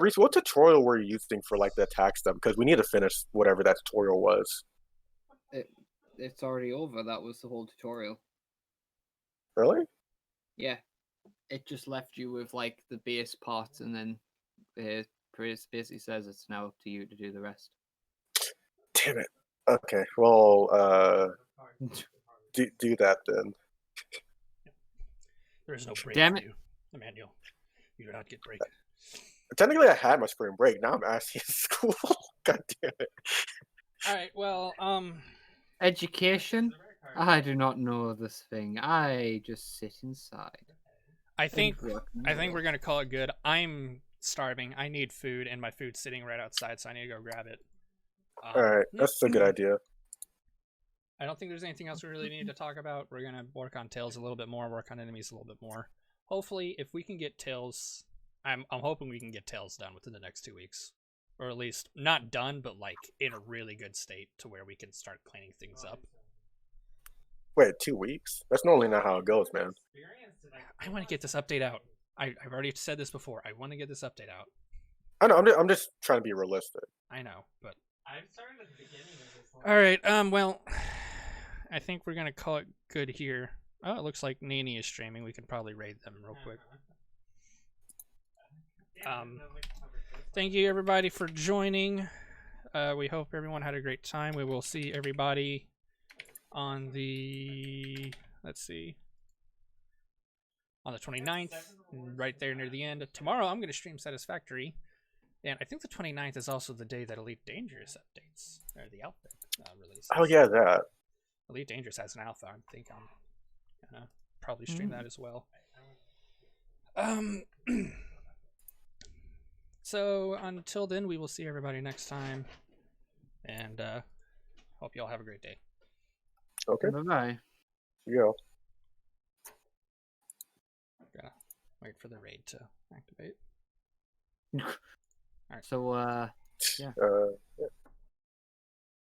Reese, what tutorial were you using for like the attack stuff? Because we need to finish whatever that tutorial was. It's already over. That was the whole tutorial. Really? Yeah, it just left you with like the base parts, and then it basically says it's now up to you to do the rest. Damn it. Okay, well, do that then. There is no break Damn for it, you, Emmanuel. You do not get break. Technically, I had my spring break. Now I'm actually in school. God damn it. All right. Well, education. I do not know this thing. I just sit inside. I think we're gonna call it good. I'm starving. I need food, and my food's sitting right outside, so I need to go grab it. All right, that's a good idea. I don't think there's anything else we really need to talk about. We're gonna work on Tails a little bit more, work on enemies a little bit more. Hopefully, if we can get Tails, I'm hoping we can get Tails done within the next 2 weeks, or at least not done, but like in a really good state to where we can start cleaning things up. Wait, 2 weeks? That's normally not how it goes, man. I want to get this update out. I've already said this before. I want to get this update out. I know. I'm just trying to be realistic. I know, but I've started at the beginning of this one. All right. Well, I think we're gonna call it good here. Oh, it looks like Nini is streaming. We can probably raid them real quick. Thank you everybody for joining. We hope everyone had a great time. We will see everybody on the on the 29th, right there near the end. Tomorrow I'm going to stream Satisfactory, and I think the 29th is also the day that Elite Dangerous updates, or the alpha releases. Oh yeah, that. Elite Dangerous has an alpha. I think I'm going to probably stream that as well. So until then, we will see everybody next time, and hope you all have a great day. Okay. Bye-bye. Yeah. Gotta wait for the raid to activate. All right. So, yeah. Yeah.